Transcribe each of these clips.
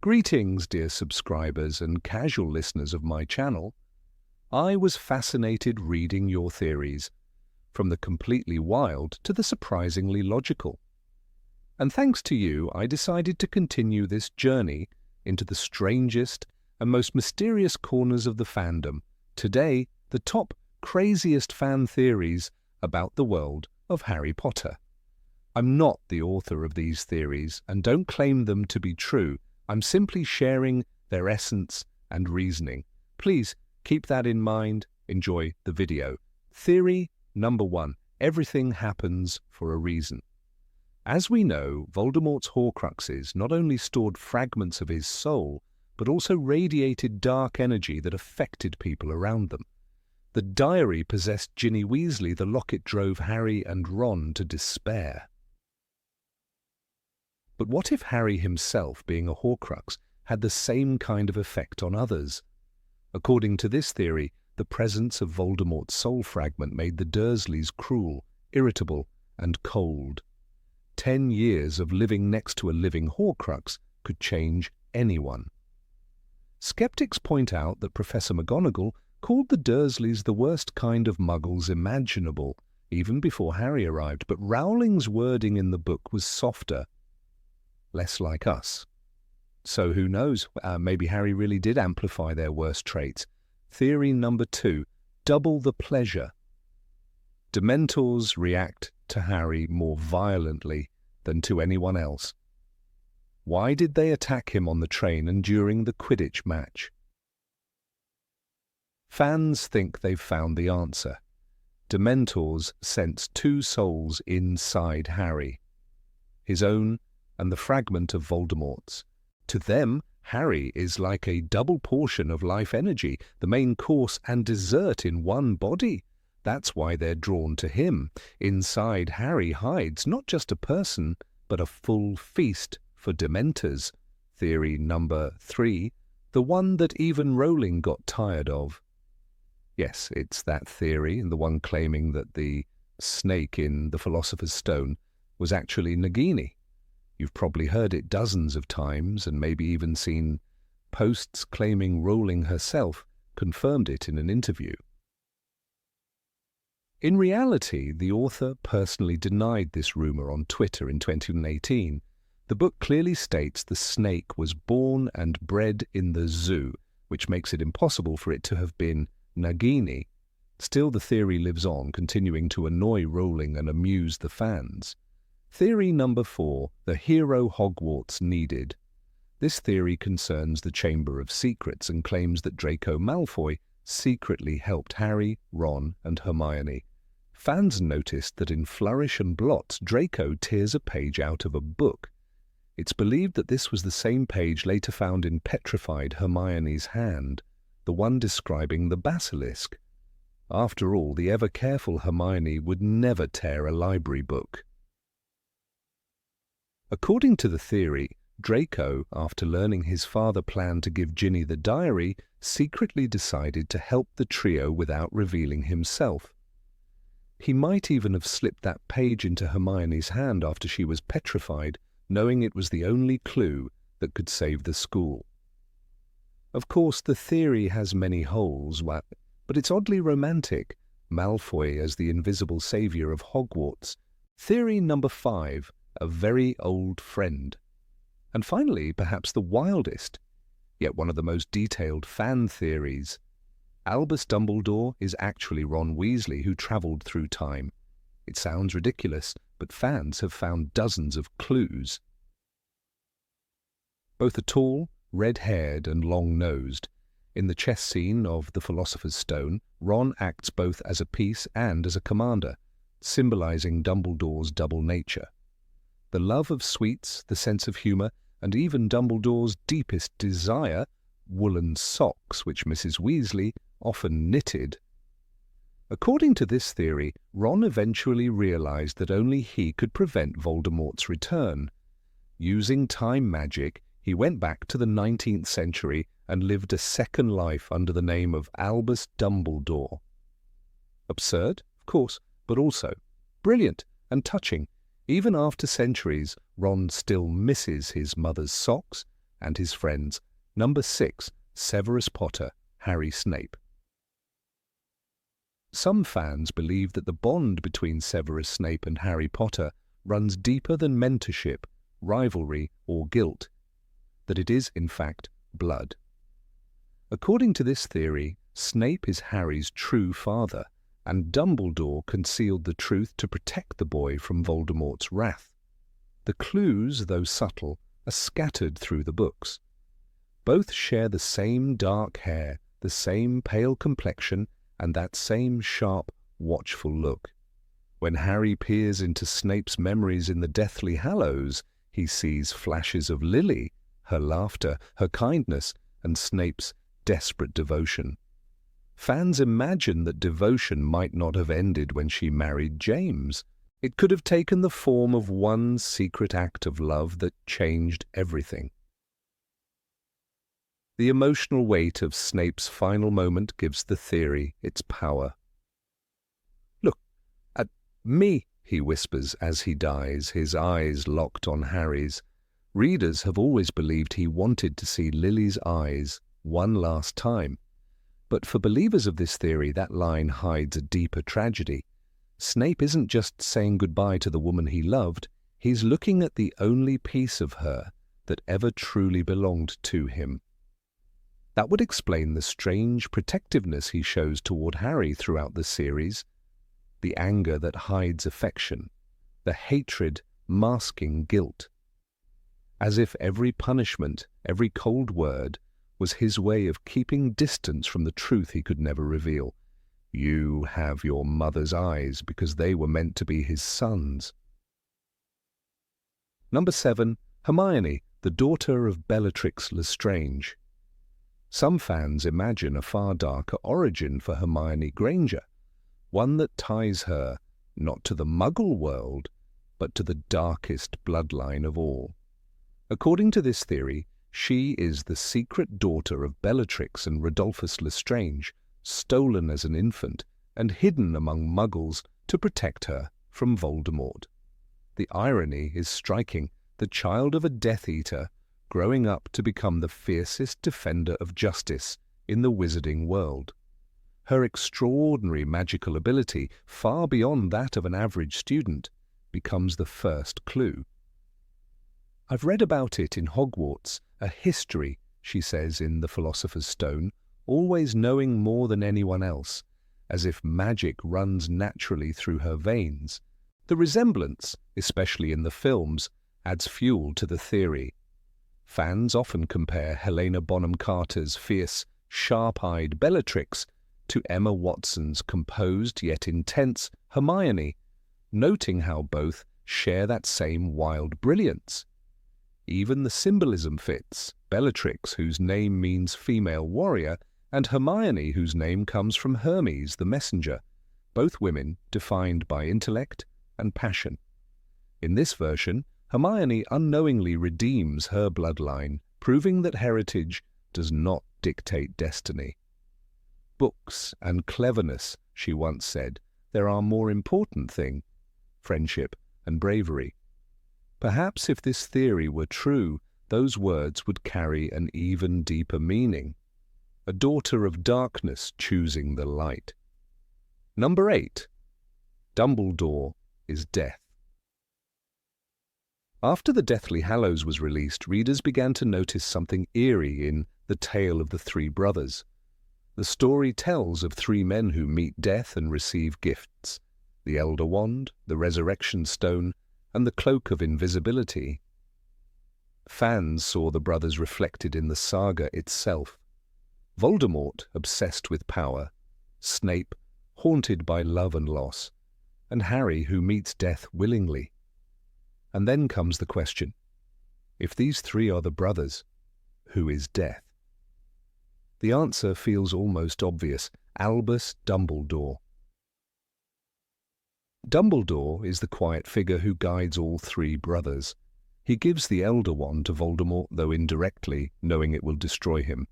Greetings, dear subscribers and casual listeners of my channel. I was fascinated reading your theories, from the completely wild to the surprisingly logical. And thanks to you, I decided to continue this journey into the strangest and most mysterious corners of the fandom. Today, the top, craziest fan theories about the world of Harry Potter. I'm not the author of these theories and don't claim them to be true. I'm simply sharing their essence and reasoning. Please keep that in mind. Enjoy the video. Theory number 1. Everything happens for a reason. As we know, Voldemort's Horcruxes not only stored fragments of his soul, but also radiated dark energy that affected people around them. The diary possessed Ginny Weasley, the locket drove Harry and Ron to despair. But what if Harry himself, being a Horcrux, had the same kind of effect on others? According to this theory, the presence of Voldemort's soul fragment made the Dursleys cruel, irritable, and cold. 10 years of living next to a living Horcrux could change anyone. Skeptics point out that Professor McGonagall called the Dursleys the worst kind of muggles imaginable, even before Harry arrived, but Rowling's wording in the book was softer, less like us. So who knows, maybe Harry really did amplify their worst traits. Theory number 2, double the pleasure. Dementors react to Harry more violently than to anyone else. Why did they attack him on the train and during the Quidditch match? Fans think they've found the answer. Dementors sense 2 souls inside Harry, his own and the fragment of Voldemort's. To them, Harry is like a double portion of life energy, the main course and dessert in one body. That's why they're drawn to him. Inside Harry hides not just a person, but a full feast for Dementors. Theory number 3, the one that even Rowling got tired of. Yes, it's that theory, the one claiming that the snake in the Philosopher's Stone was actually Nagini. You've probably heard it dozens of times and maybe even seen posts claiming Rowling herself confirmed it in an interview. In reality, the author personally denied this rumor on Twitter in 2018. The book clearly states the snake was born and bred in the zoo, which makes it impossible for it to have been Nagini. Still, the theory lives on, continuing to annoy Rowling and amuse the fans. Theory number 4, the hero Hogwarts needed. This theory concerns the Chamber of Secrets and claims that Draco Malfoy secretly helped Harry, Ron, and Hermione. Fans noticed that in Flourish and Blots, Draco tears a page out of a book. It's believed that this was the same page later found in petrified Hermione's hand, the one describing the basilisk. After all, the ever-careful Hermione would never tear a library book. According to the theory, Draco, after learning his father planned to give Ginny the diary, secretly decided to help the trio without revealing himself. He might even have slipped that page into Hermione's hand after she was petrified, knowing it was the only clue that could save the school. Of course, the theory has many holes, but it's oddly romantic. Malfoy as the invisible savior of Hogwarts. Theory number 5, a very old friend. And finally, perhaps the wildest, yet one of the most detailed fan theories. Albus Dumbledore is actually Ron Weasley who travelled through time. It sounds ridiculous, but fans have found dozens of clues. Both are tall, red-haired and long-nosed. In the chess scene of the Philosopher's Stone, Ron acts both as a piece and as a commander, symbolising Dumbledore's double nature. The love of sweets, the sense of humour, and even Dumbledore's deepest desire, woolen socks which Mrs. Weasley often knitted. According to this theory, Ron eventually realised that only he could prevent Voldemort's return. Using time magic, he went back to the 19th century and lived a second life under the name of Albus Dumbledore. Absurd, of course, but also brilliant and touching. Even after centuries, Ron still misses his mother's socks and his friends. Number 6. Severus Potter, Harry Snape. Some fans believe that the bond between Severus Snape and Harry Potter runs deeper than mentorship, rivalry, or guilt, that it is, in fact, blood. According to this theory, Snape is Harry's true father, and Dumbledore concealed the truth to protect the boy from Voldemort's wrath. The clues, though subtle, are scattered through the books. Both share the same dark hair, the same pale complexion, and that same sharp, watchful look. When Harry peers into Snape's memories in the Deathly Hallows, he sees flashes of Lily, her laughter, her kindness, and Snape's desperate devotion. Fans imagine that devotion might not have ended when she married James. It could have taken the form of one secret act of love that changed everything. The emotional weight of Snape's final moment gives the theory its power. "Look at me," he whispers as he dies, his eyes locked on Harry's. Readers have always believed he wanted to see Lily's eyes one last time. But for believers of this theory, that line hides a deeper tragedy. Snape isn't just saying goodbye to the woman he loved, he's looking at the only piece of her that ever truly belonged to him. That would explain the strange protectiveness he shows toward Harry throughout the series, the anger that hides affection, the hatred masking guilt. As if every punishment, every cold word, was his way of keeping distance from the truth he could never reveal. You have your mother's eyes because they were meant to be his sons. Number 7. Hermione, the daughter of Bellatrix Lestrange. Some fans imagine a far darker origin for Hermione Granger, one that ties her not to the Muggle world, but to the darkest bloodline of all. According to this theory, she is the secret daughter of Bellatrix and Rodolphus Lestrange, stolen as an infant and hidden among Muggles to protect her from Voldemort. The irony is striking. The child of a Death Eater growing up to become the fiercest defender of justice in the wizarding world. Her extraordinary magical ability, far beyond that of an average student, becomes the first clue. "I've read about it in Hogwarts, a history," she says in The Philosopher's Stone, always knowing more than anyone else, as if magic runs naturally through her veins. The resemblance, especially in the films, adds fuel to the theory. Fans often compare Helena Bonham Carter's fierce, sharp-eyed Bellatrix to Emma Watson's composed yet intense Hermione, noting how both share that same wild brilliance. Even the symbolism fits: Bellatrix, whose name means female warrior, and Hermione, whose name comes from Hermes, the messenger, both women defined by intellect and passion. In this version, Hermione unknowingly redeems her bloodline, proving that heritage does not dictate destiny. "Books and cleverness," she once said, "there are more important things, friendship and bravery." Perhaps if this theory were true, those words would carry an even deeper meaning. A daughter of darkness choosing the light. Number 8. Dumbledore is death. After the Deathly Hallows was released, readers began to notice something eerie in The Tale of the Three Brothers. The story tells of three men who meet death and receive gifts: the Elder Wand, the Resurrection Stone, and the Cloak of Invisibility. Fans saw the brothers reflected in the saga itself. Voldemort, obsessed with power; Snape, haunted by love and loss; and Harry, who meets death willingly. And then comes the question: if these three are the brothers, who is death? The answer feels almost obvious: Albus Dumbledore. Dumbledore is the quiet figure who guides all three brothers. He gives the Elder Wand to Voldemort, though indirectly, knowing it will destroy him.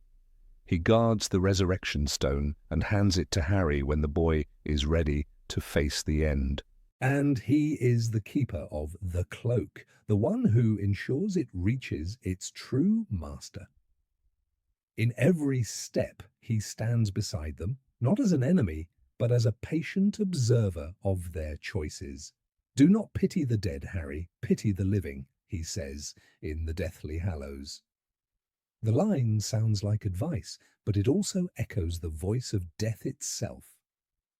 He guards the Resurrection Stone and hands it to Harry when the boy is ready to face the end. And he is the keeper of the cloak, the one who ensures it reaches its true master. In every step, he stands beside them, not as an enemy, but as a patient observer of their choices. Do not pity the dead, Harry, pity the living, he says in The Deathly Hallows. The line sounds like advice, but it also echoes the voice of death itself.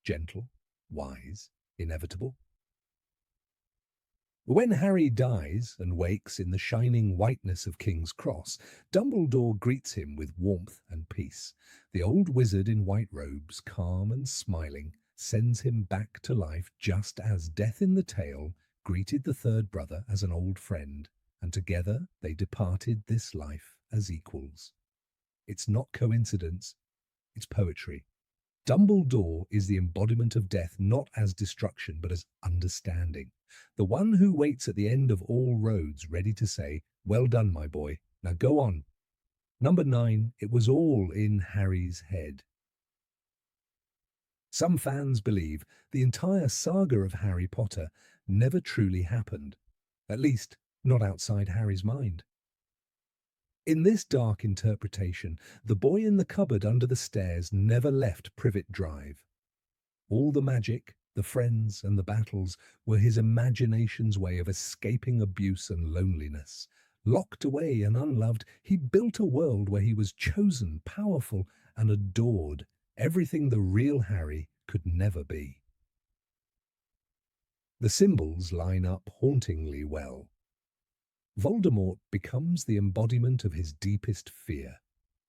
Gentle, wise, inevitable. When Harry dies and wakes in the shining whiteness of King's Cross, Dumbledore greets him with warmth and peace. The old wizard in white robes, calm and smiling, sends him back to life just as Death in the Tale greeted the third brother as an old friend, and together they departed this life as equals. It's not coincidence, it's poetry. Dumbledore is the embodiment of death not as destruction but as understanding. The one who waits at the end of all roads ready to say, "Well done, my boy. Now go on." Number 9, it was all in Harry's head. Some fans believe the entire saga of Harry Potter never truly happened, at least not outside Harry's mind. In this dark interpretation, the boy in the cupboard under the stairs never left Privet Drive. All the magic, the friends, and the battles were his imagination's way of escaping abuse and loneliness. Locked away and unloved, he built a world where he was chosen, powerful, and adored, everything the real Harry could never be. The symbols line up hauntingly well. Voldemort becomes the embodiment of his deepest fear,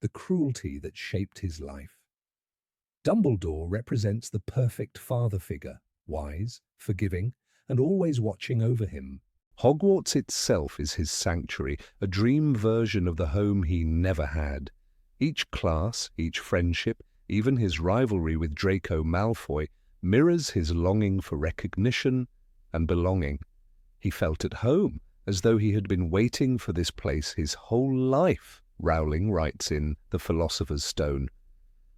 the cruelty that shaped his life. Dumbledore represents the perfect father figure, wise, forgiving, and always watching over him. Hogwarts itself is his sanctuary, a dream version of the home he never had. Each class, each friendship, even his rivalry with Draco Malfoy, mirrors his longing for recognition and belonging. He felt at home, as though he had been waiting for this place his whole life, Rowling writes in The Philosopher's Stone.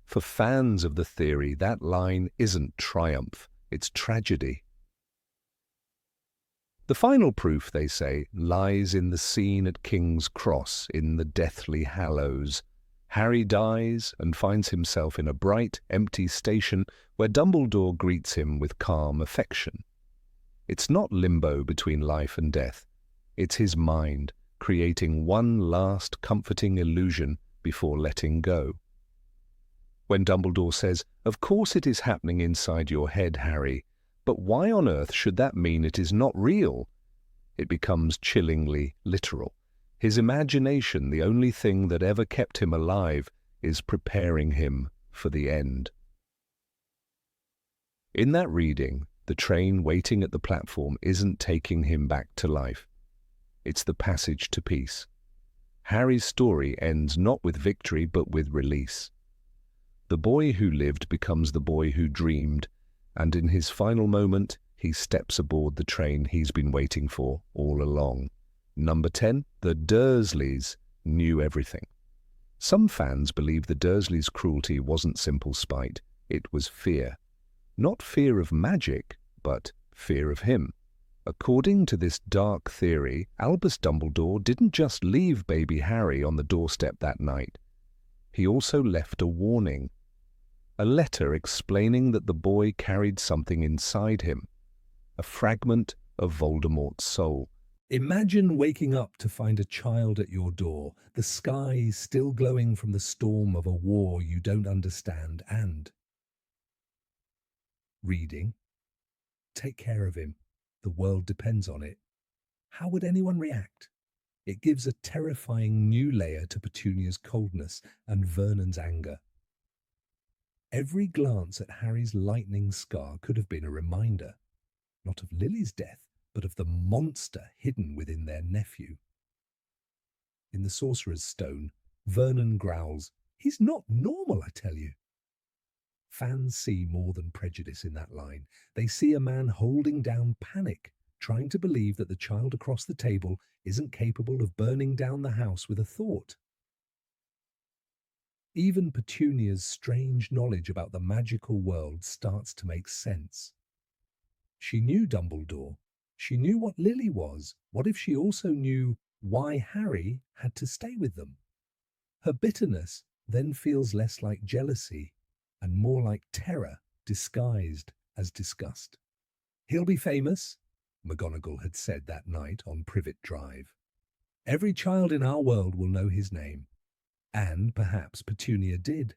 For fans of the theory, that line isn't triumph, it's tragedy. The final proof, they say, lies in the scene at King's Cross in the Deathly Hallows. Harry dies and finds himself in a bright, empty station where Dumbledore greets him with calm affection. It's not limbo between life and death. It's his mind, creating one last comforting illusion before letting go. When Dumbledore says, "Of course it is happening inside your head, Harry, but why on earth should that mean it is not real?" It becomes chillingly literal. His imagination, the only thing that ever kept him alive, is preparing him for the end. In that reading, the train waiting at the platform isn't taking him back to life. It's the passage to peace. Harry's story ends not with victory but with release. The boy who lived becomes the boy who dreamed, and in his final moment, he steps aboard the train he's been waiting for all along. Number 10, the Dursleys knew everything. Some fans believe the Dursleys' cruelty wasn't simple spite, it was fear. Not fear of magic, but fear of him. According to this dark theory, Albus Dumbledore didn't just leave baby Harry on the doorstep that night. He also left a warning. A letter explaining that the boy carried something inside him. A fragment of Voldemort's soul. Imagine waking up to find a child at your door, the sky still glowing from the storm of a war you don't understand, and reading, "Take care of him. The world depends on it." How would anyone react? It gives a terrifying new layer to Petunia's coldness and Vernon's anger. Every glance at Harry's lightning scar could have been a reminder, not of Lily's death, but of the monster hidden within their nephew. In the Sorcerer's Stone, Vernon growls, "He's not normal, I tell you." Fans see more than prejudice in that line. They see a man holding down panic, trying to believe that the child across the table isn't capable of burning down the house with a thought. Even Petunia's strange knowledge about the magical world starts to make sense. She knew Dumbledore. She knew what Lily was. What if she also knew why Harry had to stay with them? Her bitterness then feels less like jealousy and more like terror disguised as disgust. He'll be famous, McGonagall had said that night on Privet Drive. Every child in our world will know his name. And perhaps Petunia did.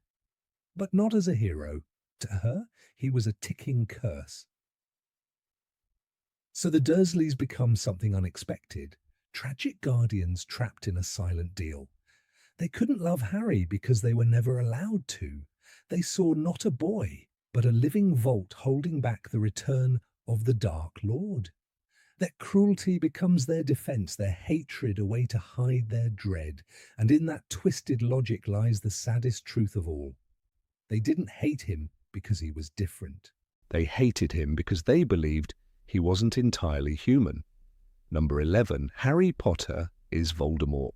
But not as a hero. To her, he was a ticking curse. So the Dursleys become something unexpected, tragic guardians trapped in a silent deal. They couldn't love Harry because they were never allowed to. They saw not a boy, but a living vault holding back the return of the Dark Lord. Their cruelty becomes their defense, their hatred a way to hide their dread, and in that twisted logic lies the saddest truth of all. They didn't hate him because he was different. They hated him because they believed he wasn't entirely human. Number 11, Harry Potter is Voldemort.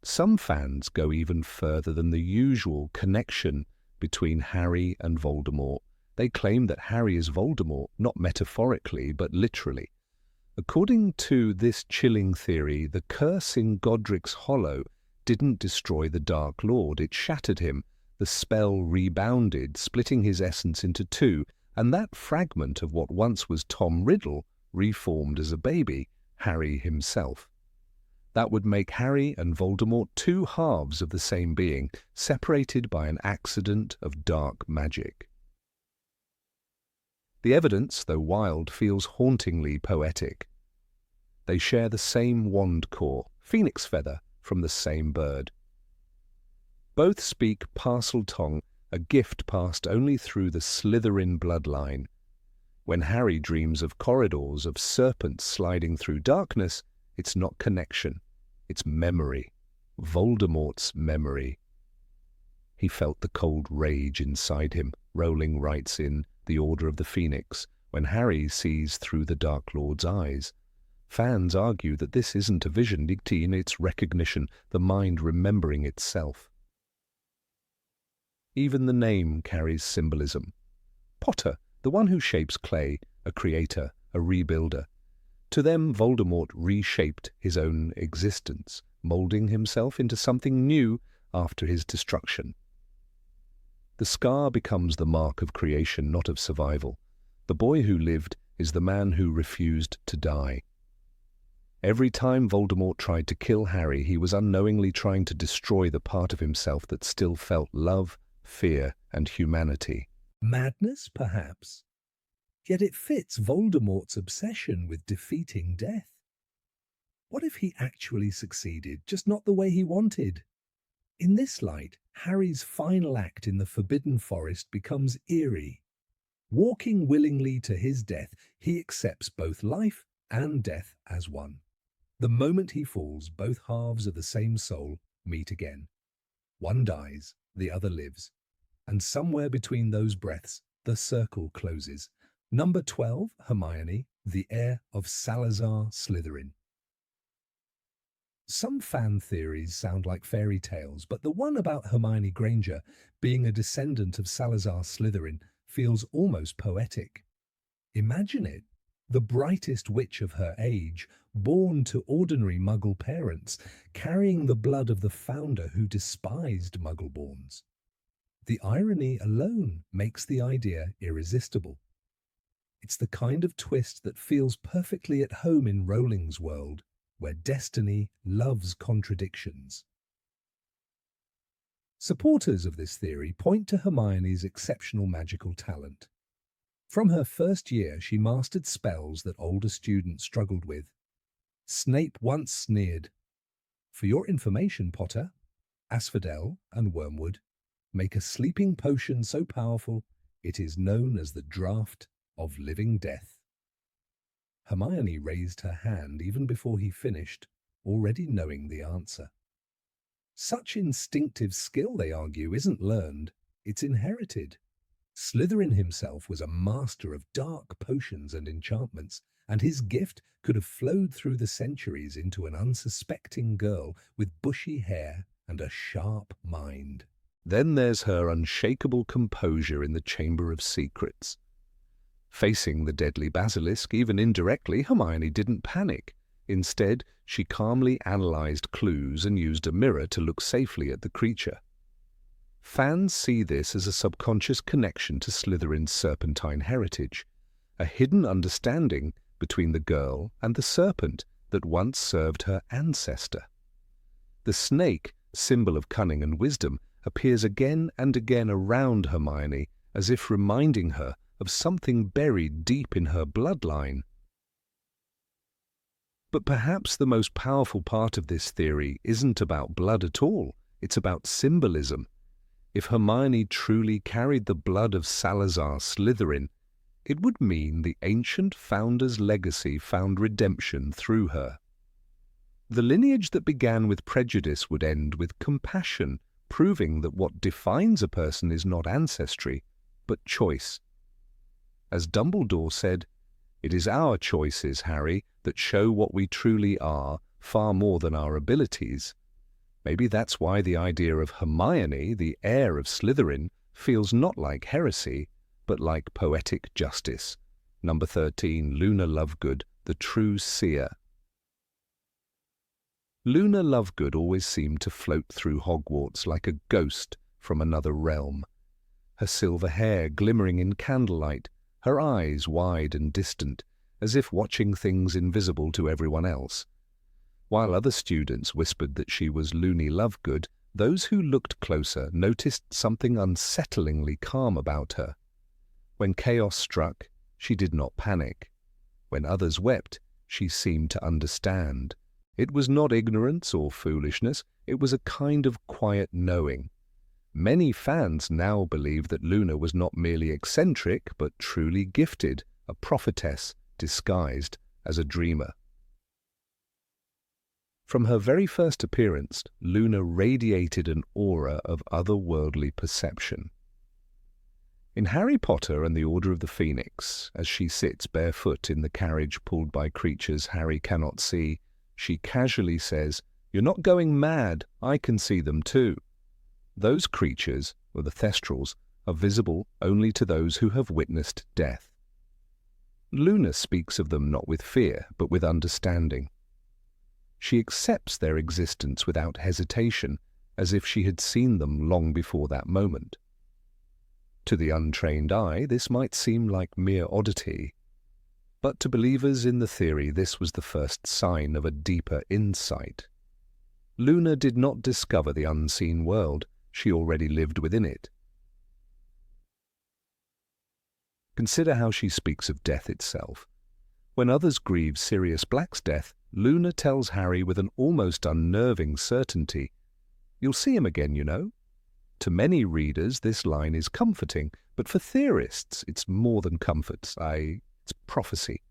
Some fans go even further than the usual connection between Harry and Voldemort. They claim that Harry is Voldemort, not metaphorically, but literally. According to this chilling theory, the curse in Godric's Hollow didn't destroy the Dark Lord, it shattered him. The spell rebounded, splitting his essence into two, and that fragment of what once was Tom Riddle reformed as a baby, Harry himself. That would make Harry and Voldemort two halves of the same being, separated by an accident of dark magic. The evidence, though wild, feels hauntingly poetic. They share the same wand core, phoenix feather from the same bird. Both speak Parseltongue, a gift passed only through the Slytherin bloodline. When Harry dreams of corridors of serpents sliding through darkness, it's not connection, it's memory, Voldemort's memory. He felt the cold rage inside him. Rowling writes in The Order of the Phoenix, when Harry sees through the Dark Lord's eyes. Fans argue that this isn't a vision, in its recognition, the mind remembering itself. Even the name carries symbolism. Potter, the one who shapes clay, a creator, a rebuilder. To them, Voldemort reshaped his own existence, moulding himself into something new after his destruction. The scar becomes the mark of creation, not of survival. The boy who lived is the man who refused to die. Every time Voldemort tried to kill Harry, he was unknowingly trying to destroy the part of himself that still felt love, fear, and humanity. Madness, perhaps? Yet it fits Voldemort's obsession with defeating death. What if he actually succeeded, just not the way he wanted? In this light, Harry's final act in the Forbidden Forest becomes eerie. Walking willingly to his death, he accepts both life and death as one. The moment he falls, both halves of the same soul meet again. One dies, the other lives. And somewhere between those breaths, the circle closes. Number 12, Hermione, the heir of Salazar Slytherin. Some fan theories sound like fairy tales, but the one about Hermione Granger being a descendant of Salazar Slytherin feels almost poetic. Imagine it, the brightest witch of her age, born to ordinary Muggle parents, carrying the blood of the founder who despised Muggleborns. The irony alone makes the idea irresistible. It's the kind of twist that feels perfectly at home in Rowling's world, where destiny loves contradictions. Supporters of this theory point to Hermione's exceptional magical talent. From her first year, she mastered spells that older students struggled with. Snape once sneered, "For your information, Potter, asphodel and wormwood make a sleeping potion so powerful it is known as the draught of living death." Hermione raised her hand even before he finished, already knowing the answer. Such instinctive skill, they argue, isn't learned, it's inherited. Slytherin himself was a master of dark potions and enchantments, and his gift could have flowed through the centuries into an unsuspecting girl with bushy hair and a sharp mind. Then there's her unshakable composure in the Chamber of Secrets. Facing the deadly basilisk, even indirectly, Hermione didn't panic. Instead, she calmly analysed clues and used a mirror to look safely at the creature. Fans see this as a subconscious connection to Slytherin's serpentine heritage, a hidden understanding between the girl and the serpent that once served her ancestor. The snake, symbol of cunning and wisdom, appears again and again around Hermione, as if reminding her of something buried deep in her bloodline. But perhaps the most powerful part of this theory isn't about blood at all, it's about symbolism. If Hermione truly carried the blood of Salazar Slytherin, it would mean the ancient founder's legacy found redemption through her. The lineage that began with prejudice would end with compassion, proving that what defines a person is not ancestry, but choice. As Dumbledore said, "It is our choices, Harry, that show what we truly are, far more than our abilities." Maybe that's why the idea of Hermione, the heir of Slytherin, feels not like heresy, but like poetic justice. Number 13, Luna Lovegood, the true seer. Luna Lovegood always seemed to float through Hogwarts like a ghost from another realm. Her silver hair glimmering in candlelight, her eyes wide and distant, as if watching things invisible to everyone else. While other students whispered that she was Loony Lovegood, those who looked closer noticed something unsettlingly calm about her. When chaos struck, she did not panic. When others wept, she seemed to understand. It was not ignorance or foolishness, it was a kind of quiet knowing. Many fans now believe that Luna was not merely eccentric, but truly gifted, a prophetess disguised as a dreamer. From her very first appearance, Luna radiated an aura of otherworldly perception. In Harry Potter and the Order of the Phoenix, as she sits barefoot in the carriage pulled by creatures Harry cannot see, she casually says, "You're not going mad, I can see them too." Those creatures, or the Thestrals, are visible only to those who have witnessed death. Luna speaks of them not with fear, but with understanding. She accepts their existence without hesitation, as if she had seen them long before that moment. To the untrained eye, this might seem like mere oddity, but to believers in the theory, this was the first sign of a deeper insight. Luna did not discover the unseen world, she already lived within it. Consider how she speaks of death itself. When others grieve Sirius Black's death, Luna tells Harry with an almost unnerving certainty, "You'll see him again, you know." To many readers, this line is comforting, but for theorists, it's more than comfort, it's prophecy.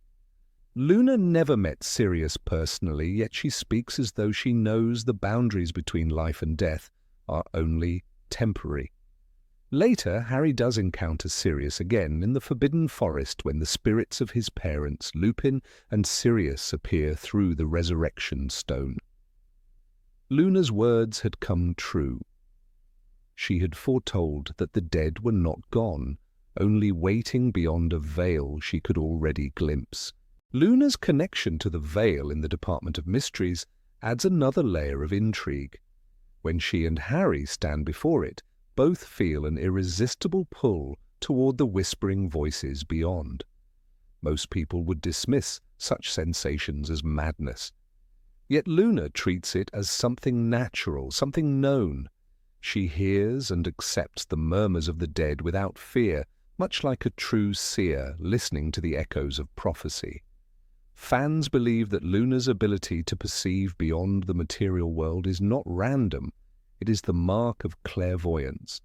Luna never met Sirius personally, yet she speaks as though she knows the boundaries between life and death are only temporary. Later, Harry does encounter Sirius again in the Forbidden Forest when the spirits of his parents, Lupin and Sirius, appear through the Resurrection Stone. Luna's words had come true. She had foretold that the dead were not gone, only waiting beyond a veil she could already glimpse. Luna's connection to the veil in the Department of Mysteries adds another layer of intrigue. When she and Harry stand before it, both feel an irresistible pull toward the whispering voices beyond. Most people would dismiss such sensations as madness. Yet Luna treats it as something natural, something known. She hears and accepts the murmurs of the dead without fear, much like a true seer listening to the echoes of prophecy. Fans believe that Luna's ability to perceive beyond the material world is not random. It is the mark of clairvoyance.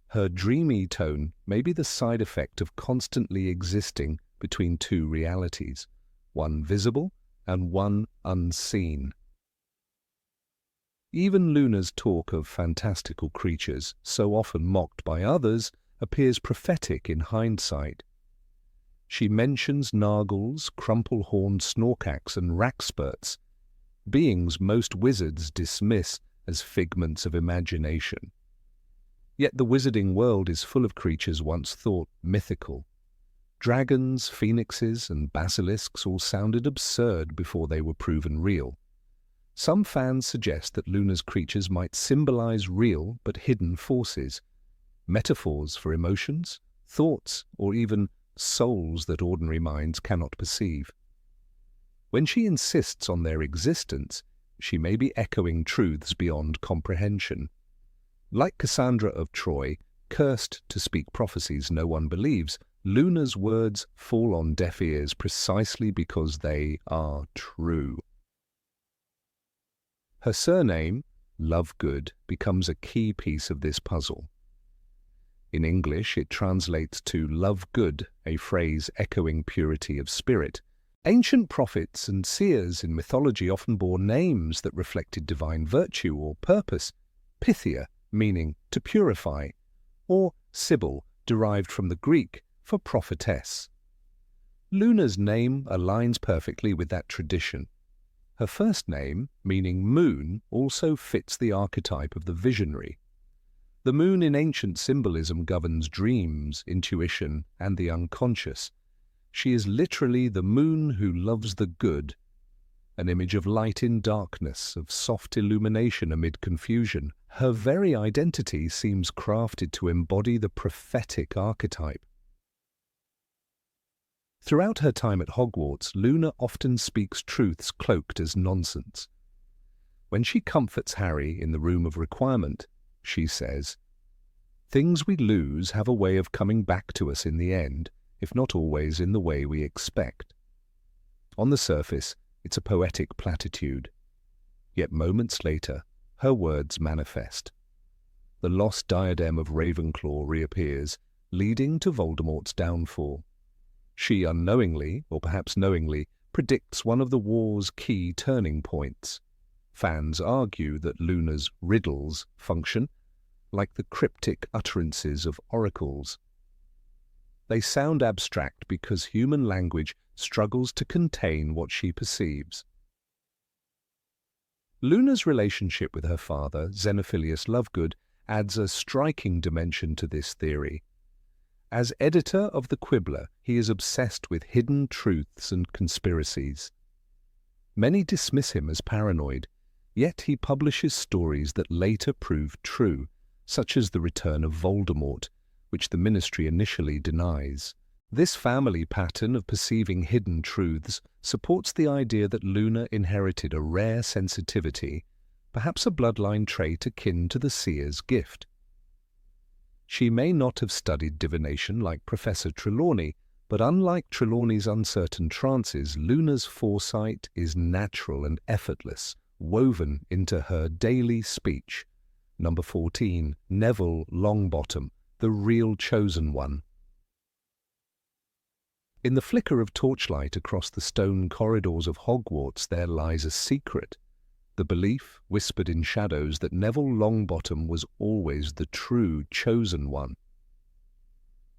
Her dreamy tone may be the side effect of constantly existing between two realities, one visible and one unseen. Even Luna's talk of fantastical creatures, so often mocked by others, appears prophetic in hindsight. She mentions nargles, crumple-horned snorkax and rackspurts, beings most wizards dismiss as figments of imagination. Yet the wizarding world is full of creatures once thought mythical. Dragons, phoenixes, and basilisks all sounded absurd before they were proven real. Some fans suggest that Luna's creatures might symbolize real but hidden forces, metaphors for emotions, thoughts, or even souls that ordinary minds cannot perceive. When she insists on their existence, she may be echoing truths beyond comprehension. Like Cassandra of Troy, cursed to speak prophecies no one believes, Luna's words fall on deaf ears precisely because they are true. Her surname, Lovegood, becomes a key piece of this puzzle. In English, it translates to love good, a phrase echoing purity of spirit. Ancient prophets and seers in mythology often bore names that reflected divine virtue or purpose. Pythia, meaning to purify, or Sibyl, derived from the Greek for prophetess. Luna's name aligns perfectly with that tradition. Her first name, meaning moon, also fits the archetype of the visionary. The moon in ancient symbolism governs dreams, intuition, and the unconscious. She is literally the moon who loves the good, an image of light in darkness, of soft illumination amid confusion. Her very identity seems crafted to embody the prophetic archetype. Throughout her time at Hogwarts, Luna often speaks truths cloaked as nonsense. When she comforts Harry in the room of requirement, she says, "Things we lose have a way of coming back to us in the end, if not always in the way we expect." On the surface, it's a poetic platitude. Yet moments later, her words manifest. The lost diadem of Ravenclaw reappears, leading to Voldemort's downfall. She unknowingly, or perhaps knowingly, predicts one of the war's key turning points. Fans argue that Luna's riddles function like the cryptic utterances of oracles. They sound abstract because human language struggles to contain what she perceives. Luna's relationship with her father, Xenophilius Lovegood, adds a striking dimension to this theory. As editor of the Quibbler, he is obsessed with hidden truths and conspiracies. Many dismiss him as paranoid, yet he publishes stories that later prove true, such as the return of Voldemort, which the Ministry initially denies. This family pattern of perceiving hidden truths supports the idea that Luna inherited a rare sensitivity, perhaps a bloodline trait akin to the seer's gift. She may not have studied divination like Professor Trelawney, but unlike Trelawney's uncertain trances, Luna's foresight is natural and effortless, woven into her daily speech. Number 14, Neville Longbottom, the real chosen one. In the flicker of torchlight across the stone corridors of Hogwarts there lies a secret. The belief, whispered in shadows, that Neville Longbottom was always the true chosen one.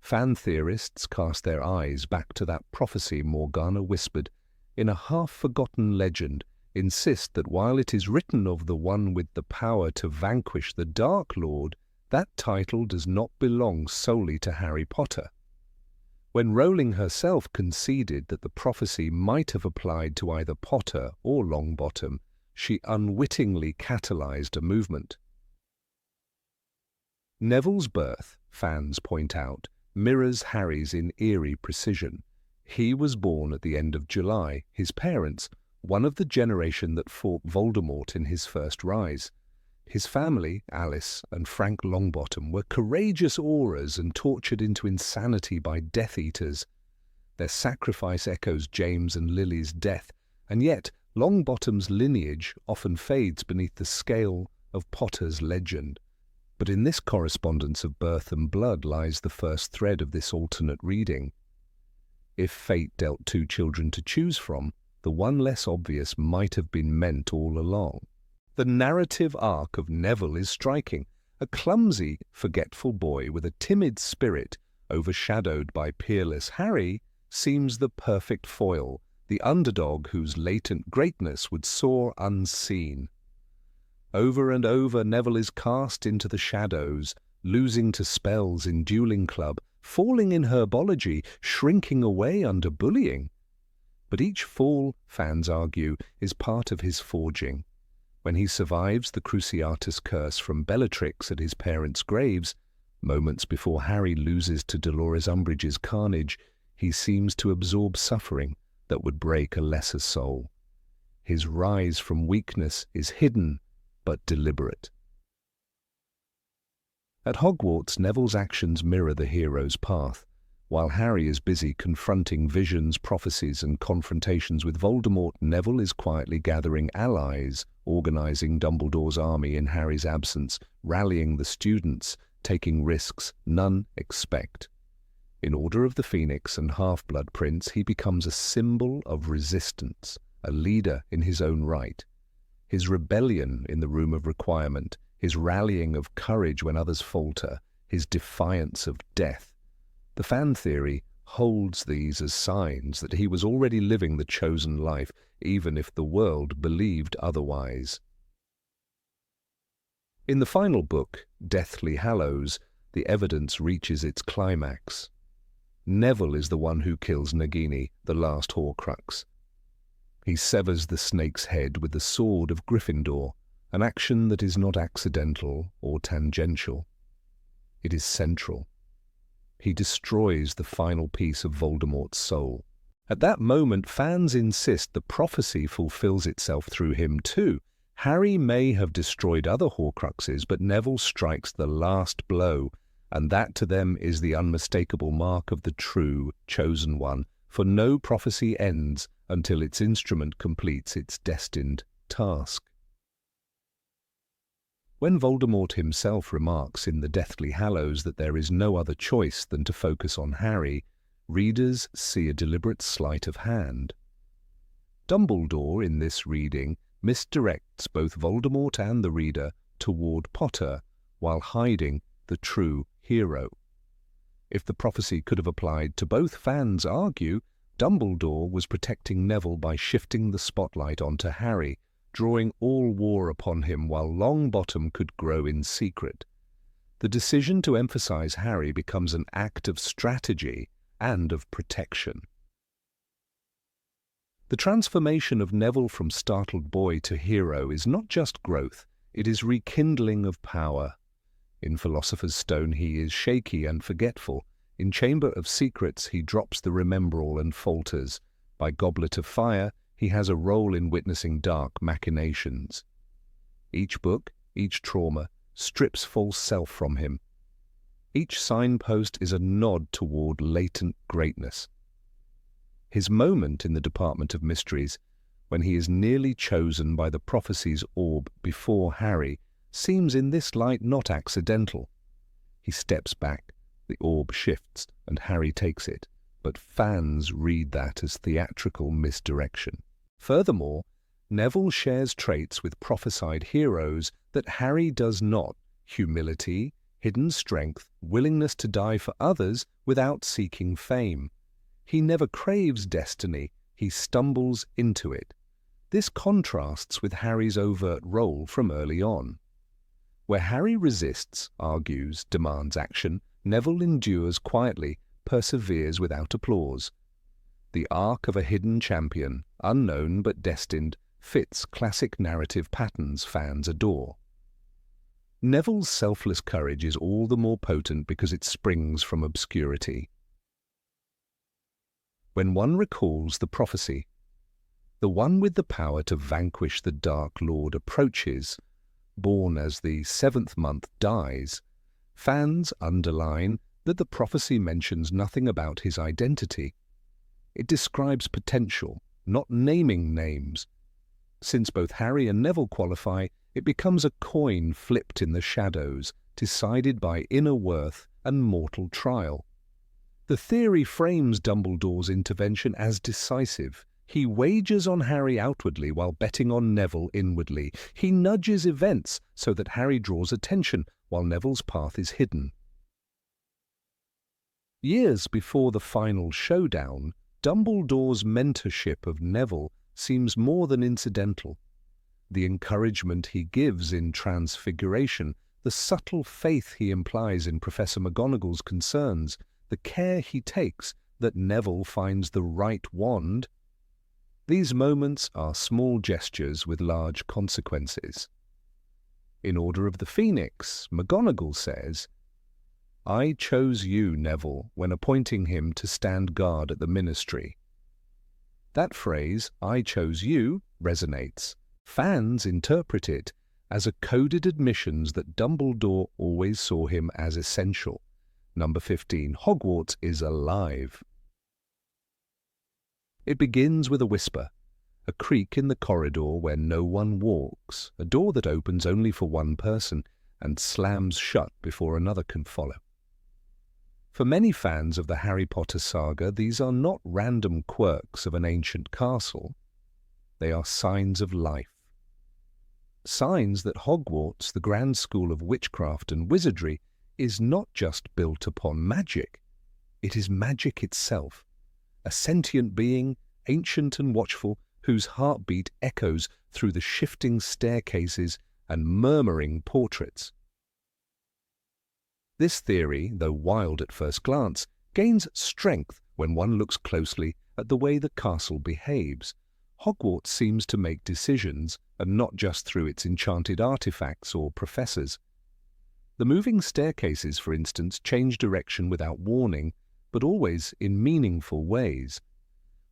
Fan theorists cast their eyes back to that prophecy Morgana whispered, in a half-forgotten legend, insist that while it is written of the one with the power to vanquish the Dark Lord, that title does not belong solely to Harry Potter. When Rowling herself conceded that the prophecy might have applied to either Potter or Longbottom, she unwittingly catalyzed a movement. Neville's birth, fans point out, mirrors Harry's in eerie precision. He was born at the end of July, his parents, one of the generation that fought Voldemort in his first rise. His family, Alice and Frank Longbottom, were courageous Aurors and tortured into insanity by Death Eaters. Their sacrifice echoes James and Lily's death, and yet Longbottom's lineage often fades beneath the scale of Potter's legend. But in this correspondence of birth and blood lies the first thread of this alternate reading. If fate dealt two children to choose from, the one less obvious might have been meant all along. The narrative arc of Neville is striking. A clumsy, forgetful boy with a timid spirit, overshadowed by peerless Harry, seems the perfect foil, the underdog whose latent greatness would soar unseen. Over and over Neville is cast into the shadows, losing to spells in Dueling Club, falling in herbology, shrinking away under bullying. But each fall, fans argue, is part of his forging. When he survives the Cruciatus curse from Bellatrix at his parents' graves, moments before Harry loses to Dolores Umbridge's carnage, he seems to absorb suffering that would break a lesser soul. His rise from weakness is hidden but deliberate. At Hogwarts, Neville's actions mirror the hero's path. While Harry is busy confronting visions, prophecies, and confrontations with Voldemort, Neville is quietly gathering allies, organizing Dumbledore's army in Harry's absence, rallying the students, taking risks none expect. In Order of the Phoenix and Half-Blood Prince, he becomes a symbol of resistance, a leader in his own right. His rebellion in the Room of Requirement, his rallying of courage when others falter, his defiance of death. The fan theory holds these as signs that he was already living the chosen life, even if the world believed otherwise. In the final book, Deathly Hallows, the evidence reaches its climax. Neville is the one who kills Nagini, the last Horcrux. He severs the snake's head with the sword of Gryffindor, an action that is not accidental or tangential. It is central. He destroys the final piece of Voldemort's soul. At that moment, fans insist the prophecy fulfills itself through him too. Harry may have destroyed other Horcruxes, but Neville strikes the last blow, and that to them is the unmistakable mark of the true, chosen one, for no prophecy ends until its instrument completes its destined task. When Voldemort himself remarks in the Deathly Hallows that there is no other choice than to focus on Harry, readers see a deliberate sleight of hand. Dumbledore, in this reading, misdirects both Voldemort and the reader toward Potter, while hiding the true hero. If the prophecy could have applied to both, fans argue, Dumbledore was protecting Neville by shifting the spotlight onto Harry, drawing all war upon him while Longbottom could grow in secret. The decision to emphasize Harry becomes an act of strategy and of protection. The transformation of Neville from startled boy to hero is not just growth, it is rekindling of power. In Philosopher's Stone he is shaky and forgetful. In Chamber of Secrets he drops the remembrall and falters. By Goblet of Fire he has a role in witnessing dark machinations. Each book, each trauma, strips false self from him. Each signpost is a nod toward latent greatness. His moment in the Department of Mysteries, when he is nearly chosen by the prophecy's orb before Harry, seems in this light not accidental. He steps back, the orb shifts, and Harry takes it, but fans read that as theatrical misdirection. Furthermore, Neville shares traits with prophesied heroes that Harry does not: humility, hidden strength, willingness to die for others without seeking fame. He never craves destiny, he stumbles into it. This contrasts with Harry's overt role from early on. Where Harry resists, argues, demands action, Neville endures quietly, perseveres without applause. The arc of a hidden champion, unknown but destined, fits classic narrative patterns fans adore. Neville's selfless courage is all the more potent because it springs from obscurity. When one recalls the prophecy, the one with the power to vanquish the Dark Lord approaches, born as the 7th month dies, fans underline that the prophecy mentions nothing about his identity. It describes potential, not naming names. Since both Harry and Neville qualify, it becomes a coin flipped in the shadows, decided by inner worth and mortal trial. The theory frames Dumbledore's intervention as decisive. He wagers on Harry outwardly while betting on Neville inwardly. He nudges events so that Harry draws attention while Neville's path is hidden. Years before the final showdown, Dumbledore's mentorship of Neville seems more than incidental. The encouragement he gives in Transfiguration, the subtle faith he implies in Professor McGonagall's concerns, the care he takes that Neville finds the right wand. These moments are small gestures with large consequences. In Order of the Phoenix, McGonagall says, "I chose you, Neville, when appointing him to stand guard at the Ministry." That phrase, "I chose you," resonates. Fans interpret it as a coded admissions that Dumbledore always saw him as essential. Number 15, Hogwarts is alive. It begins with a whisper, a creak in the corridor where no one walks, a door that opens only for one person and slams shut before another can follow. For many fans of the Harry Potter saga, these are not random quirks of an ancient castle. They are signs of life. Signs that Hogwarts, the grand school of witchcraft and wizardry, is not just built upon magic. It is magic itself, a sentient being, ancient and watchful, whose heartbeat echoes through the shifting staircases and murmuring portraits. This theory, though wild at first glance, gains strength when one looks closely at the way the castle behaves. Hogwarts seems to make decisions, and not just through its enchanted artifacts or professors. The moving staircases, for instance, change direction without warning, but always in meaningful ways.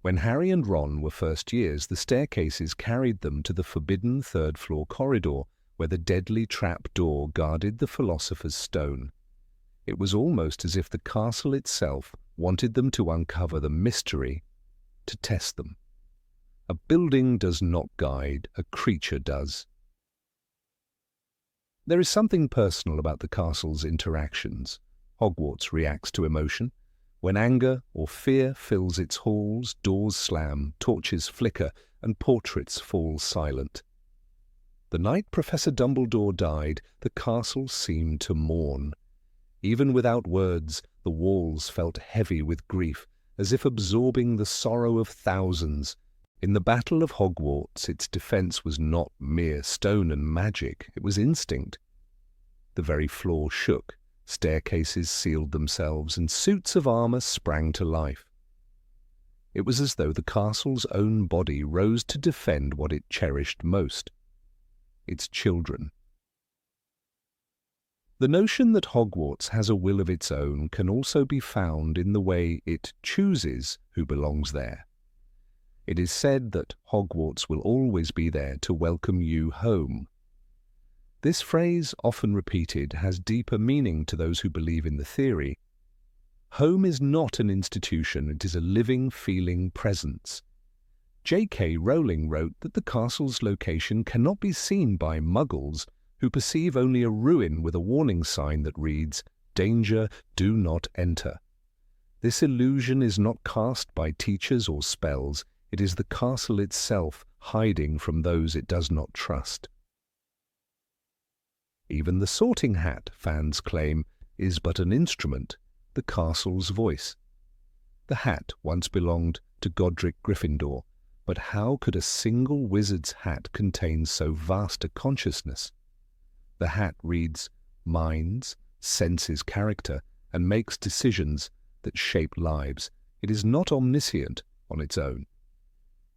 When Harry and Ron were first years, the staircases carried them to the forbidden third-floor corridor, where the deadly trap-door guarded the Philosopher's Stone. It was almost as if the castle itself wanted them to uncover the mystery, to test them. A building does not guide, a creature does. There is something personal about the castle's interactions. Hogwarts reacts to emotion. When anger or fear fills its halls, doors slam, torches flicker, and portraits fall silent. The night Professor Dumbledore died, the castle seemed to mourn. Even without words, the walls felt heavy with grief, as if absorbing the sorrow of thousands. In the Battle of Hogwarts, its defense was not mere stone and magic, it was instinct. The very floor shook, staircases sealed themselves, and suits of armor sprang to life. It was as though the castle's own body rose to defend what it cherished most, its children. The notion that Hogwarts has a will of its own can also be found in the way it chooses who belongs there. It is said that Hogwarts will always be there to welcome you home. This phrase, often repeated, has deeper meaning to those who believe in the theory. Home is not an institution, it is a living, feeling presence. J.K. Rowling wrote that the castle's location cannot be seen by muggles, who perceive only a ruin with a warning sign that reads, "Danger, do not enter." This illusion is not cast by teachers or spells, it is the castle itself hiding from those it does not trust. Even the sorting hat, fans claim, is but an instrument, the castle's voice. The hat once belonged to Godric Gryffindor, but how could a single wizard's hat contain so vast a consciousness? The hat reads minds, senses character, and makes decisions that shape lives. It is not omniscient on its own.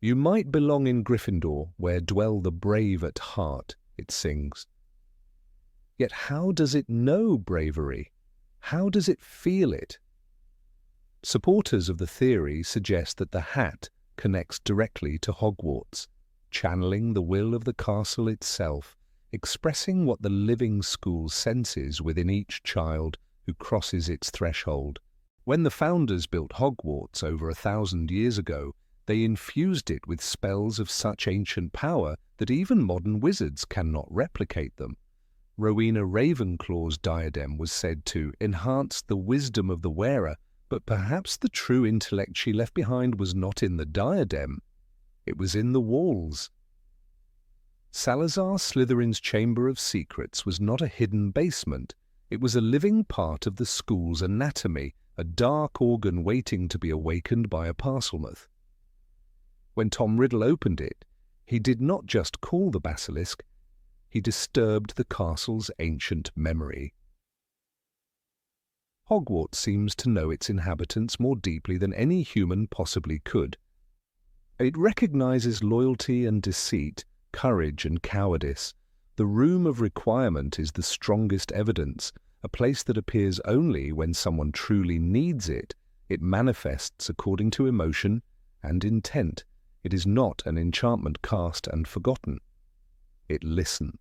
You might belong in Gryffindor, where dwell the brave at heart, it sings. Yet how does it know bravery? How does it feel it? Supporters of the theory suggest that the hat connects directly to Hogwarts, channeling the will of the castle itself, expressing what the living school senses within each child who crosses its threshold. When the founders built Hogwarts over 1,000 years ago, they infused it with spells of such ancient power that even modern wizards cannot replicate them. Rowena Ravenclaw's diadem was said to enhance the wisdom of the wearer, but perhaps the true intellect she left behind was not in the diadem, it was in the walls. Salazar Slytherin's Chamber of Secrets was not a hidden basement, it was a living part of the school's anatomy, a dark organ waiting to be awakened by a Parselmouth. When Tom Riddle opened it, he did not just call the basilisk, he disturbed the castle's ancient memory. Hogwarts seems to know its inhabitants more deeply than any human possibly could. It recognizes loyalty and deceit, courage and cowardice. The room of requirement is the strongest evidence, a place that appears only when someone truly needs it. It manifests according to emotion and intent. It is not an enchantment cast and forgotten. It listens.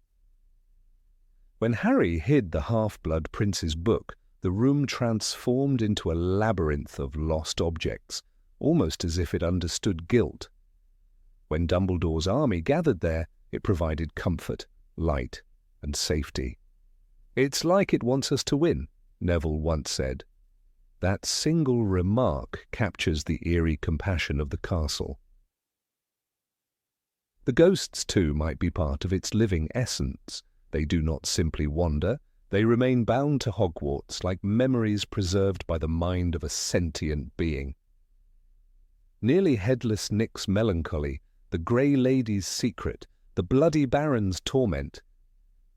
When Harry hid the half-blood prince's book, the room transformed into a labyrinth of lost objects, almost as if it understood guilt. When Dumbledore's army gathered there, it provided comfort, light, and safety. "It's like it wants us to win," Neville once said. That single remark captures the eerie compassion of the castle. The ghosts, too, might be part of its living essence. They do not simply wander, they remain bound to Hogwarts like memories preserved by the mind of a sentient being. Nearly headless Nick's melancholy, the Grey Lady's secret, the Bloody Baron's torment.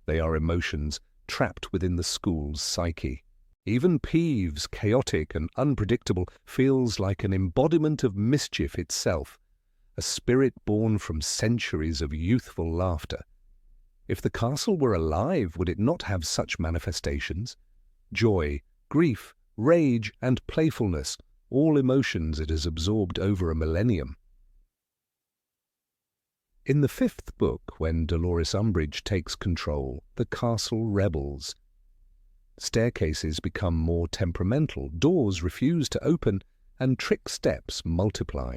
They are emotions trapped within the school's psyche. Even Peeves, chaotic and unpredictable, feels like an embodiment of mischief itself, a spirit born from centuries of youthful laughter. If the castle were alive, would it not have such manifestations? Joy, grief, rage, and playfulness, all emotions it has absorbed over a millennium. In the fifth book, when Dolores Umbridge takes control, the castle rebels. Staircases become more temperamental, doors refuse to open, and trick steps multiply.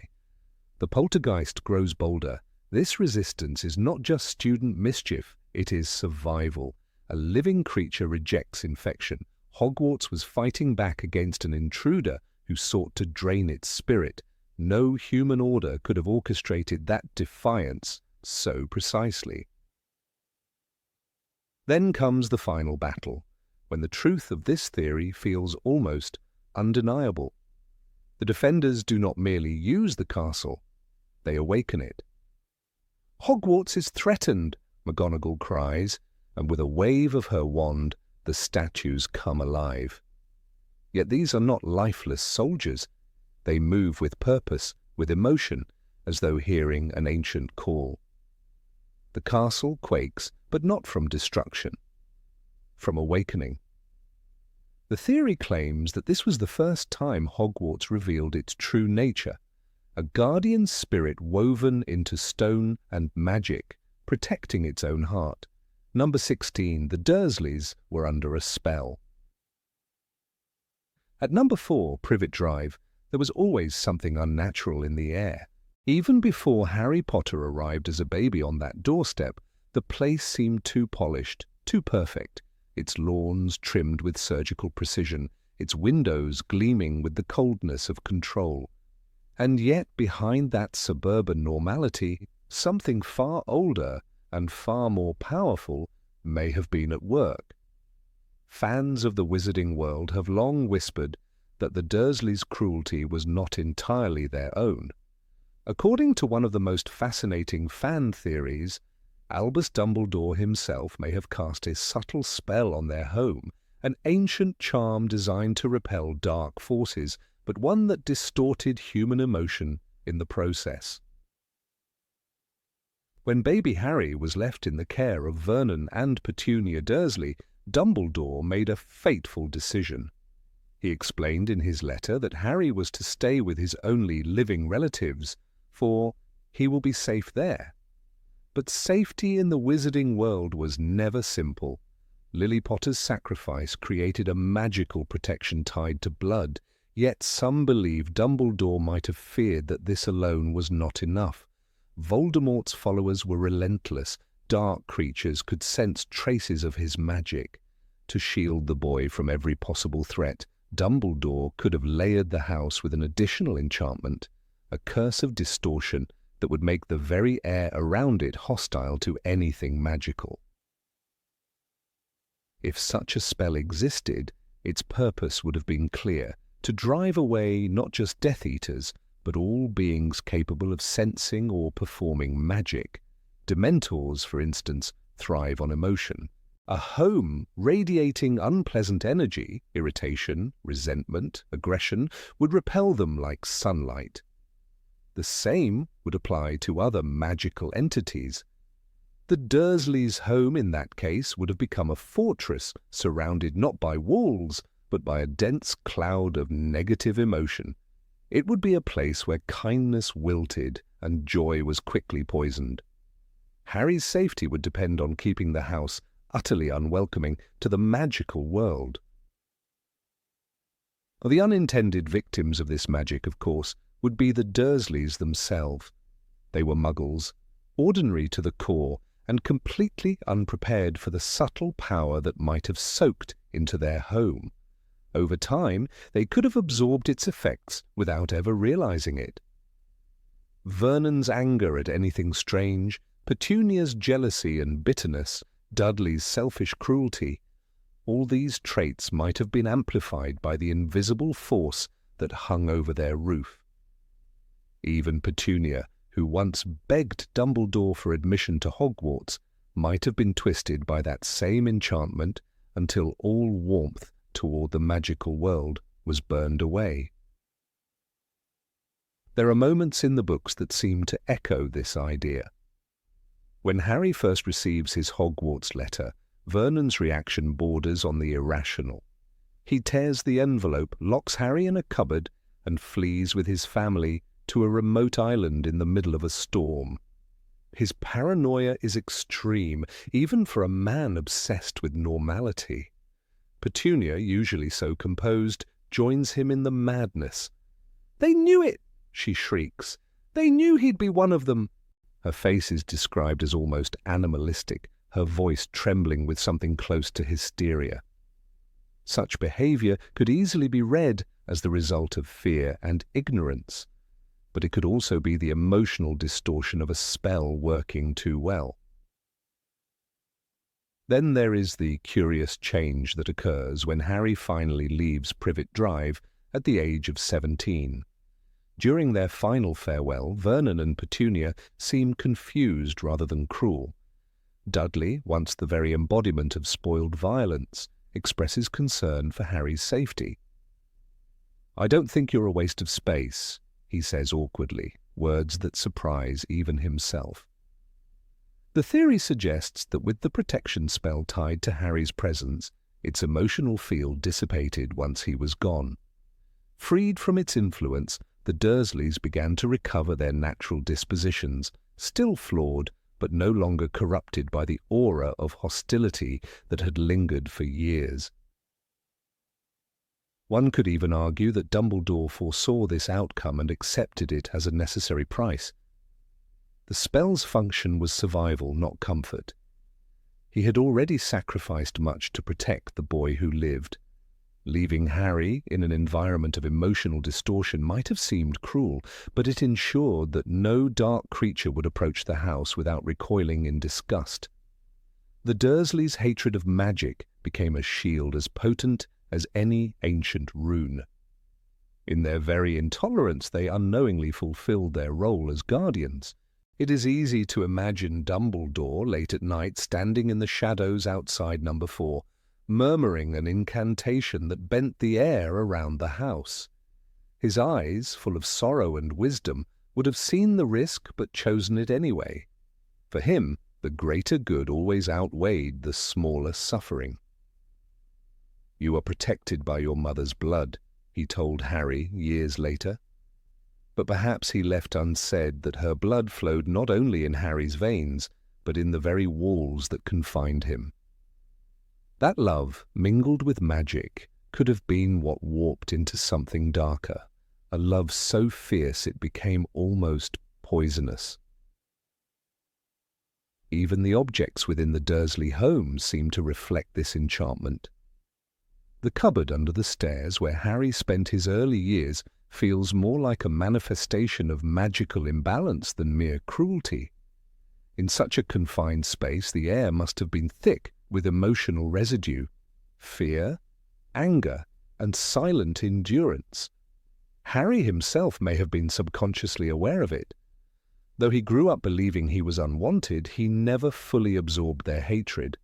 The poltergeist grows bolder. This resistance is not just student mischief, it is survival. A living creature rejects infection. Hogwarts was fighting back against an intruder who sought to drain its spirit. No human order could have orchestrated that defiance so precisely. Then comes the final battle, when the truth of this theory feels almost undeniable. The defenders do not merely use the castle, they awaken it. "Hogwarts is threatened," McGonagall cries, and with a wave of her wand, the statues come alive. Yet these are not lifeless soldiers. They move with purpose, with emotion, as though hearing an ancient call. The castle quakes, but not from destruction, from awakening. The theory claims that this was the first time Hogwarts revealed its true nature, a guardian spirit woven into stone and magic, protecting its own heart. Number 16, the Dursleys were under a spell. At number 4, Privet Drive, there was always something unnatural in the air. Even before Harry Potter arrived as a baby on that doorstep, the place seemed too polished, too perfect, its lawns trimmed with surgical precision, its windows gleaming with the coldness of control. And yet behind that suburban normality, something far older and far more powerful may have been at work. Fans of the wizarding world have long whispered that the Dursleys' cruelty was not entirely their own. According to one of the most fascinating fan theories, Albus Dumbledore himself may have cast a subtle spell on their home, an ancient charm designed to repel dark forces, but one that distorted human emotion in the process. When baby Harry was left in the care of Vernon and Petunia Dursley, Dumbledore made a fateful decision. He explained in his letter that Harry was to stay with his only living relatives, for he will be safe there. But safety in the wizarding world was never simple. Lily Potter's sacrifice created a magical protection tied to blood, yet some believe Dumbledore might have feared that this alone was not enough. Voldemort's followers were relentless. Dark creatures could sense traces of his magic. To shield the boy from every possible threat, Dumbledore could have layered the house with an additional enchantment, a curse of distortion that would make the very air around it hostile to anything magical. If such a spell existed, its purpose would have been clear: to drive away not just Death Eaters, but all beings capable of sensing or performing magic. Dementors, for instance, thrive on emotion. A home radiating unpleasant energy, irritation, resentment, aggression, would repel them like sunlight. The same would apply to other magical entities. The Dursleys' home in that case would have become a fortress surrounded not by walls, but by a dense cloud of negative emotion. It would be a place where kindness wilted and joy was quickly poisoned. Harry's safety would depend on keeping the house utterly unwelcoming to the magical world. The unintended victims of this magic, of course, would be the Dursleys themselves. They were muggles, ordinary to the core, and completely unprepared for the subtle power that might have soaked into their home. Over time, they could have absorbed its effects without ever realizing it. Vernon's anger at anything strange, Petunia's jealousy and bitterness, Dudley's selfish cruelty, all these traits might have been amplified by the invisible force that hung over their roof. Even Petunia, who once begged Dumbledore for admission to Hogwarts, might have been twisted by that same enchantment until all warmth toward the magical world was burned away. There are moments in the books that seem to echo this idea. When Harry first receives his Hogwarts letter, Vernon's reaction borders on the irrational. He tears the envelope, locks Harry in a cupboard, and flees with his family to a remote island in the middle of a storm. His paranoia is extreme, even for a man obsessed with normality. Petunia, usually so composed, joins him in the madness. "They knew it!" she shrieks. "They knew he'd be one of them!" Her face is described as almost animalistic, her voice trembling with something close to hysteria. Such behavior could easily be read as the result of fear and ignorance, but it could also be the emotional distortion of a spell working too well. Then there is the curious change that occurs when Harry finally leaves Privet Drive at the age of 17. During their final farewell, Vernon and Petunia seem confused rather than cruel. Dudley, once the very embodiment of spoiled violence, expresses concern for Harry's safety. "I don't think you're a waste of space," he says awkwardly, words that surprise even himself. The theory suggests that with the protection spell tied to Harry's presence, its emotional field dissipated once he was gone. Freed from its influence, the Dursleys began to recover their natural dispositions, still flawed, but no longer corrupted by the aura of hostility that had lingered for years. One could even argue that Dumbledore foresaw this outcome and accepted it as a necessary price. The spell's function was survival, not comfort. He had already sacrificed much to protect the boy who lived. Leaving Harry in an environment of emotional distortion might have seemed cruel, but it ensured that no dark creature would approach the house without recoiling in disgust. The Dursleys' hatred of magic became a shield as potent as any ancient rune. In their very intolerance, they unknowingly fulfilled their role as guardians. It is easy to imagine Dumbledore late at night standing in the shadows outside number 4, murmuring an incantation that bent the air around the house. His eyes, full of sorrow and wisdom, would have seen the risk but chosen it anyway. For him, the greater good always outweighed the smaller suffering. "You are protected by your mother's blood," he told Harry years later. But perhaps he left unsaid that her blood flowed not only in Harry's veins, but in the very walls that confined him. That love, mingled with magic, could have been what warped into something darker, a love so fierce it became almost poisonous. Even the objects within the Dursley home seemed to reflect this enchantment. The cupboard under the stairs where Harry spent his early years feels more like a manifestation of magical imbalance than mere cruelty. In such a confined space, the air must have been thick with emotional residue, fear, anger, and silent endurance. Harry himself may have been subconsciously aware of it. Though he grew up believing he was unwanted, he never fully absorbed their hatred.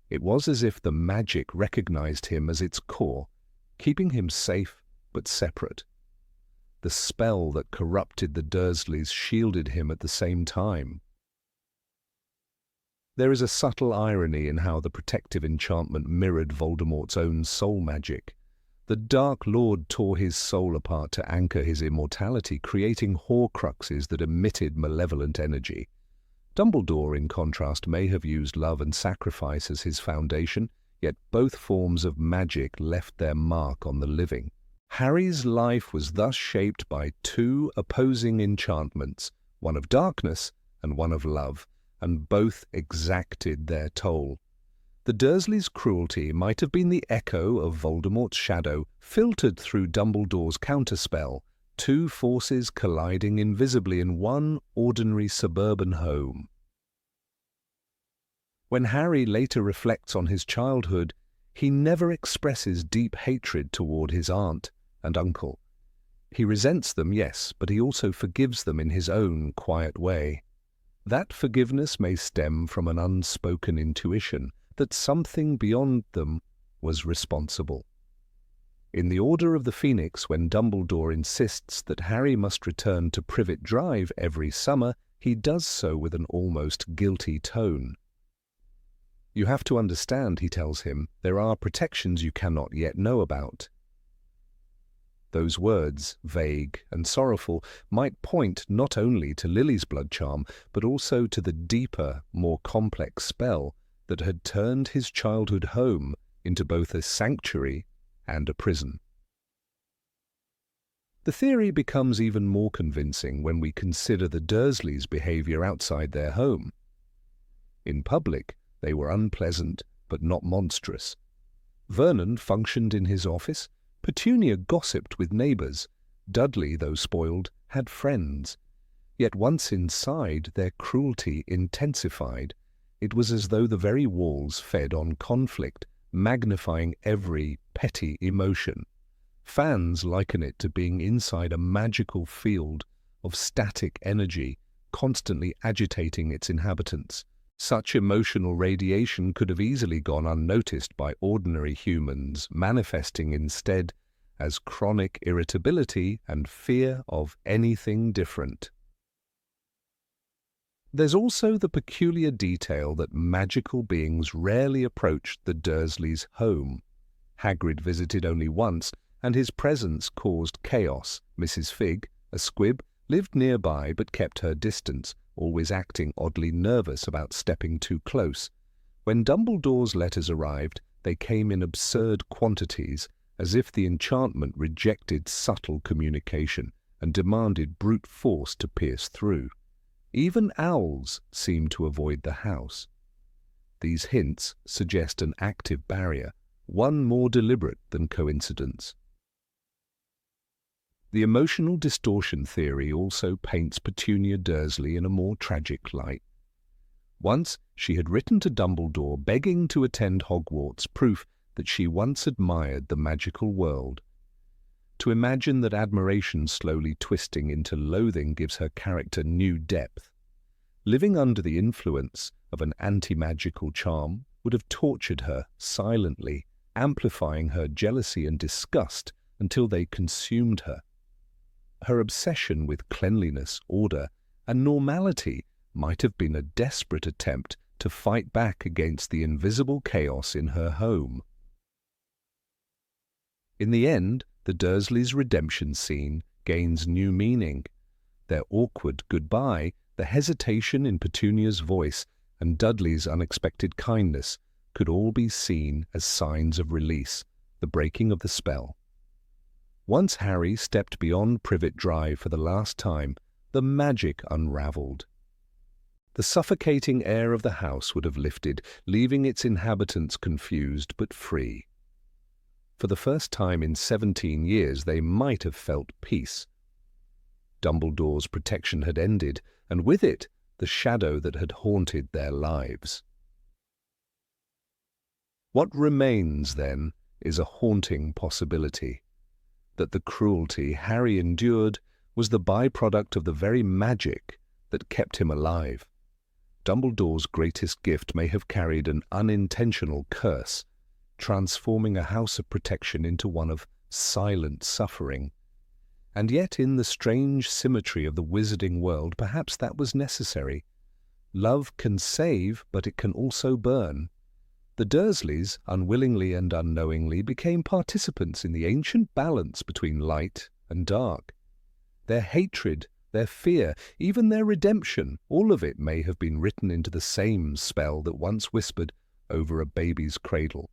It was as if the magic recognized him as its core, keeping him safe but separate. The spell that corrupted the Dursleys shielded him at the same time. There is a subtle irony in how the protective enchantment mirrored Voldemort's own soul magic. The Dark Lord tore his soul apart to anchor his immortality, creating Horcruxes that emitted malevolent energy. Dumbledore, in contrast, may have used love and sacrifice as his foundation, yet both forms of magic left their mark on the living. Harry's life was thus shaped by two opposing enchantments, one of darkness and one of love, and both exacted their toll. The Dursleys' cruelty might have been the echo of Voldemort's shadow, filtered through Dumbledore's counterspell, two forces colliding invisibly in one ordinary suburban home. When Harry later reflects on his childhood, he never expresses deep hatred toward his aunt and uncle. He resents them, yes, but he also forgives them in his own quiet way. That forgiveness may stem from an unspoken intuition that something beyond them was responsible. In the Order of the Phoenix, when Dumbledore insists that Harry must return to Privet Drive every summer, he does so with an almost guilty tone. You have to understand, he tells him, there are protections you cannot yet know about. Those words, vague and sorrowful, might point not only to Lily's blood charm, but also to the deeper, more complex spell that had turned his childhood home into both a sanctuary and a prison. The theory becomes even more convincing when we consider the Dursleys' behavior outside their home. In public, they were unpleasant, but not monstrous. Vernon functioned in his office, Petunia gossiped with neighbours, Dudley, though spoiled, had friends. Yet once inside, their cruelty intensified. It was as though the very walls fed on conflict, magnifying every petty emotion. Fans liken it to being inside a magical field of static energy, constantly agitating its inhabitants. Such emotional radiation could have easily gone unnoticed by ordinary humans, manifesting instead as chronic irritability and fear of anything different. There's also the peculiar detail that magical beings rarely approached the Dursleys' home. Hagrid visited only once, and his presence caused chaos. Mrs. Figg, a squib, lived nearby but kept her distance, always acting oddly nervous about stepping too close. When Dumbledore's letters arrived, they came in absurd quantities, as if the enchantment rejected subtle communication and demanded brute force to pierce through. Even owls seemed to avoid the house. These hints suggest an active barrier, one more deliberate than coincidence. The emotional distortion theory also paints Petunia Dursley in a more tragic light. Once she had written to Dumbledore begging to attend Hogwarts, proof that she once admired the magical world. To imagine that admiration slowly twisting into loathing gives her character new depth. Living under the influence of an anti-magical charm would have tortured her silently, amplifying her jealousy and disgust until they consumed her. Her obsession with cleanliness, order, and normality might have been a desperate attempt to fight back against the invisible chaos in her home. In the end, the Dursleys' redemption scene gains new meaning. Their awkward goodbye, the hesitation in Petunia's voice, and Dudley's unexpected kindness could all be seen as signs of release, the breaking of the spell. Once Harry stepped beyond Privet Drive for the last time, the magic unraveled. The suffocating air of the house would have lifted, leaving its inhabitants confused but free. For the first time in 17 years, they might have felt peace. Dumbledore's protection had ended, and with it, the shadow that had haunted their lives. What remains, then, is a haunting possibility. That the cruelty Harry endured was the byproduct of the very magic that kept him alive. Dumbledore's greatest gift may have carried an unintentional curse, transforming a house of protection into one of silent suffering. And yet, in the strange symmetry of the wizarding world, perhaps that was necessary. Love can save, but it can also burn. The Dursleys, unwillingly and unknowingly, became participants in the ancient balance between light and dark. Their hatred, their fear, even their redemption, all of it may have been written into the same spell that once whispered over a baby's cradle.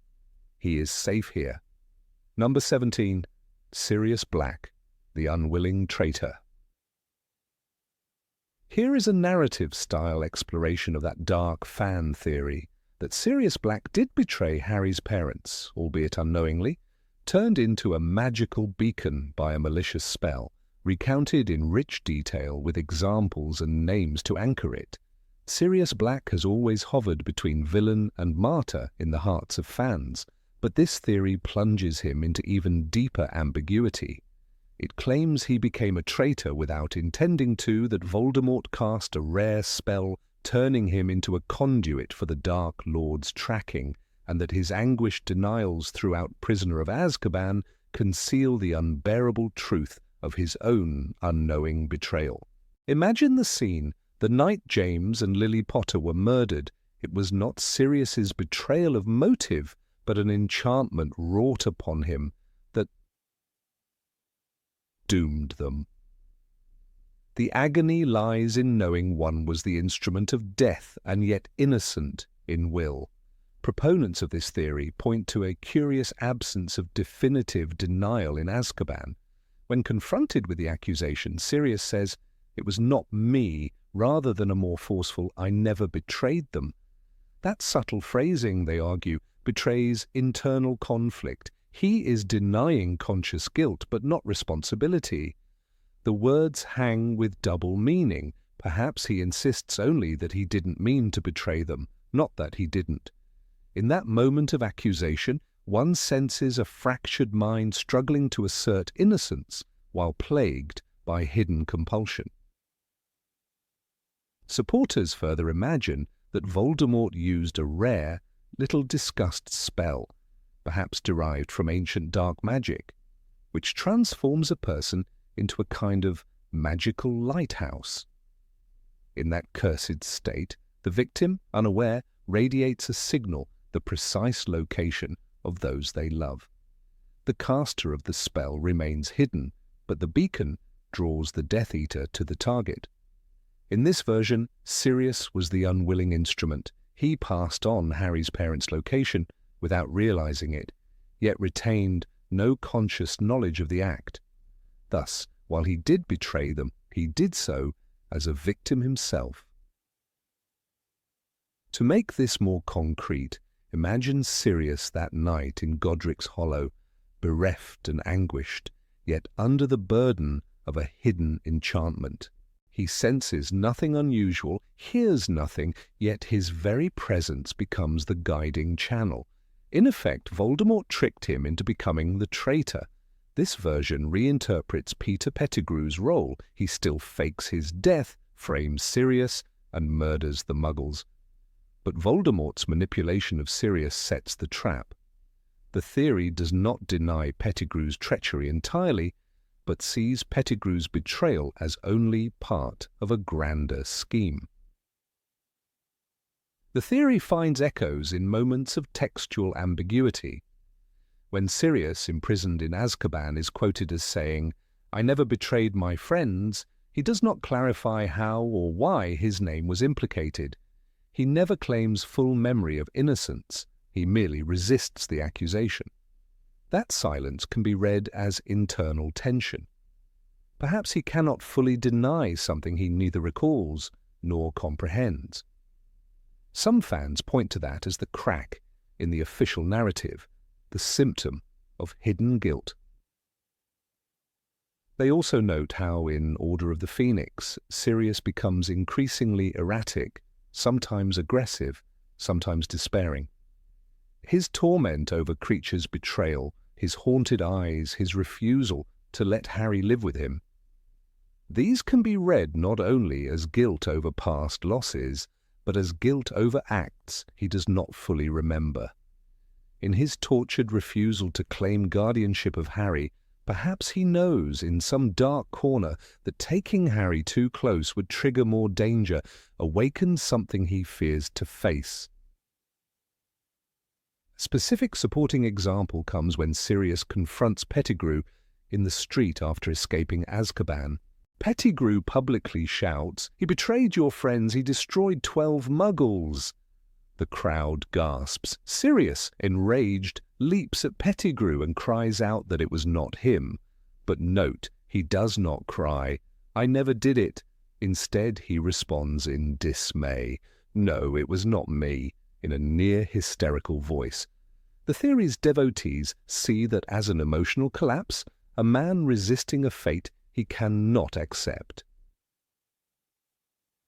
He is safe here. Number 17, Sirius Black, the unwilling traitor. Here is a narrative-style exploration of that dark fan theory that Sirius Black did betray Harry's parents, albeit unknowingly, turned into a magical beacon by a malicious spell, recounted in rich detail with examples and names to anchor it. Sirius Black has always hovered between villain and martyr in the hearts of fans, but this theory plunges him into even deeper ambiguity. It claims he became a traitor without intending to, that Voldemort cast a rare spell, turning him into a conduit for the Dark Lord's tracking, and that his anguished denials throughout Prisoner of Azkaban conceal the unbearable truth of his own unknowing betrayal. Imagine the scene. The night James and Lily Potter were murdered, it was not Sirius's betrayal of motive, but an enchantment wrought upon him that doomed them. The agony lies in knowing one was the instrument of death and yet innocent in will. Proponents of this theory point to a curious absence of definitive denial in Azkaban. When confronted with the accusation, Sirius says, "It was not me," rather than a more forceful, "I never betrayed them." That subtle phrasing, they argue, betrays internal conflict. He is denying conscious guilt, but not responsibility. The words hang with double meaning. Perhaps he insists only that he didn't mean to betray them, not that he didn't. In that moment of accusation, one senses a fractured mind struggling to assert innocence while plagued by hidden compulsion. Supporters further imagine that Voldemort used a rare, little discussed spell, perhaps derived from ancient dark magic, which transforms a person into a kind of magical lighthouse. In that cursed state, the victim, unaware, radiates a signal, the precise location of those they love. The caster of the spell remains hidden, but the beacon draws the Death Eater to the target. In this version, Sirius was the unwilling instrument. He passed on Harry's parents' location without realizing it, yet retained no conscious knowledge of the act. Thus, while he did betray them, he did so as a victim himself. To make this more concrete, imagine Sirius that night in Godric's Hollow, bereft and anguished, yet under the burden of a hidden enchantment. He senses nothing unusual, hears nothing, yet his very presence becomes the guiding channel. In effect, Voldemort tricked him into becoming the traitor. This version reinterprets Peter Pettigrew's role. He still fakes his death, frames Sirius, and murders the Muggles. But Voldemort's manipulation of Sirius sets the trap. The theory does not deny Pettigrew's treachery entirely, but sees Pettigrew's betrayal as only part of a grander scheme. The theory finds echoes in moments of textual ambiguity. When Sirius, imprisoned in Azkaban, is quoted as saying, "I never betrayed my friends," he does not clarify how or why his name was implicated. He never claims full memory of innocence. He merely resists the accusation. That silence can be read as internal tension. Perhaps he cannot fully deny something he neither recalls nor comprehends. Some fans point to that as the crack in the official narrative, the symptom of hidden guilt. They also note how, in Order of the Phoenix, Sirius becomes increasingly erratic, sometimes aggressive, sometimes despairing. His torment over Kreacher's betrayal, his haunted eyes, his refusal to let Harry live with him. These can be read not only as guilt over past losses, but as guilt overacts, he does not fully remember. In his tortured refusal to claim guardianship of Harry, perhaps he knows in some dark corner that taking Harry too close would trigger more danger, awaken something he fears to face. A specific supporting example comes when Sirius confronts Pettigrew in the street after escaping Azkaban. Pettigrew publicly shouts, "He betrayed your friends, he destroyed 12 muggles!" The crowd gasps. Sirius, enraged, leaps at Pettigrew and cries out that it was not him. But note, he does not cry, "I never did it." Instead, he responds in dismay, "No, it was not me," in a near-hysterical voice. The theory's devotees see that as an emotional collapse, a man resisting a fate he cannot accept.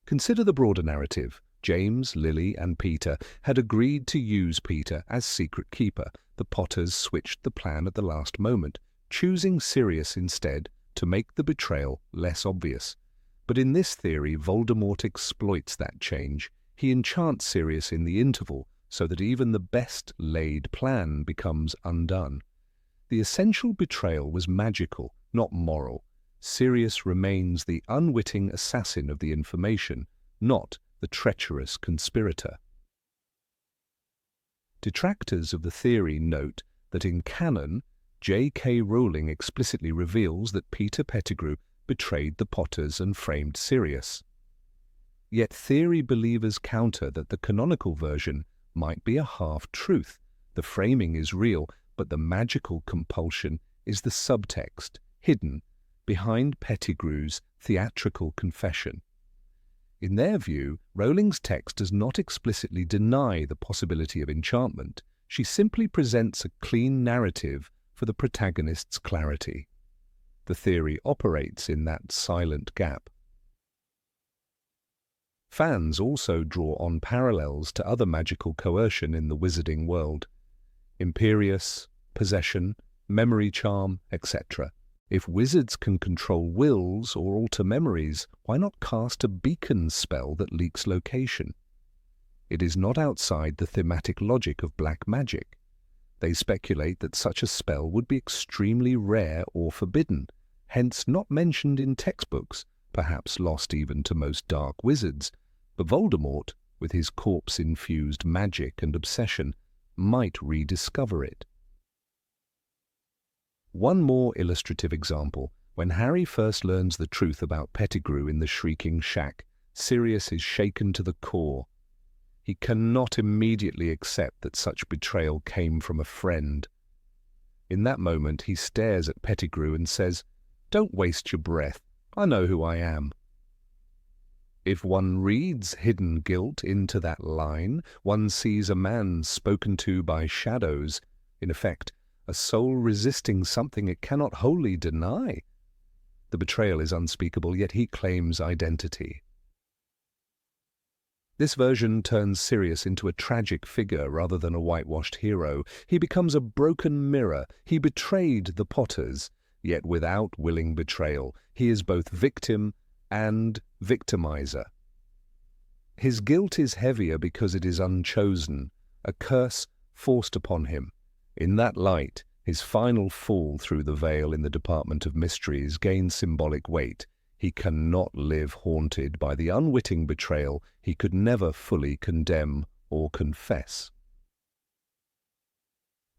Consider the broader narrative. James, Lily, and Peter had agreed to use Peter as secret keeper. The Potters switched the plan at the last moment, choosing Sirius instead to make the betrayal less obvious. But in this theory, Voldemort exploits that change. He enchants Sirius in the interval so that even the best-laid plan becomes undone. The essential betrayal was magical, not moral. Sirius remains the unwitting assassin of the information, not the treacherous conspirator. Detractors of the theory note that in canon, J.K. Rowling explicitly reveals that Peter Pettigrew betrayed the Potters and framed Sirius. Yet theory believers counter that the canonical version might be a half-truth. The framing is real, but the magical compulsion is the subtext, hidden behind Pettigrew's theatrical confession. In their view, Rowling's text does not explicitly deny the possibility of enchantment. She simply presents a clean narrative for the protagonist's clarity. The theory operates in that silent gap. Fans also draw on parallels to other magical coercion in the wizarding world. Imperious, possession, memory charm, etc. If wizards can control wills or alter memories, why not cast a beacon spell that leaks location? It is not outside the thematic logic of black magic. They speculate that such a spell would be extremely rare or forbidden, hence not mentioned in textbooks, perhaps lost even to most dark wizards. But Voldemort, with his corpse-infused magic and obsession, might rediscover it. One more illustrative example. When Harry first learns the truth about Pettigrew in the Shrieking Shack, Sirius is shaken to the core. He cannot immediately accept that such betrayal came from a friend. In that moment, he stares at Pettigrew and says, "Don't waste your breath. I know who I am." If one reads hidden guilt into that line, one sees a man spoken to by shadows, in effect, a soul resisting something it cannot wholly deny. The betrayal is unspeakable, yet he claims identity. This version turns Sirius into a tragic figure rather than a whitewashed hero. He becomes a broken mirror. He betrayed the Potters, yet without willing betrayal, he is both victim and victimizer. His guilt is heavier because it is unchosen, a curse forced upon him. In that light, his final fall through the veil in the Department of Mysteries gains symbolic weight. He cannot live haunted by the unwitting betrayal he could never fully condemn or confess.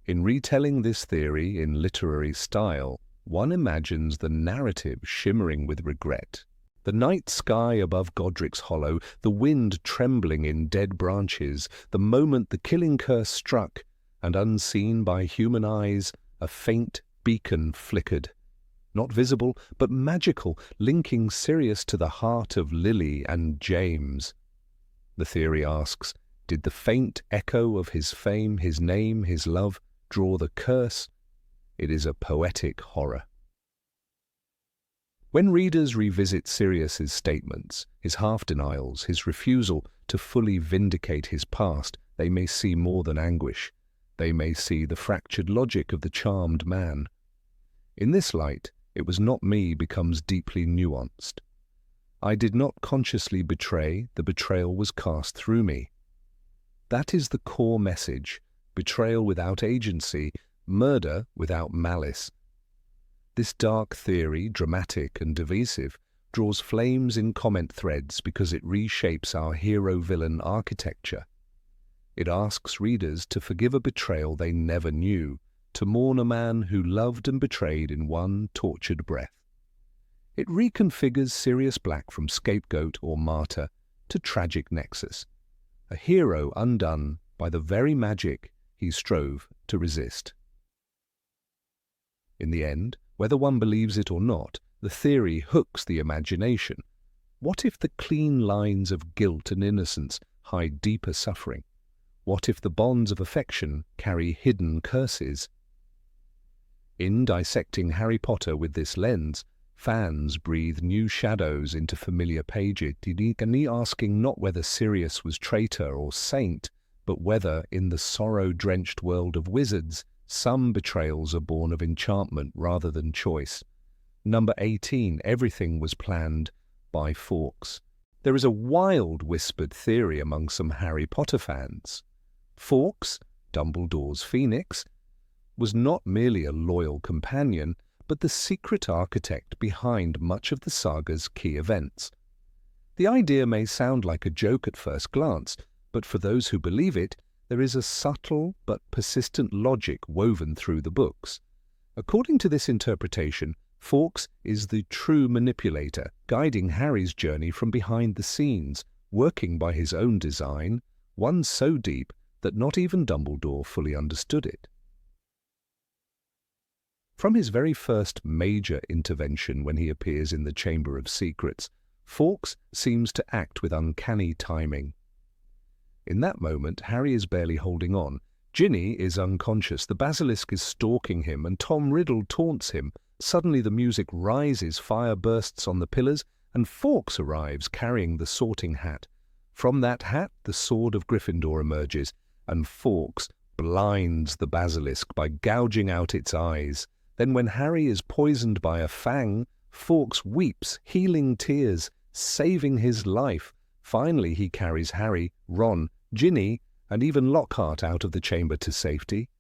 In retelling this theory in literary style, one imagines the narrative shimmering with regret. The night sky above Godric's Hollow, the wind trembling in dead branches, the moment the killing curse struck, and unseen by human eyes, a faint beacon flickered. Not visible, but magical, linking Sirius to the heart of Lily and James. The theory asks, did the faint echo of his fame, his name, his love, draw the curse? It is a poetic horror. When readers revisit Sirius's statements, his half-denials, his refusal to fully vindicate his past, they may see more than anguish. They may see the fractured logic of the charmed man. In this light, "It was not me" becomes deeply nuanced. I did not consciously betray, the betrayal was cast through me. That is the core message: betrayal without agency, murder without malice. This dark theory, dramatic and divisive, draws flames in comment threads because it reshapes our hero-villain architecture. It asks readers to forgive a betrayal they never knew, to mourn a man who loved and betrayed in one tortured breath. It reconfigures Sirius Black from scapegoat or martyr to tragic nexus, a hero undone by the very magic he strove to resist. In the end, whether one believes it or not, the theory hooks the imagination. What if the clean lines of guilt and innocence hide deeper suffering? What if the bonds of affection carry hidden curses? In dissecting Harry Potter with this lens, fans breathe new shadows into familiar pages, asking not whether Sirius was traitor or saint, but whether, in the sorrow-drenched world of wizards, some betrayals are born of enchantment rather than choice. Number 18, everything was planned by Fawkes. There is a wild whispered theory among some Harry Potter fans. Fawkes, Dumbledore's phoenix, was not merely a loyal companion, but the secret architect behind much of the saga's key events. The idea may sound like a joke at first glance, but for those who believe it, there is a subtle but persistent logic woven through the books. According to this interpretation, Fawkes is the true manipulator, guiding Harry's journey from behind the scenes, working by his own design, one so deep that not even Dumbledore fully understood it. From his very first major intervention when he appears in the Chamber of Secrets, Fawkes seems to act with uncanny timing. In that moment, Harry is barely holding on. Ginny is unconscious, the basilisk is stalking him, and Tom Riddle taunts him. Suddenly the music rises, fire bursts on the pillars, and Fawkes arrives carrying the sorting hat. From that hat, the sword of Gryffindor emerges, and Fawkes blinds the basilisk by gouging out its eyes. Then when Harry is poisoned by a fang, Fawkes weeps healing tears, saving his life. Finally he carries Harry, Ron, Ginny, and even Lockhart out of the chamber to safety.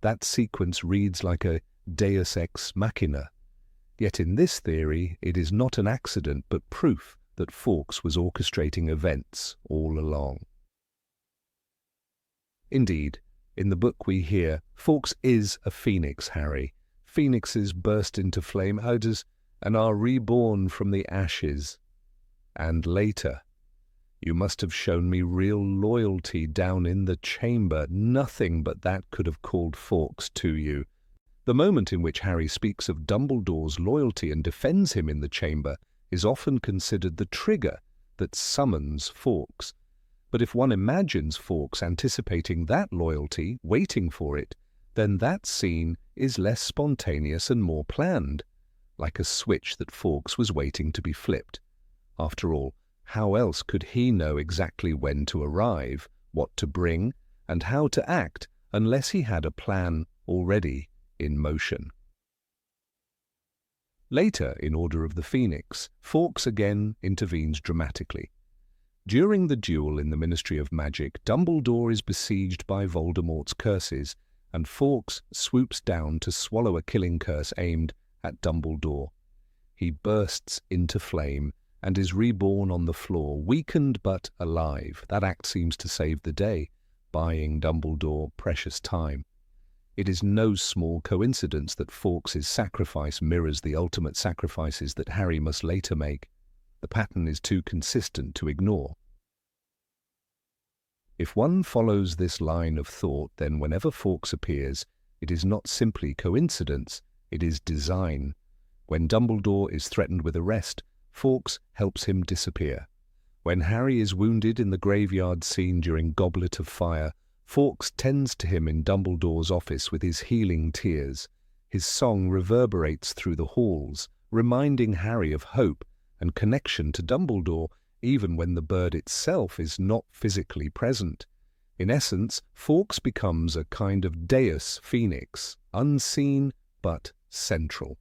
That sequence reads like a deus ex machina. Yet in this theory, it is not an accident but proof that Fawkes was orchestrating events all along. Indeed, in the book we hear, Fawkes is a phoenix, Harry. Phoenixes burst into flame and are reborn from the ashes. And later, you must have shown me real loyalty down in the chamber. Nothing but that could have called Fawkes to you. The moment in which Harry speaks of Dumbledore's loyalty and defends him in the chamber is often considered the trigger that summons Fawkes. But if one imagines Fawkes anticipating that loyalty, waiting for it, then that scene is less spontaneous and more planned, like a switch that Fawkes was waiting to be flipped. After all, how else could he know exactly when to arrive, what to bring, and how to act unless he had a plan already in motion? Later, in Order of the Phoenix, Fawkes again intervenes dramatically. During the duel in the Ministry of Magic, Dumbledore is besieged by Voldemort's curses, and Fawkes swoops down to swallow a killing curse aimed at Dumbledore. He bursts into flame and is reborn on the floor, weakened but alive. That act seems to save the day, buying Dumbledore precious time. It is no small coincidence that Fawkes' sacrifice mirrors the ultimate sacrifices that Harry must later make. The pattern is too consistent to ignore. If one follows this line of thought, then whenever Fawkes appears, it is not simply coincidence, it is design. When Dumbledore is threatened with arrest, Fawkes helps him disappear. When Harry is wounded in the graveyard scene during Goblet of Fire, Fawkes tends to him in Dumbledore's office with his healing tears. His song reverberates through the halls, reminding Harry of hope and connection to Dumbledore, even when the bird itself is not physically present. In essence, Fawkes becomes a kind of deus phoenix, unseen but central.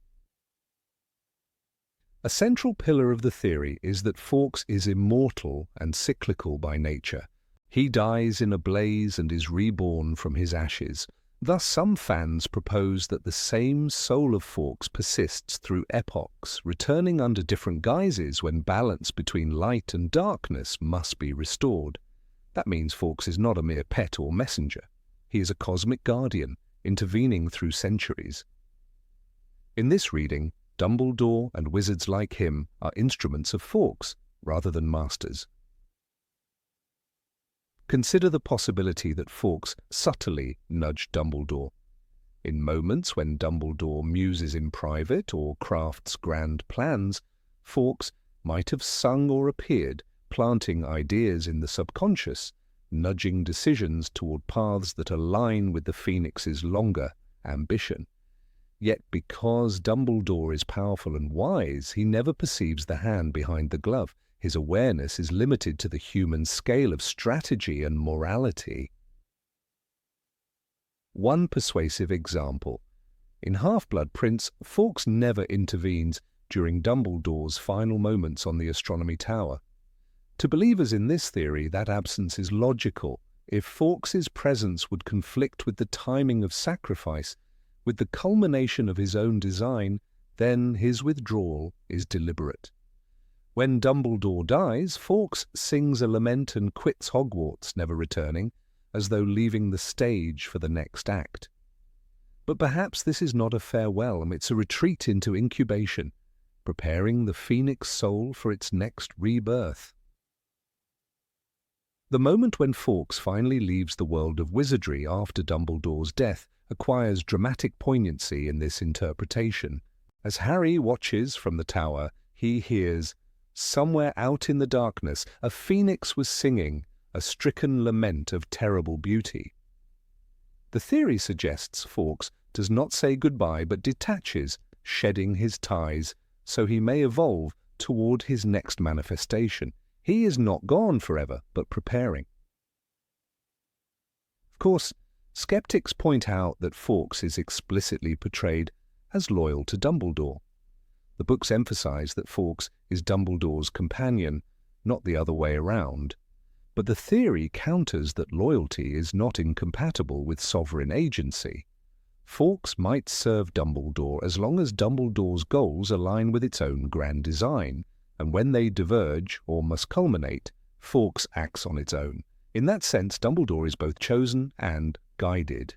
A central pillar of the theory is that Fawkes is immortal and cyclical by nature. He dies in a blaze and is reborn from his ashes. Thus, some fans propose that the same soul of Fawkes persists through epochs, returning under different guises when balance between light and darkness must be restored. That means Fawkes is not a mere pet or messenger. He is a cosmic guardian, intervening through centuries. In this reading, Dumbledore and wizards like him are instruments of Fawkes rather than masters. Consider the possibility that Fawkes subtly nudged Dumbledore. In moments when Dumbledore muses in private or crafts grand plans, Fawkes might have sung or appeared, planting ideas in the subconscious, nudging decisions toward paths that align with the Phoenix's longer ambition. Yet because Dumbledore is powerful and wise, he never perceives the hand behind the glove. His awareness is limited to the human scale of strategy and morality. One persuasive example. In Half-Blood Prince, Fawkes never intervenes during Dumbledore's final moments on the Astronomy Tower. To believers in this theory, that absence is logical. If Fawkes's presence would conflict with the timing of sacrifice, with the culmination of his own design, then his withdrawal is deliberate. When Dumbledore dies, Fawkes sings a lament and quits Hogwarts, never returning, as though leaving the stage for the next act. But perhaps this is not a farewell, it's a retreat into incubation, preparing the Phoenix soul for its next rebirth. The moment when Fawkes finally leaves the world of wizardry after Dumbledore's death acquires dramatic poignancy in this interpretation. As Harry watches from the tower, he hears, "Somewhere out in the darkness, a phoenix was singing, a stricken lament of terrible beauty." The theory suggests Fawkes does not say goodbye but detaches, shedding his ties, so he may evolve toward his next manifestation. He is not gone forever, but preparing. Of course, skeptics point out that Fawkes is explicitly portrayed as loyal to Dumbledore. The books emphasize that Fawkes is Dumbledore's companion, not the other way around. But the theory counters that loyalty is not incompatible with sovereign agency. Fawkes might serve Dumbledore as long as Dumbledore's goals align with its own grand design, and when they diverge or must culminate, Fawkes acts on its own. In that sense, Dumbledore is both chosen and guided.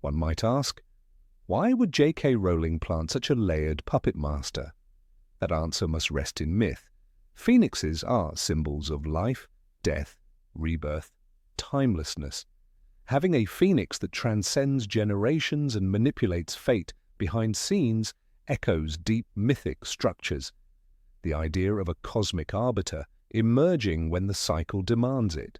One might ask, why would J.K. Rowling plant such a layered puppet master? That answer must rest in myth. Phoenixes are symbols of life, death, rebirth, timelessness. Having a phoenix that transcends generations and manipulates fate behind scenes echoes deep mythic structures. The idea of a cosmic arbiter emerging when the cycle demands it.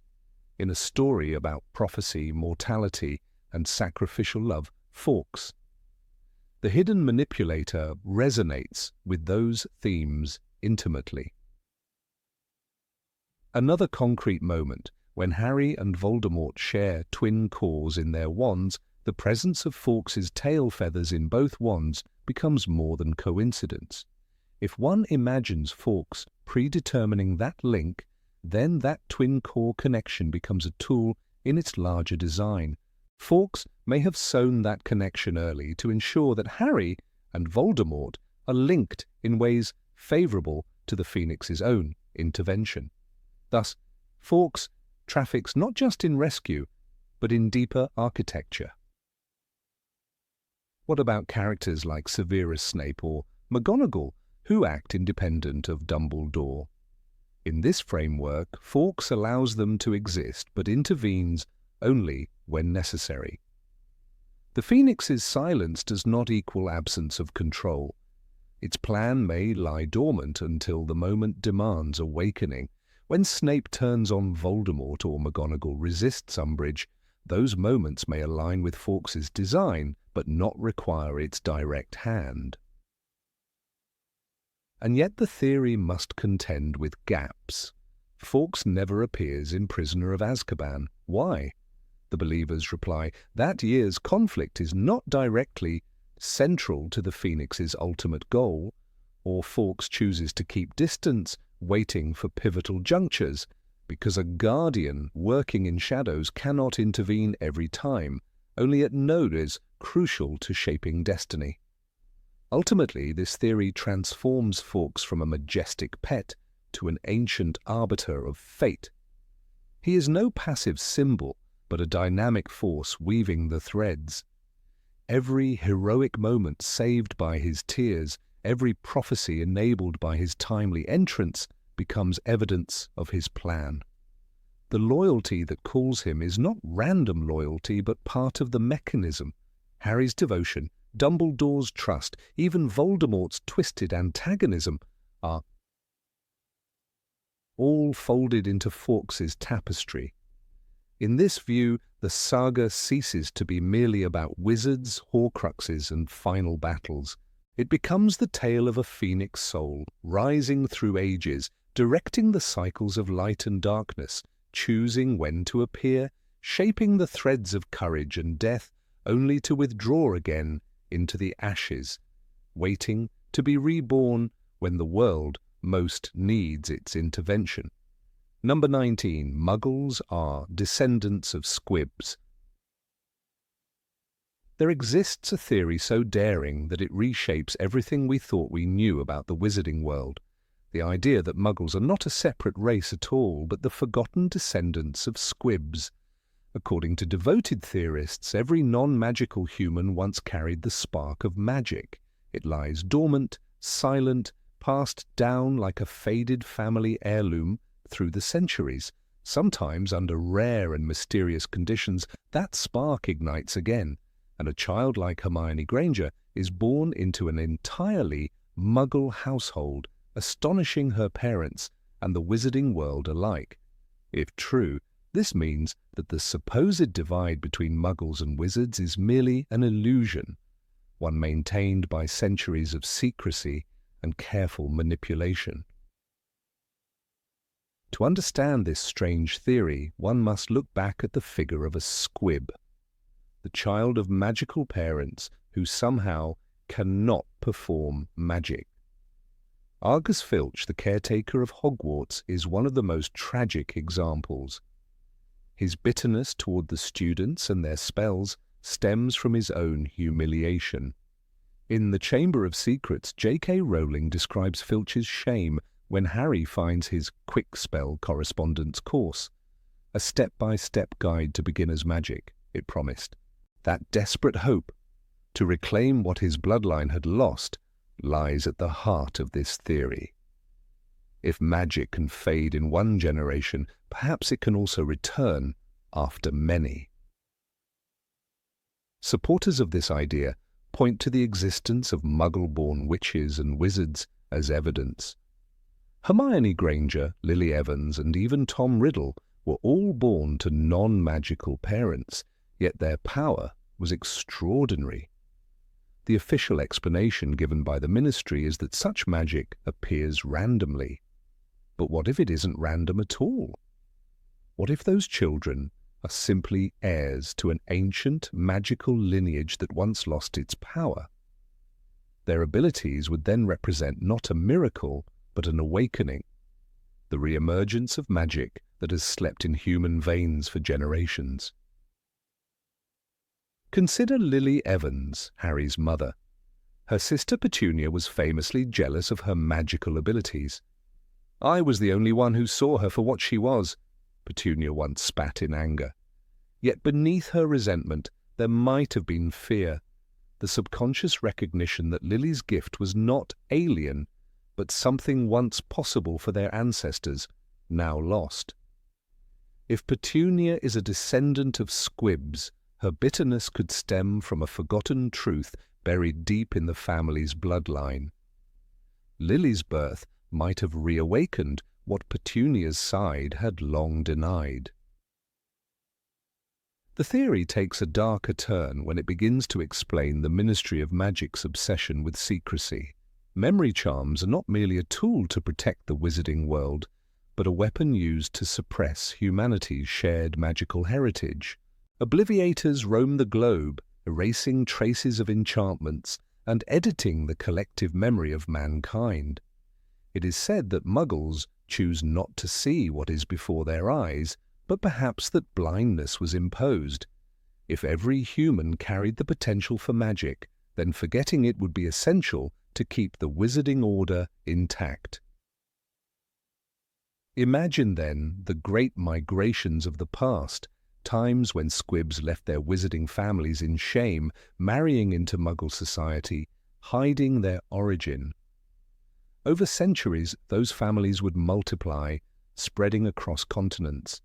In a story about prophecy, mortality, and sacrificial love, Fawkes. The hidden manipulator resonates with those themes intimately. Another concrete moment, when Harry and Voldemort share twin cores in their wands, the presence of Fawkes's tail feathers in both wands becomes more than coincidence. If one imagines Fawkes predetermining that link, then that twin core connection becomes a tool in its larger design. Fawkes may have sown that connection early to ensure that Harry and Voldemort are linked in ways favorable to the Phoenix's own intervention. Thus, Fawkes traffics not just in rescue, but in deeper architecture. What about characters like Severus Snape or McGonagall, who act independent of Dumbledore? In this framework, Fawkes allows them to exist, but intervenes only when necessary. The Phoenix's silence does not equal absence of control. Its plan may lie dormant until the moment demands awakening. When Snape turns on Voldemort or McGonagall resists Umbridge, those moments may align with Fawkes's design, but not require its direct hand. And yet the theory must contend with gaps. Fawkes never appears in Prisoner of Azkaban. Why? The believers reply, that year's conflict is not directly central to the Phoenix's ultimate goal, or Fawkes chooses to keep distance, waiting for pivotal junctures, because a guardian working in shadows cannot intervene every time. Only at node is crucial to shaping destiny. Ultimately, this theory transforms Fawkes from a majestic pet to an ancient arbiter of fate. He is no passive symbol, but a dynamic force weaving the threads. Every heroic moment saved by his tears, every prophecy enabled by his timely entrance, becomes evidence of his plan. The loyalty that calls him is not random loyalty, but part of the mechanism. Harry's devotion, Dumbledore's trust, even Voldemort's twisted antagonism are all folded into Fawkes's tapestry. In this view, the saga ceases to be merely about wizards, Horcruxes, and final battles. It becomes the tale of a phoenix soul, rising through ages, directing the cycles of light and darkness, choosing when to appear, shaping the threads of courage and death, only to withdraw again into the ashes, waiting to be reborn when the world most needs its intervention. Number 19. Muggles are descendants of squibs. There exists a theory so daring that it reshapes everything we thought we knew about the wizarding world. The idea that Muggles are not a separate race at all, but the forgotten descendants of squibs. According to devoted theorists, every non-magical human once carried the spark of magic. It lies dormant, silent, passed down like a faded family heirloom through the centuries. Sometimes, under rare and mysterious conditions, that spark ignites again, and a child like Hermione Granger is born into an entirely Muggle household, astonishing her parents and the wizarding world alike. If true, this means that the supposed divide between Muggles and wizards is merely an illusion, one maintained by centuries of secrecy and careful manipulation. To understand this strange theory, one must look back at the figure of a squib, the child of magical parents who somehow cannot perform magic. Argus Filch, the caretaker of Hogwarts, is one of the most tragic examples. His bitterness toward the students and their spells stems from his own humiliation. In The Chamber of Secrets, J.K. Rowling describes Filch's shame when Harry finds his quick spell correspondence course, a step-by-step guide to beginner's magic, it promised. That desperate hope to reclaim what his bloodline had lost lies at the heart of this theory. If magic can fade in one generation, perhaps it can also return after many. Supporters of this idea point to the existence of Muggle-born witches and wizards as evidence. Hermione Granger, Lily Evans, and even Tom Riddle were all born to non-magical parents, yet their power was extraordinary. The official explanation given by the Ministry is that such magic appears randomly. But what if it isn't random at all? What if those children are simply heirs to an ancient magical lineage that once lost its power? Their abilities would then represent not a miracle, but an awakening, the re-emergence of magic that has slept in human veins for generations. Consider Lily Evans, Harry's mother. Her sister Petunia was famously jealous of her magical abilities. "I was the only one who saw her for what she was," Petunia once spat in anger. Yet beneath her resentment there might have been fear, the subconscious recognition that Lily's gift was not alien, but something once possible for their ancestors, now lost. If Petunia is a descendant of squibs, her bitterness could stem from a forgotten truth buried deep in the family's bloodline. Lily's birth might have reawakened what Petunia's side had long denied. The theory takes a darker turn when it begins to explain the Ministry of Magic's obsession with secrecy. Memory charms are not merely a tool to protect the wizarding world, but a weapon used to suppress humanity's shared magical heritage. Obliviators roam the globe, erasing traces of enchantments and editing the collective memory of mankind. It is said that Muggles choose not to see what is before their eyes, but perhaps that blindness was imposed. If every human carried the potential for magic, then forgetting it would be essential to keep the wizarding order intact. Imagine then the great migrations of the past, times when squibs left their wizarding families in shame, marrying into Muggle society, hiding their origin. Over centuries, those families would multiply, spreading across continents.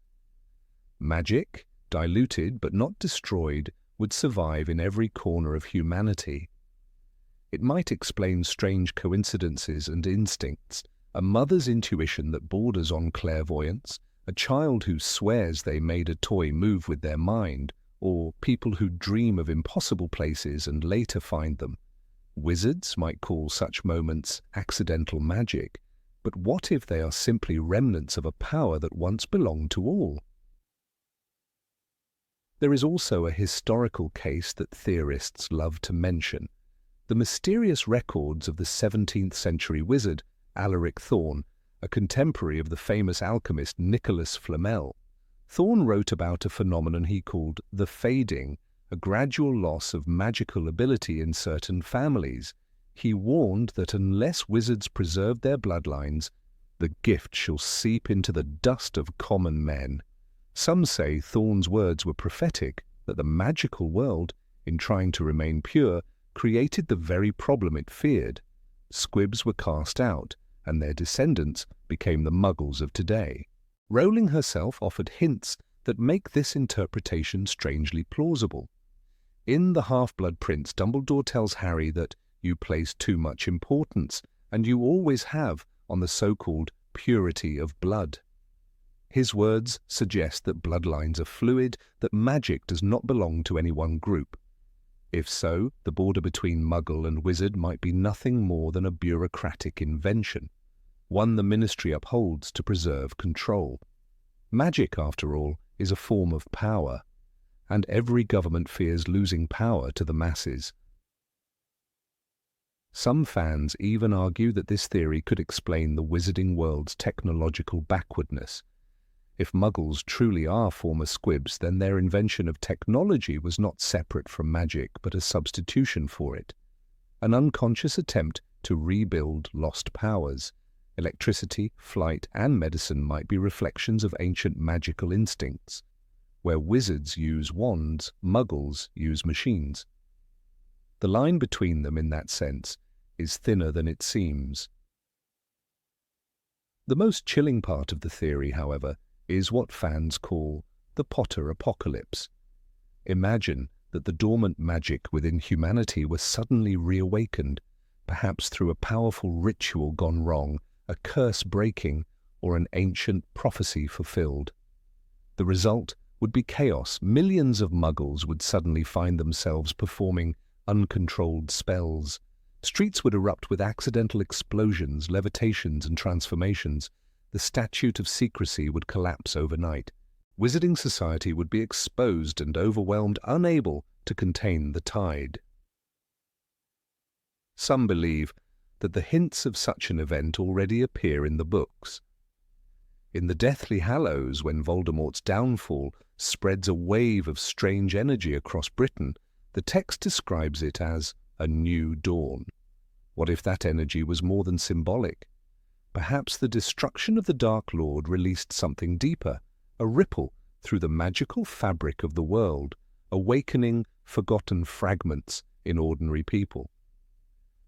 Magic, diluted but not destroyed, would survive in every corner of humanity. It might explain strange coincidences and instincts, a mother's intuition that borders on clairvoyance, a child who swears they made a toy move with their mind, or people who dream of impossible places and later find them. Wizards might call such moments accidental magic, but what if they are simply remnants of a power that once belonged to all? There is also a historical case that theorists love to mention: the mysterious records of the 17th century wizard Alaric Thorne, a contemporary of the famous alchemist Nicholas Flamel. Thorne wrote about a phenomenon he called the fading, a gradual loss of magical ability in certain families. He warned that unless wizards preserved their bloodlines, the gift shall seep into the dust of common men. Some say Thorne's words were prophetic, that the magical world, in trying to remain pure, created the very problem it feared. Squibs were cast out, and their descendants became the Muggles of today. Rowling herself offered hints that make this interpretation strangely plausible. In The Half-Blood Prince, Dumbledore tells Harry that you place too much importance, and you always have, on the so-called purity of blood. His words suggest that bloodlines are fluid, that magic does not belong to any one group. If so, the border between Muggle and Wizard might be nothing more than a bureaucratic invention, one the Ministry upholds to preserve control. Magic, after all, is a form of power, and every government fears losing power to the masses. Some fans even argue that this theory could explain the wizarding world's technological backwardness. If Muggles truly are former squibs, then their invention of technology was not separate from magic, but a substitution for it. An unconscious attempt to rebuild lost powers. Electricity, flight, and medicine might be reflections of ancient magical instincts. Where wizards use wands, Muggles use machines. The line between them, in that sense, is thinner than it seems. The most chilling part of the theory, however, is what fans call the Potter apocalypse. Imagine that the dormant magic within humanity was suddenly reawakened, perhaps through a powerful ritual gone wrong, a curse breaking, or an ancient prophecy fulfilled. The result would be chaos. Millions of Muggles would suddenly find themselves performing uncontrolled spells. Streets would erupt with accidental explosions, levitations, and transformations. The statute of secrecy would collapse overnight. Wizarding society would be exposed and overwhelmed, unable to contain the tide. Some believe that the hints of such an event already appear in the books. In the Deathly Hallows, when Voldemort's downfall spreads a wave of strange energy across Britain, the text describes it as a new dawn. What if that energy was more than symbolic? Perhaps the destruction of the Dark Lord released something deeper, a ripple through the magical fabric of the world, awakening forgotten fragments in ordinary people.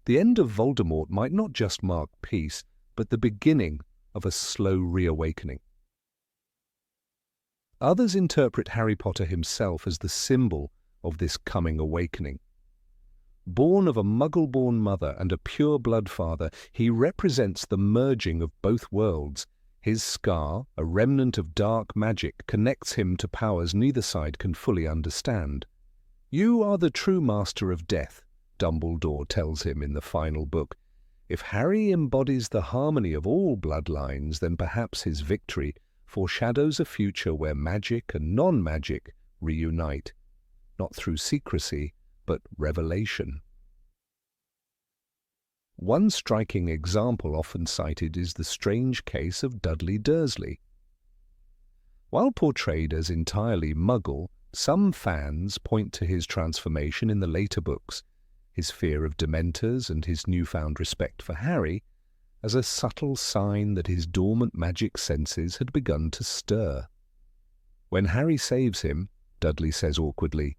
The end of Voldemort might not just mark peace, but the beginning of a slow reawakening. Others interpret Harry Potter himself as the symbol of this coming awakening. Born of a Muggle-born mother and a pure-blood father, he represents the merging of both worlds. His scar, a remnant of dark magic, connects him to powers neither side can fully understand. "You are the true master of death," Dumbledore tells him in the final book. If Harry embodies the harmony of all bloodlines, then perhaps his victory foreshadows a future where magic and non-magic reunite, not through secrecy, but revelation. One striking example often cited is the strange case of Dudley Dursley. While portrayed as entirely Muggle, some fans point to his transformation in the later books, his fear of Dementors and his newfound respect for Harry, as a subtle sign that his dormant magic senses had begun to stir. When Harry saves him, Dudley says awkwardly,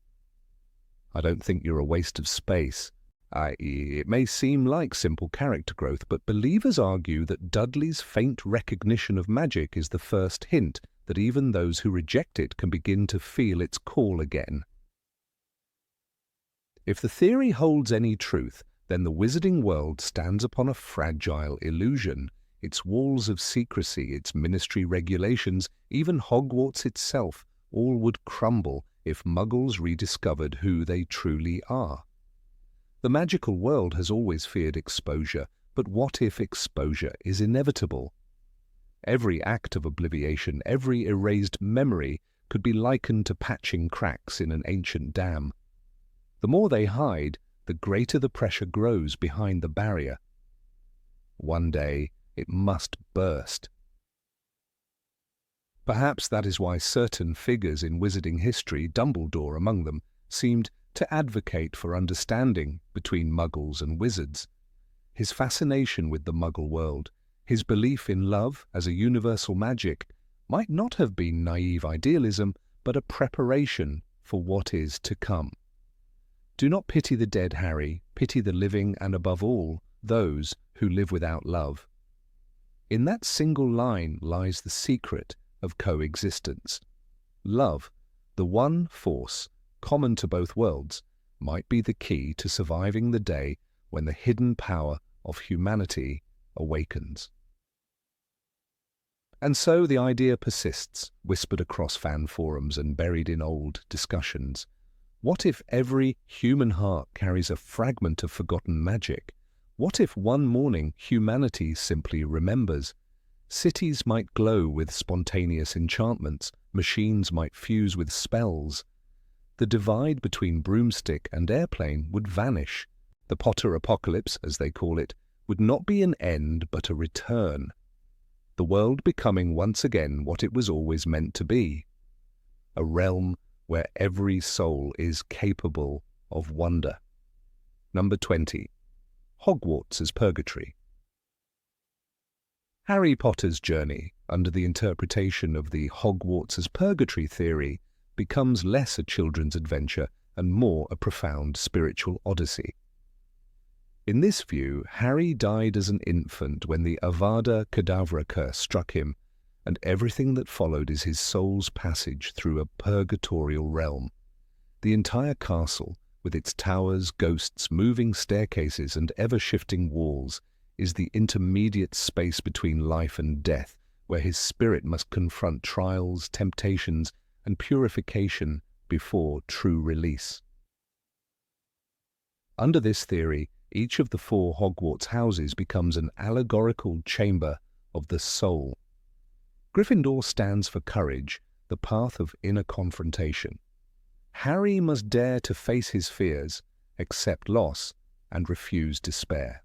"I don't think you're a waste of space." It may seem like simple character growth, but believers argue that Dudley's faint recognition of magic is the first hint that even those who reject it can begin to feel its call again. If the theory holds any truth, then the wizarding world stands upon a fragile illusion. Its walls of secrecy, its ministry regulations, even Hogwarts itself, all would crumble if Muggles rediscovered who they truly are. The magical world has always feared exposure, but what if exposure is inevitable? Every act of obliviation, every erased memory could be likened to patching cracks in an ancient dam. The more they hide, the greater the pressure grows behind the barrier. One day it must burst. Perhaps that is why certain figures in wizarding history, Dumbledore among them, seemed to advocate for understanding between Muggles and wizards. His fascination with the Muggle world, his belief in love as a universal magic, might not have been naive idealism, but a preparation for what is to come. Do not pity the dead, Harry, pity the living and, above all, those who live without love. In that single line lies the secret of coexistence. Love, the one force common to both worlds, might be the key to surviving the day when the hidden power of humanity awakens. And so the idea persists, whispered across fan forums and buried in old discussions. What if every human heart carries a fragment of forgotten magic? What if one morning humanity simply remembers? Cities might glow with spontaneous enchantments, machines might fuse with spells. The divide between broomstick and airplane would vanish. The Potter apocalypse, as they call it, would not be an end but a return. The world becoming once again what it was always meant to be. A realm where every soul is capable of wonder. Number 20. Hogwarts as Purgatory. Harry Potter's journey, under the interpretation of the Hogwarts as Purgatory theory, becomes less a children's adventure and more a profound spiritual odyssey. In this view, Harry died as an infant when the Avada Kedavra curse struck him, and everything that followed is his soul's passage through a purgatorial realm. The entire castle, with its towers, ghosts, moving staircases, and ever-shifting walls, is the intermediate space between life and death, where his spirit must confront trials, temptations, and purification before true release. Under this theory, each of the 4 Hogwarts houses becomes an allegorical chamber of the soul. Gryffindor stands for courage, the path of inner confrontation. Harry must dare to face his fears, accept loss, and refuse despair.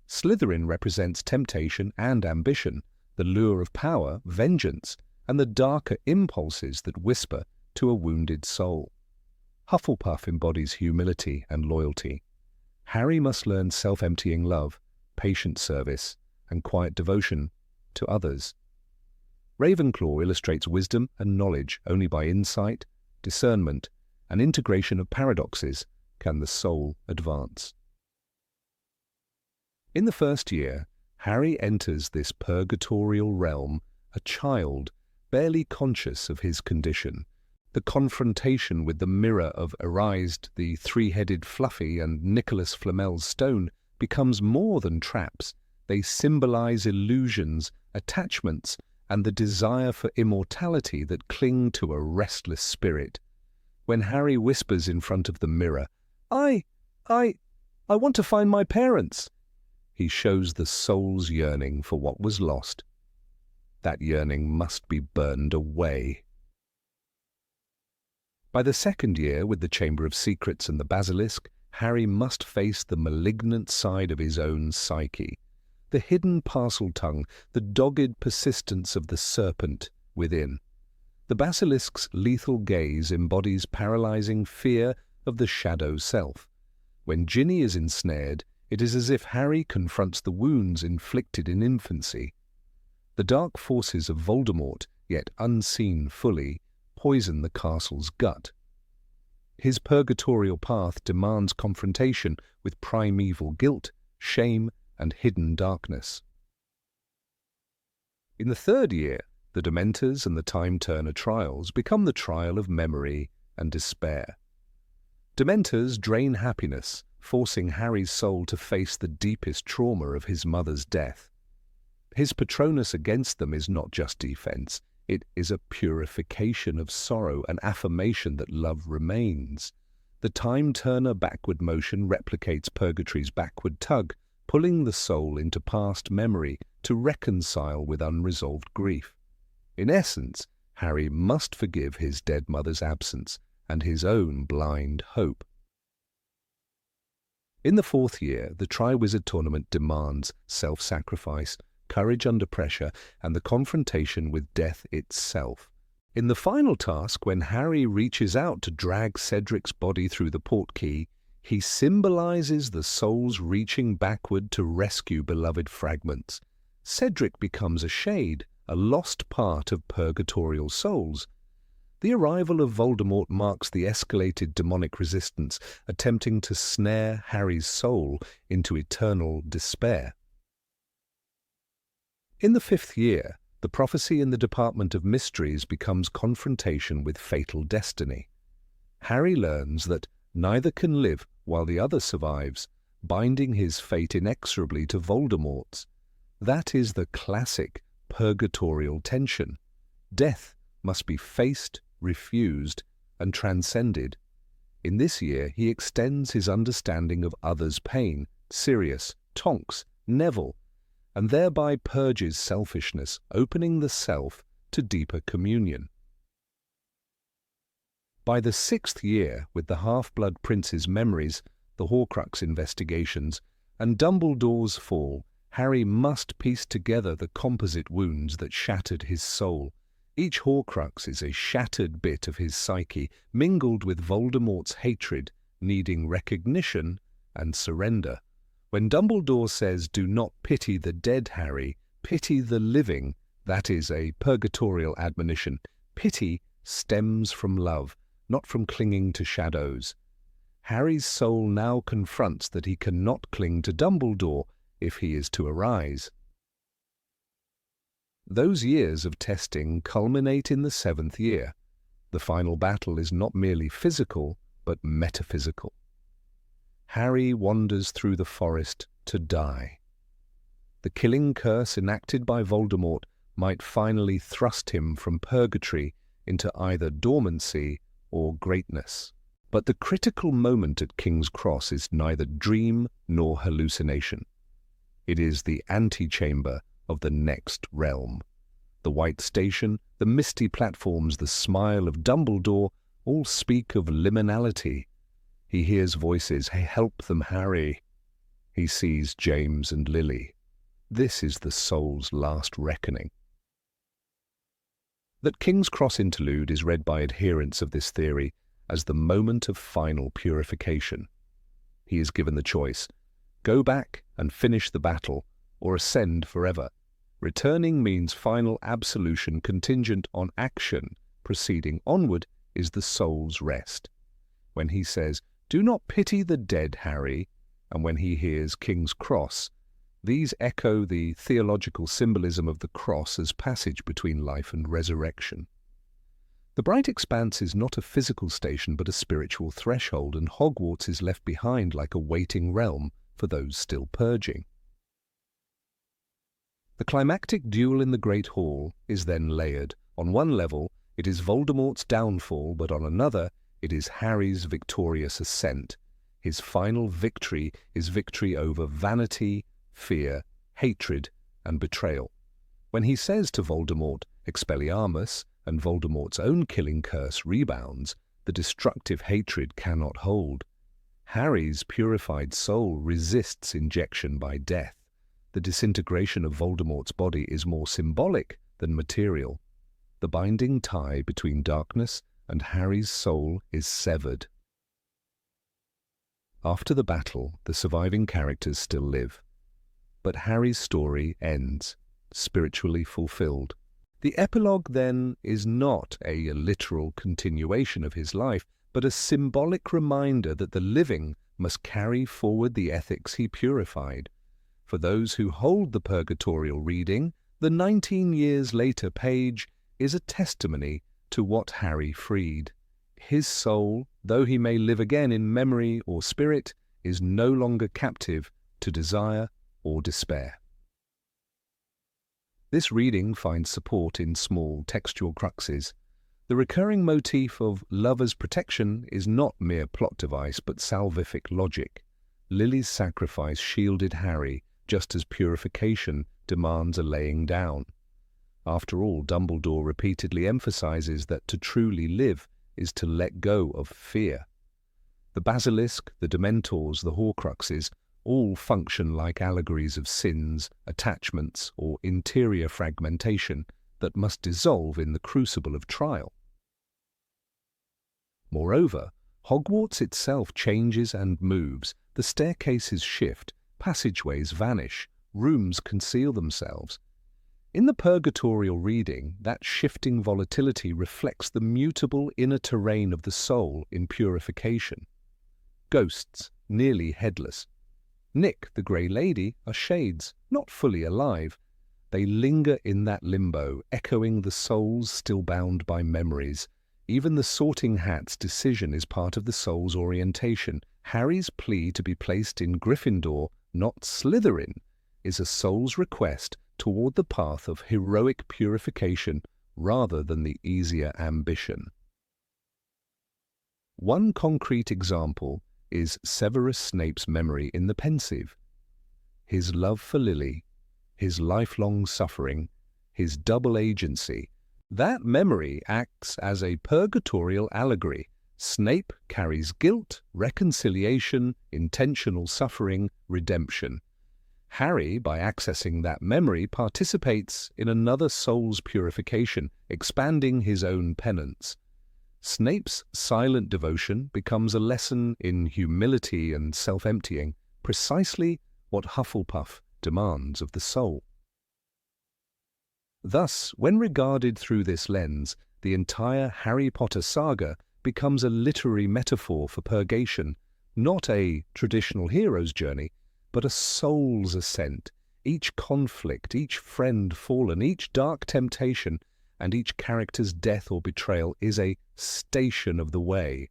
Slytherin represents temptation and ambition, the lure of power, vengeance, and the darker impulses that whisper to a wounded soul. Hufflepuff embodies humility and loyalty. Harry must learn self-emptying love, patient service, and quiet devotion to others. Ravenclaw illustrates wisdom and knowledge. Only by insight, discernment, and integration of paradoxes can the soul advance. In the first year, Harry enters this purgatorial realm, a child, barely conscious of his condition. The confrontation with the mirror of Arised, the three-headed Fluffy, and Nicholas Flamel's stone becomes more than traps. They symbolize illusions, attachments, and the desire for immortality that cling to a restless spirit. When Harry whispers in front of the mirror, I want to find my parents," he shows the soul's yearning for what was lost. That yearning must be burned away. By the second year, with the Chamber of Secrets and the Basilisk, Harry must face the malignant side of his own psyche, the hidden parcel-tongue, the dogged persistence of the serpent within. The basilisk's lethal gaze embodies paralyzing fear of the shadow self. When Ginny is ensnared, it is as if Harry confronts the wounds inflicted in infancy. The dark forces of Voldemort, yet unseen fully, poison the castle's gut. His purgatorial path demands confrontation with primeval guilt, shame, and hidden darkness. In the third year, the Dementors and the Time Turner trials become the trial of memory and despair. Dementors drain happiness, forcing Harry's soul to face the deepest trauma of his mother's death. His Patronus against them is not just defense, it is a purification of sorrow, an affirmation that love remains. The Time Turner backward motion replicates Purgatory's backward tug, pulling the soul into past memory to reconcile with unresolved grief. In essence, Harry must forgive his dead mother's absence and his own blind hope. In the fourth year, the Triwizard Tournament demands self-sacrifice, courage under pressure, and the confrontation with death itself. In the final task, when Harry reaches out to drag Cedric's body through the portkey, he symbolizes the soul's reaching backward to rescue beloved fragments. Cedric becomes a shade, a lost part of purgatorial souls. The arrival of Voldemort marks the escalated demonic resistance, attempting to snare Harry's soul into eternal despair. In the fifth year, the prophecy in the Department of Mysteries becomes confrontation with fatal destiny. Harry learns that neither can live while the other survives, binding his fate inexorably to Voldemort's. That is the classic purgatorial tension. Death must be faced, refused, and transcended. In this year, he extends his understanding of others' pain, Sirius, Tonks, Neville, and thereby purges selfishness, opening the self to deeper communion. By the sixth year, with the Half-Blood Prince's memories, the Horcrux investigations, and Dumbledore's fall, Harry must piece together the composite wounds that shattered his soul. Each Horcrux is a shattered bit of his psyche, mingled with Voldemort's hatred, needing recognition and surrender. When Dumbledore says, "Do not pity the dead, Harry, pity the living," that is a purgatorial admonition. Pity stems from love, not from clinging to shadows. Harry's soul now confronts that he cannot cling to Dumbledore if he is to arise. Those years of testing culminate in the seventh year. The final battle is not merely physical, but metaphysical. Harry wanders through the forest to die. The killing curse enacted by Voldemort might finally thrust him from purgatory into either dormancy or greatness. But the critical moment at King's Cross is neither dream nor hallucination. It is the antechamber of the next realm. The White Station, the misty platforms, the smile of Dumbledore all speak of liminality. He hears voices, "Hey, help them, Harry." He sees James and Lily. This is the soul's last reckoning. That King's Cross interlude is read by adherents of this theory as the moment of final purification. He is given the choice: go back and finish the battle, or ascend forever. Returning means final absolution contingent on action. Proceeding onward is the soul's rest. When he says, "Do not pity the dead, Harry," and when he hears King's Cross, these echo the theological symbolism of the cross as passage between life and resurrection. The bright expanse is not a physical station but a spiritual threshold, and Hogwarts is left behind like a waiting realm for those still purging. The climactic duel in the Great Hall is then layered. On one level, it is Voldemort's downfall, but on another, it is Harry's victorious ascent. His final victory is victory over vanity, fear, hatred, and betrayal. When he says to Voldemort, "Expelliarmus," and Voldemort's own killing curse rebounds, The destructive hatred cannot hold. Harry's purified soul resists injection by death. The disintegration of Voldemort's body is more symbolic than material. The binding tie between darkness and Harry's soul is severed. After the battle, the surviving characters still live. But Harry's story ends, spiritually fulfilled. The epilogue, then, is not a literal continuation of his life, but a symbolic reminder that the living must carry forward the ethics he purified. For those who hold the purgatorial reading, the 19 years later page is a testimony to what Harry freed. His soul, though he may live again in memory or spirit, is no longer captive to desire or despair. This reading finds support in small textual cruxes. The recurring motif of lover's protection is not mere plot device but salvific logic. Lily's sacrifice shielded Harry, just as purification demands a laying down. After all, Dumbledore repeatedly emphasizes that to truly live is to let go of fear. The basilisk, the dementors, the horcruxes all function like allegories of sins, attachments, or interior fragmentation that must dissolve in the crucible of trial. Moreover, Hogwarts itself changes and moves. The staircases shift, passageways vanish, rooms conceal themselves. In the purgatorial reading, that shifting volatility reflects the mutable inner terrain of the soul in purification. Ghosts, nearly headless. Nick, the Grey Lady, are shades, not fully alive. They linger in that limbo, echoing the souls still bound by memories. Even the Sorting Hat's decision is part of the soul's orientation. Harry's plea to be placed in Gryffindor, not Slytherin, is a soul's request toward the path of heroic purification rather than the easier ambition. One concrete example is Severus Snape's memory in The Pensieve. His love for Lily, his lifelong suffering, his double agency, that memory acts as a purgatorial allegory. Snape carries guilt, reconciliation, intentional suffering, redemption. Harry, by accessing that memory, participates in another soul's purification, expanding his own penance. Snape's silent devotion becomes a lesson in humility and self-emptying, precisely what Hufflepuff demands of the soul. Thus, when regarded through this lens, the entire Harry Potter saga becomes a literary metaphor for purgation, not a traditional hero's journey, but a soul's ascent. Each conflict, each friend fallen, each dark temptation, and each character's death or betrayal is a station of the way.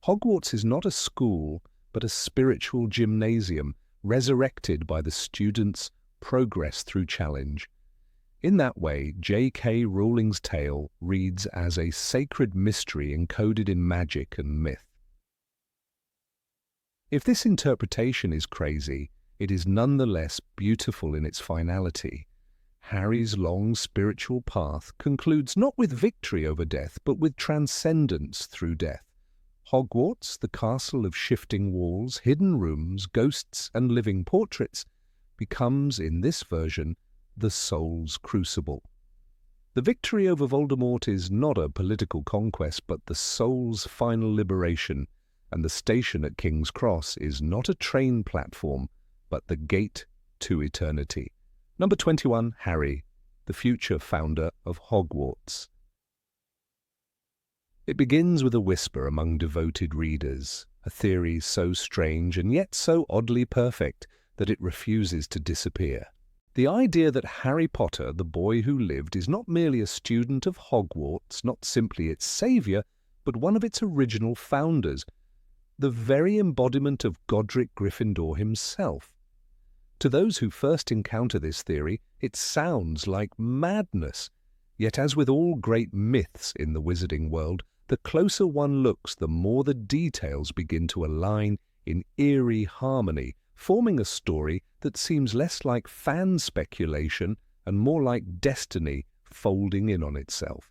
Hogwarts is not a school, but a spiritual gymnasium, resurrected by the student's progress through challenge. In that way, J.K. Rowling's tale reads as a sacred mystery encoded in magic and myth. If this interpretation is crazy, it is nonetheless beautiful in its finality. Harry's long spiritual path concludes not with victory over death, but with transcendence through death. Hogwarts, the castle of shifting walls, hidden rooms, ghosts, and living portraits, becomes, in this version, the soul's crucible. The victory over Voldemort is not a political conquest, but the soul's final liberation, and the station at King's Cross is not a train platform, but the gate to eternity. Number 21, Harry, the future founder of Hogwarts. It begins with a whisper among devoted readers, a theory so strange and yet so oddly perfect that it refuses to disappear. The idea that Harry Potter, the boy who lived, is not merely a student of Hogwarts, not simply its saviour, but one of its original founders, the very embodiment of Godric Gryffindor himself. To those who first encounter this theory, it sounds like madness. Yet as with all great myths in the wizarding world, the closer one looks, the more the details begin to align in eerie harmony, forming a story that seems less like fan speculation and more like destiny folding in on itself.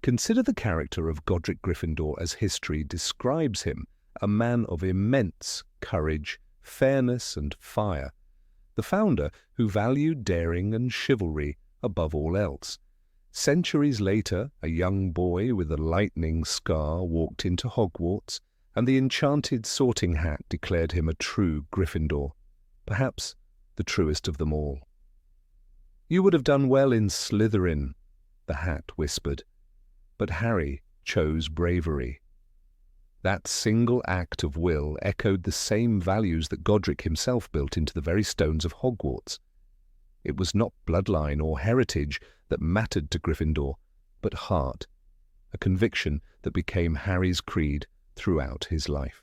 Consider the character of Godric Gryffindor as history describes him, a man of immense courage, fairness and fire, the founder who valued daring and chivalry above all else. Centuries later, a young boy with a lightning scar walked into Hogwarts, and the enchanted sorting hat declared him a true Gryffindor, perhaps the truest of them all. "You would have done well in Slytherin," the hat whispered, but Harry chose bravery. That single act of will echoed the same values that Godric himself built into the very stones of Hogwarts. It was not bloodline or heritage that mattered to Gryffindor, but heart, a conviction that became Harry's creed throughout his life.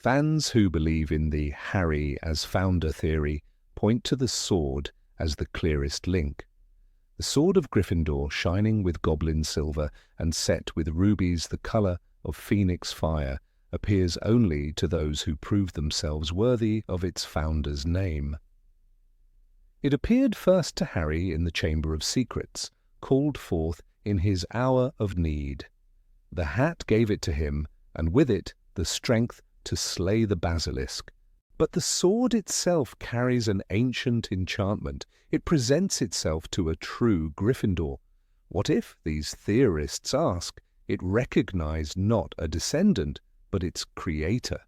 Fans who believe in the Harry as founder theory point to the sword as the clearest link. The sword of Gryffindor, shining with goblin silver and set with rubies the colour of phoenix fire, appears only to those who prove themselves worthy of its founder's name. It appeared first to Harry in the Chamber of Secrets, called forth in his hour of need. The hat gave it to him, and with it the strength to slay the basilisk. But the sword itself carries an ancient enchantment. It presents itself to a true Gryffindor. What if, these theorists ask, it recognized not a descendant, but its creator?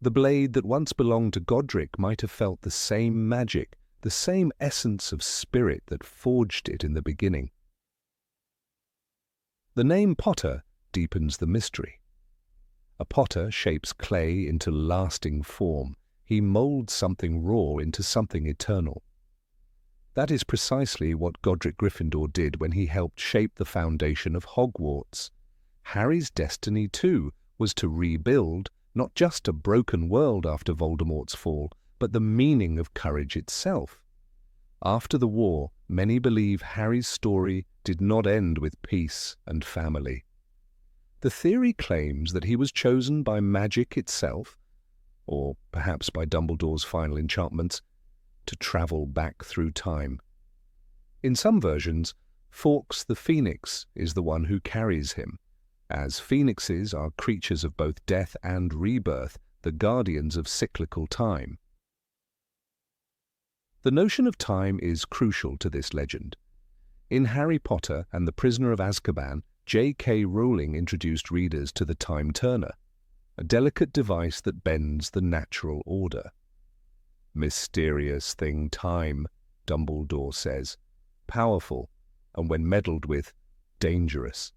The blade that once belonged to Godric might have felt the same magic, the same essence of spirit that forged it in the beginning. The name Potter deepens the mystery. A potter shapes clay into lasting form. He molds something raw into something eternal. That is precisely what Godric Gryffindor did when he helped shape the foundation of Hogwarts. Harry's destiny, too, was to rebuild not just a broken world after Voldemort's fall, but the meaning of courage itself. After the war, many believe Harry's story did not end with peace and family. The theory claims that he was chosen by magic itself, or perhaps by Dumbledore's final enchantments, to travel back through time. In some versions, Fawkes the Phoenix is the one who carries him, as phoenixes are creatures of both death and rebirth, the guardians of cyclical time. The notion of time is crucial to this legend. In Harry Potter and the Prisoner of Azkaban, J.K. Rowling introduced readers to the Time Turner, a delicate device that bends the natural order. "Mysterious thing time," Dumbledore says, "powerful, and when meddled with, dangerous."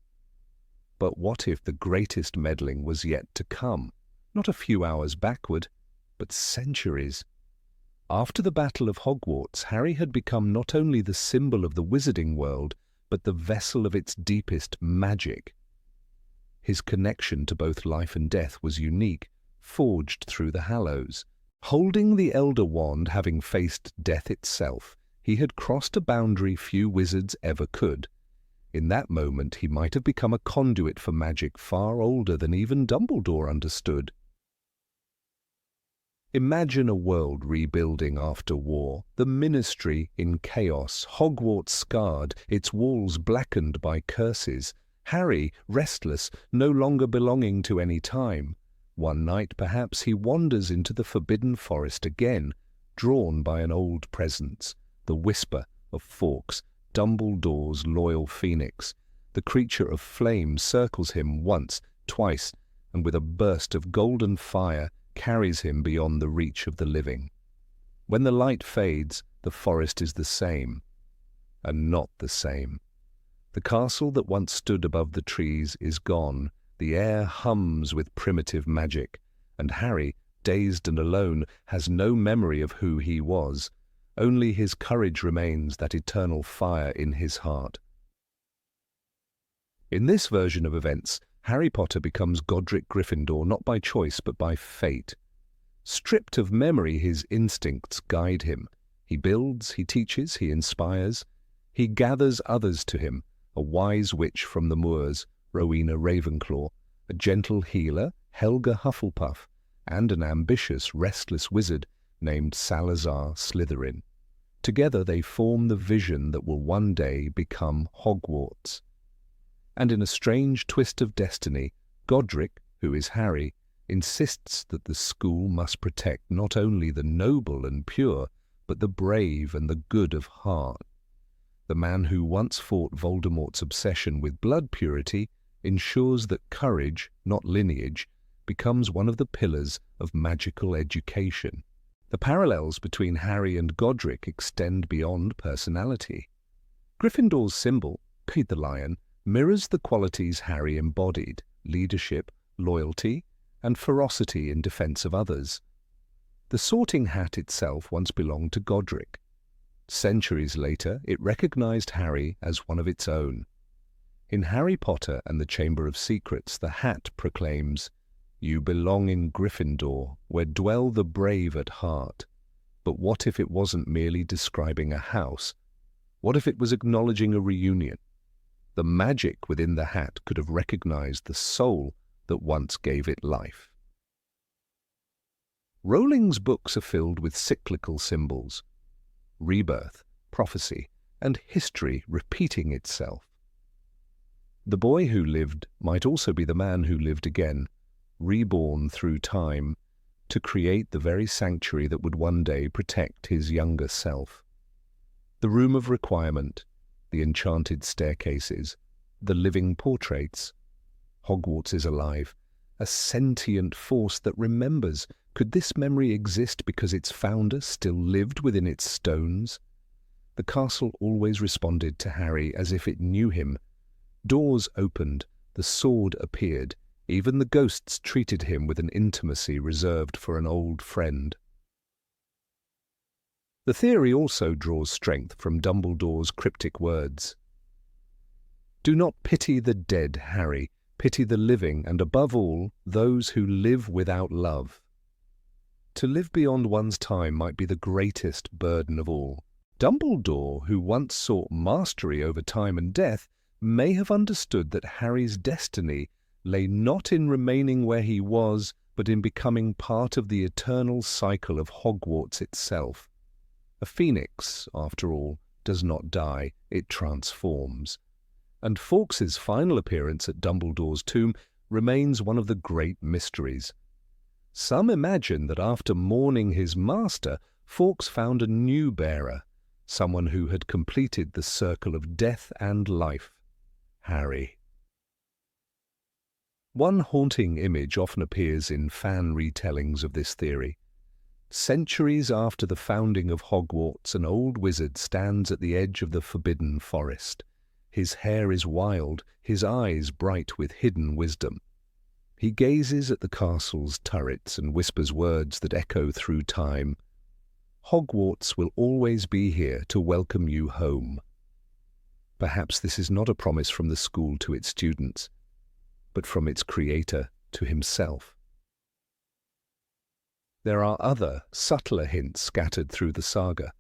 But what if the greatest meddling was yet to come, not a few hours backward, but centuries? After the Battle of Hogwarts, Harry had become not only the symbol of the wizarding world, but the vessel of its deepest magic. His connection to both life and death was unique, forged through the Hallows. Holding the Elder Wand, having faced death itself, he had crossed a boundary few wizards ever could. In that moment he might have become a conduit for magic far older than even Dumbledore understood. Imagine a world rebuilding after war, the Ministry in chaos, Hogwarts scarred, its walls blackened by curses, Harry restless, no longer belonging to any time. One night, perhaps, he wanders into the Forbidden Forest again, drawn by an old presence, the whisper of Fawkes, Dumbledore's loyal phoenix. The creature of flame circles him once, twice, and with a burst of golden fire carries him beyond the reach of the living. When the light fades, the forest is the same, and not the same. The castle that once stood above the trees is gone, the air hums with primitive magic, and Harry, dazed and alone, has no memory of who he was. Only his courage remains, that eternal fire in his heart. In this version of events, Harry Potter becomes Godric Gryffindor not by choice but by fate. Stripped of memory, his instincts guide him. He builds, he teaches, he inspires. He gathers others to him, a wise witch from the moors, Rowena Ravenclaw, a gentle healer, Helga Hufflepuff, and an ambitious, restless wizard named Salazar Slytherin. Together they form the vision that will one day become Hogwarts. And in a strange twist of destiny, Godric, who is Harry, insists that the school must protect not only the noble and pure, but the brave and the good of heart. The man who once fought Voldemort's obsession with blood purity ensures that courage, not lineage, becomes one of the pillars of magical education. The parallels between Harry and Godric extend beyond personality. Gryffindor's symbol, Pete the Lion, mirrors the qualities Harry embodied: leadership, loyalty, and ferocity in defense of others. The sorting hat itself once belonged to Godric. Centuries later, it recognized Harry as one of its own. In Harry Potter and the Chamber of Secrets, the hat proclaims, "You belong in Gryffindor, where dwell the brave at heart." But what if it wasn't merely describing a house? What if it was acknowledging a reunion? The magic within the hat could have recognized the soul that once gave it life. Rowling's books are filled with cyclical symbols: rebirth, prophecy, and history repeating itself. The boy who lived might also be the man who lived again, reborn through time, to create the very sanctuary that would one day protect his younger self. The room of requirement, the enchanted staircases, the living portraits. Hogwarts is alive, a sentient force that remembers. Could this memory exist because its founder still lived within its stones? The castle always responded to Harry as if it knew him. Doors opened, the sword appeared, even the ghosts treated him with an intimacy reserved for an old friend. The theory also draws strength from Dumbledore's cryptic words. "Do not pity the dead, Harry. Pity the living, and above all, those who live without love." To live beyond one's time might be the greatest burden of all. Dumbledore, who once sought mastery over time and death, may have understood that Harry's destiny lay not in remaining where he was, but in becoming part of the eternal cycle of Hogwarts itself. A phoenix, after all, does not die, it transforms. And Fawkes's final appearance at Dumbledore's tomb remains one of the great mysteries. Some imagine that after mourning his master, Fawkes found a new bearer, someone who had completed the circle of death and life: Harry. One haunting image often appears in fan retellings of this theory. Centuries after the founding of Hogwarts, an old wizard stands at the edge of the forbidden forest. His hair is wild, his eyes bright with hidden wisdom. He gazes at the castle's turrets and whispers words that echo through time. "Hogwarts will always be here to welcome you home." Perhaps this is not a promise from the school to its students, but from its creator to himself. There are other, subtler hints scattered through the saga.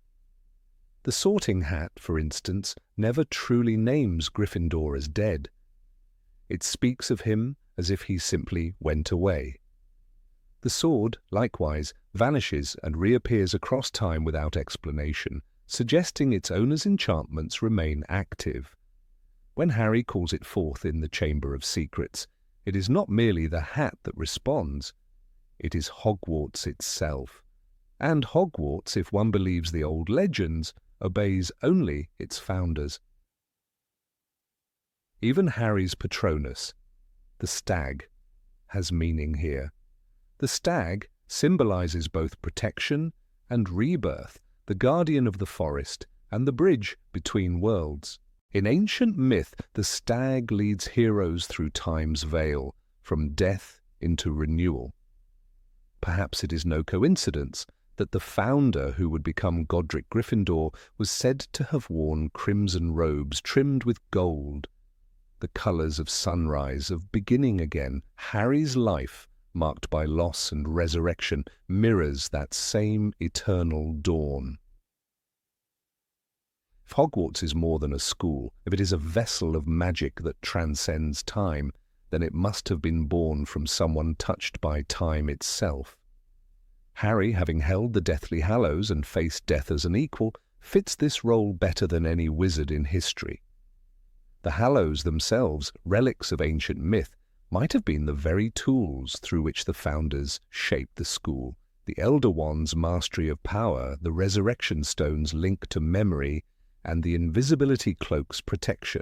The Sorting Hat, for instance, never truly names Gryffindor as dead. It speaks of him as if he simply went away. The sword, likewise, vanishes and reappears across time without explanation, suggesting its owner's enchantments remain active. When Harry calls it forth in the Chamber of Secrets, it is not merely the hat that responds, it is Hogwarts itself. And Hogwarts, if one believes the old legends, obeys only its founders. Even Harry's Patronus, the stag, has meaning here. The stag symbolizes both protection and rebirth, the guardian of the forest and the bridge between worlds. In ancient myth, the stag leads heroes through time's veil, from death into renewal. Perhaps it is no coincidence that the founder who would become Godric Gryffindor was said to have worn crimson robes trimmed with gold. The colours of sunrise, of beginning again. Harry's life, marked by loss and resurrection, mirrors that same eternal dawn. If Hogwarts is more than a school, if it is a vessel of magic that transcends time, then it must have been born from someone touched by time itself. Harry, having held the Deathly Hallows and faced death as an equal, fits this role better than any wizard in history. The Hallows themselves, relics of ancient myth, might have been the very tools through which the founders shaped the school. The Elder Wand's mastery of power, the Resurrection Stone's link to memory, and the Invisibility Cloak's protection.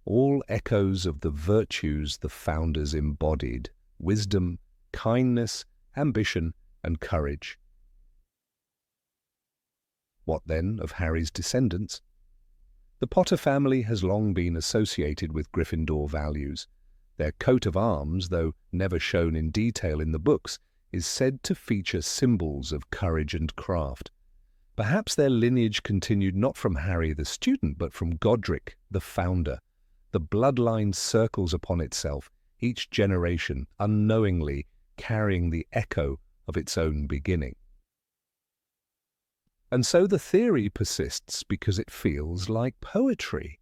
All echoes of the virtues the founders embodied: wisdom, kindness, ambition, and courage. What then of Harry's descendants? The Potter family has long been associated with Gryffindor values. Their coat of arms, though never shown in detail in the books, is said to feature symbols of courage and craft. Perhaps their lineage continued not from Harry the student, but from Godric the founder. The bloodline circles upon itself, each generation unknowingly carrying the echo of its own beginning. And so the theory persists because it feels like poetry.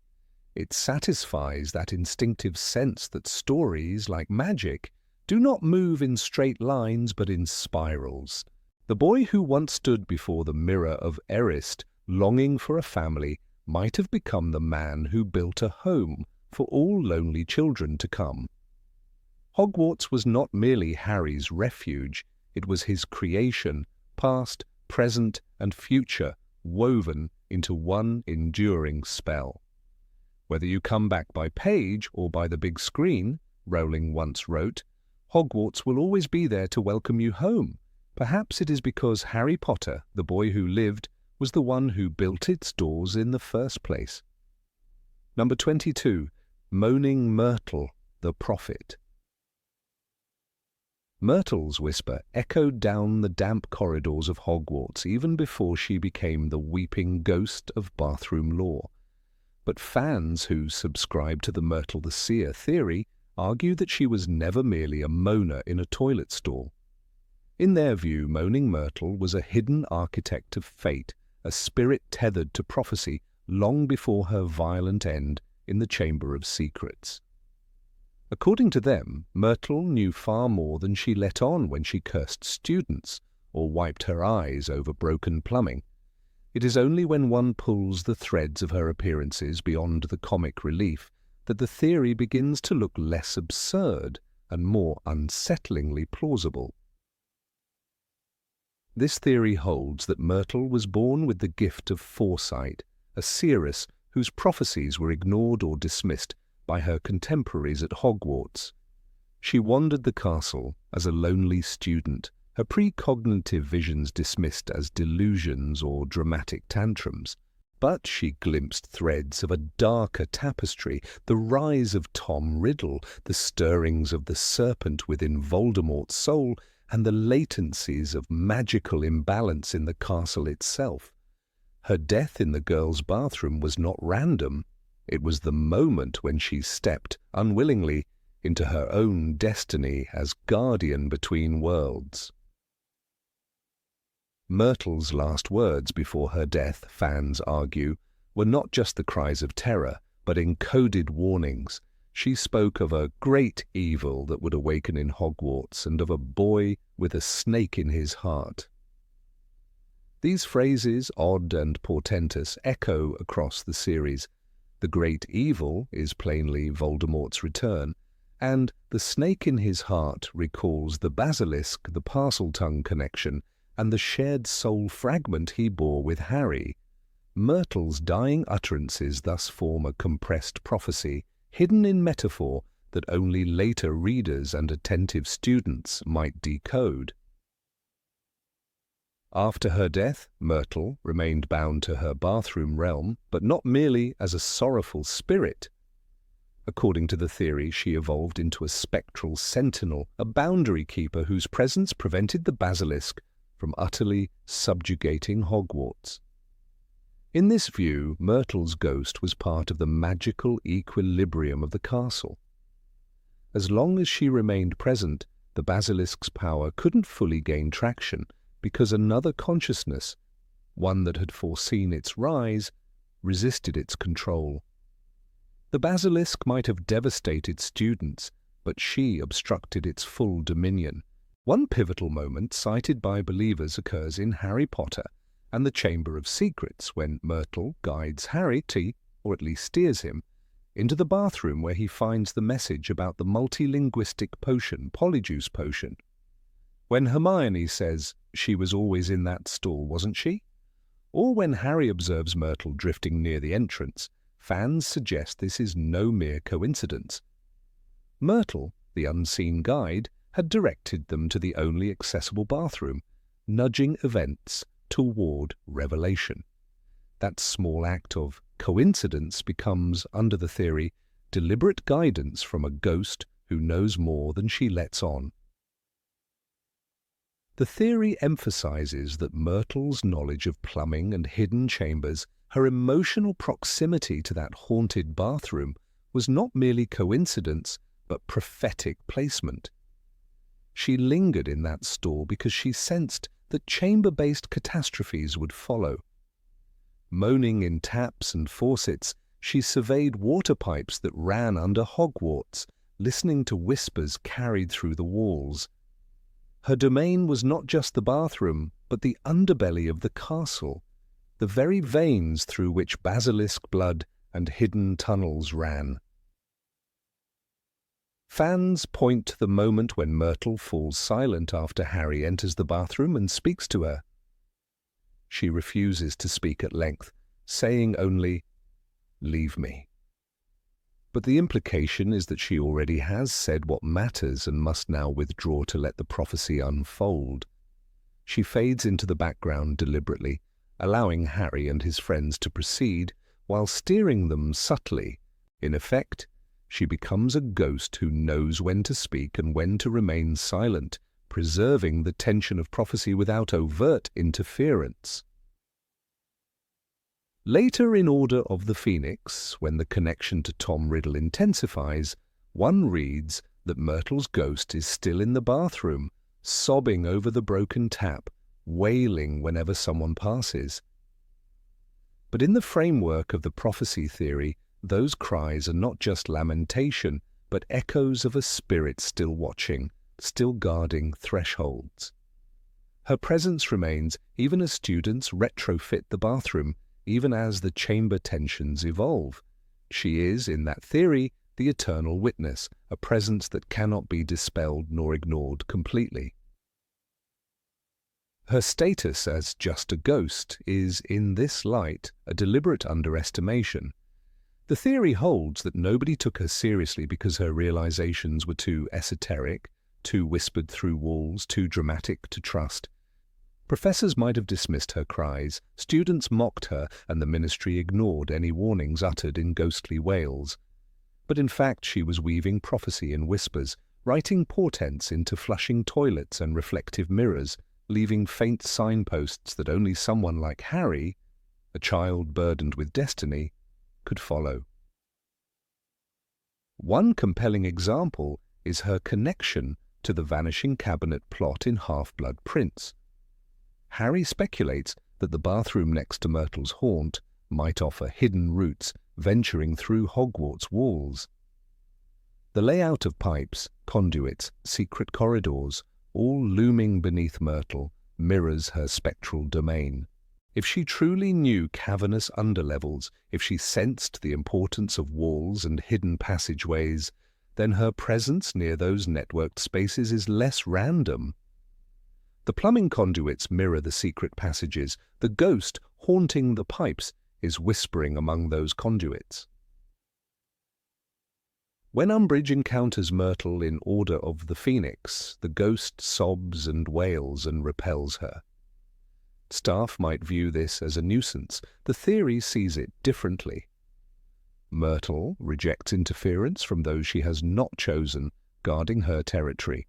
It satisfies that instinctive sense that stories, like magic, do not move in straight lines but in spirals. The boy who once stood before the mirror of Erist, longing for a family, might have become the man who built a home for all lonely children to come. Hogwarts was not merely Harry's refuge, it was his creation, past, present, and future, woven into one enduring spell. Whether you come back by page or by the big screen, Rowling once wrote, Hogwarts will always be there to welcome you home. Perhaps it is because Harry Potter, the boy who lived, was the one who built its doors in the first place. Number 22. Moaning Myrtle, the Prophet. Myrtle's whisper echoed down the damp corridors of Hogwarts even before she became the weeping ghost of bathroom lore. But fans who subscribe to the Myrtle the Seer theory argue that she was never merely a moaner in a toilet stall. In their view, Moaning Myrtle was a hidden architect of fate, a spirit tethered to prophecy long before her violent end in the Chamber of Secrets. According to them, Myrtle knew far more than she let on when she cursed students or wiped her eyes over broken plumbing. It is only when one pulls the threads of her appearances beyond the comic relief that the theory begins to look less absurd and more unsettlingly plausible. This theory holds that Myrtle was born with the gift of foresight, a seeress whose prophecies were ignored or dismissed by her contemporaries at Hogwarts. She wandered the castle as a lonely student, her precognitive visions dismissed as delusions or dramatic tantrums. But she glimpsed threads of a darker tapestry, the rise of Tom Riddle, the stirrings of the serpent within Voldemort's soul, and the latencies of magical imbalance in the castle itself. Her death in the girls' bathroom was not random. It was the moment when she stepped, unwillingly, into her own destiny as guardian between worlds. Myrtle's last words before her death, fans argue, were not just the cries of terror, but encoded warnings. She spoke of a great evil that would awaken in Hogwarts and of a boy with a snake in his heart. These phrases, odd and portentous, echo across the series. The great evil is plainly Voldemort's return, and the snake in his heart recalls the basilisk, the Parseltongue connection, and the shared soul fragment he bore with Harry. Myrtle's dying utterances thus form a compressed prophecy, hidden in metaphor that only later readers and attentive students might decode. After her death, Myrtle remained bound to her bathroom realm, but not merely as a sorrowful spirit. According to the theory, she evolved into a spectral sentinel, a boundary keeper whose presence prevented the basilisk from utterly subjugating Hogwarts. In this view, Myrtle's ghost was part of the magical equilibrium of the castle. As long as she remained present, the basilisk's power couldn't fully gain traction because another consciousness, one that had foreseen its rise, resisted its control. The basilisk might have devastated students, but she obstructed its full dominion. One pivotal moment cited by believers occurs in Harry Potter and the Chamber of Secrets when Myrtle guides Harry, or at least steers him, into the bathroom where he finds the message about the multilinguistic potion, Polyjuice Potion. When Hermione says, "She was always in that stall, wasn't she?" Or when Harry observes Myrtle drifting near the entrance, fans suggest this is no mere coincidence. Myrtle, the unseen guide, had directed them to the only accessible bathroom, nudging events toward revelation. That small act of coincidence becomes, under the theory, deliberate guidance from a ghost who knows more than she lets on. The theory emphasizes that Myrtle's knowledge of plumbing and hidden chambers, her emotional proximity to that haunted bathroom, was not merely coincidence, but prophetic placement. She lingered in that stall because she sensed that chamber-based catastrophes would follow. Moaning in taps and faucets, she surveyed water pipes that ran under Hogwarts, listening to whispers carried through the walls. Her domain was not just the bathroom, but the underbelly of the castle, the very veins through which basilisk blood and hidden tunnels ran. Fans point to the moment when Myrtle falls silent after Harry enters the bathroom and speaks to her. She refuses to speak at length, saying only, "Leave me." But the implication is that she already has said what matters and must now withdraw to let the prophecy unfold. She fades into the background deliberately, allowing Harry and his friends to proceed while steering them subtly. In effect, she becomes a ghost who knows when to speak and when to remain silent, preserving the tension of prophecy without overt interference. Later in Order of the Phoenix, when the connection to Tom Riddle intensifies, one reads that Myrtle's ghost is still in the bathroom, sobbing over the broken tap, wailing whenever someone passes. But in the framework of the prophecy theory, those cries are not just lamentation, but echoes of a spirit still watching, still guarding thresholds. Her presence remains even as students retrofit the bathroom, even as the chamber tensions evolve. She is, in that theory, the eternal witness, a presence that cannot be dispelled nor ignored completely. Her status as just a ghost is, in this light, a deliberate underestimation. The theory holds that nobody took her seriously because her realizations were too esoteric, too whispered through walls, too dramatic to trust. Professors might have dismissed her cries, students mocked her, and the ministry ignored any warnings uttered in ghostly wails. But in fact she was weaving prophecy in whispers, writing portents into flushing toilets and reflective mirrors, leaving faint signposts that only someone like Harry, a child burdened with destiny, could follow. One compelling example is her connection to the Vanishing Cabinet plot in Half-Blood Prince. Harry speculates that the bathroom next to Myrtle's haunt might offer hidden routes venturing through Hogwarts walls. The layout of pipes, conduits, secret corridors, all looming beneath Myrtle, mirrors her spectral domain. If she truly knew cavernous underlevels, if she sensed the importance of walls and hidden passageways, then her presence near those networked spaces is less random. The plumbing conduits mirror the secret passages. The ghost haunting the pipes is whispering among those conduits. When Umbridge encounters Myrtle in Order of the Phoenix, the ghost sobs and wails and repels her. Staff might view this as a nuisance. The theory sees it differently. Myrtle rejects interference from those she has not chosen, guarding her territory.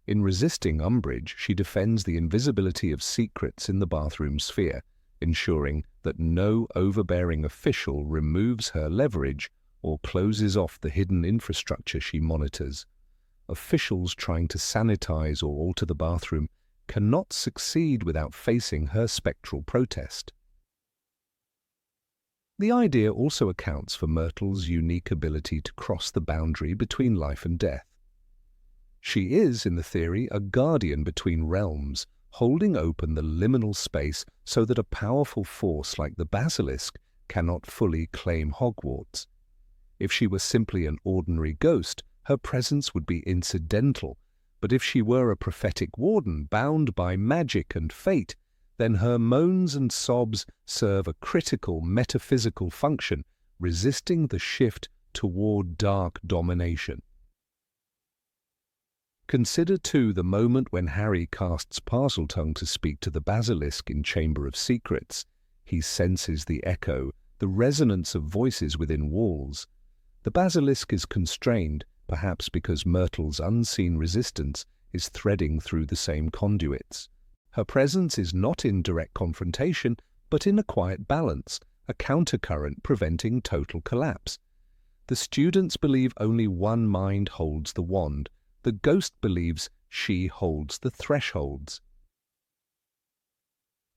In resisting Umbridge, she defends the invisibility of secrets in the bathroom sphere, ensuring that no overbearing official removes her leverage or closes off the hidden infrastructure she monitors. Officials trying to sanitize or alter the bathroom cannot succeed without facing her spectral protest. The idea also accounts for Myrtle's unique ability to cross the boundary between life and death. She is, in the theory, a guardian between realms, holding open the liminal space so that a powerful force like the basilisk cannot fully claim Hogwarts. If she were simply an ordinary ghost, her presence would be incidental, but if she were a prophetic warden bound by magic and fate, then her moans and sobs serve a critical metaphysical function, resisting the shift toward dark domination. Consider, too, the moment when Harry casts Parseltongue to speak to the basilisk in Chamber of Secrets. He senses the echo, the resonance of voices within walls. The basilisk is constrained, perhaps because Myrtle's unseen resistance is threading through the same conduits. Her presence is not in direct confrontation, but in a quiet balance, a countercurrent preventing total collapse. The students believe only one mind holds the wand. The ghost believes she holds the thresholds.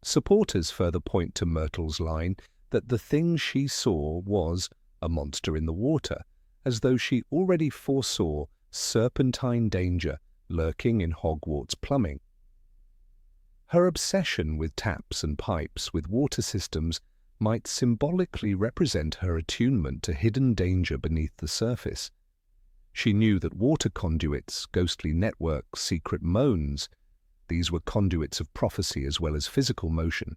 Supporters further point to Myrtle's line that the thing she saw was a monster in the water, as though she already foresaw serpentine danger lurking in Hogwarts plumbing. Her obsession with taps and pipes, with water systems, might symbolically represent her attunement to hidden danger beneath the surface. She knew that water conduits, ghostly networks, secret moans, these were conduits of prophecy as well as physical motion.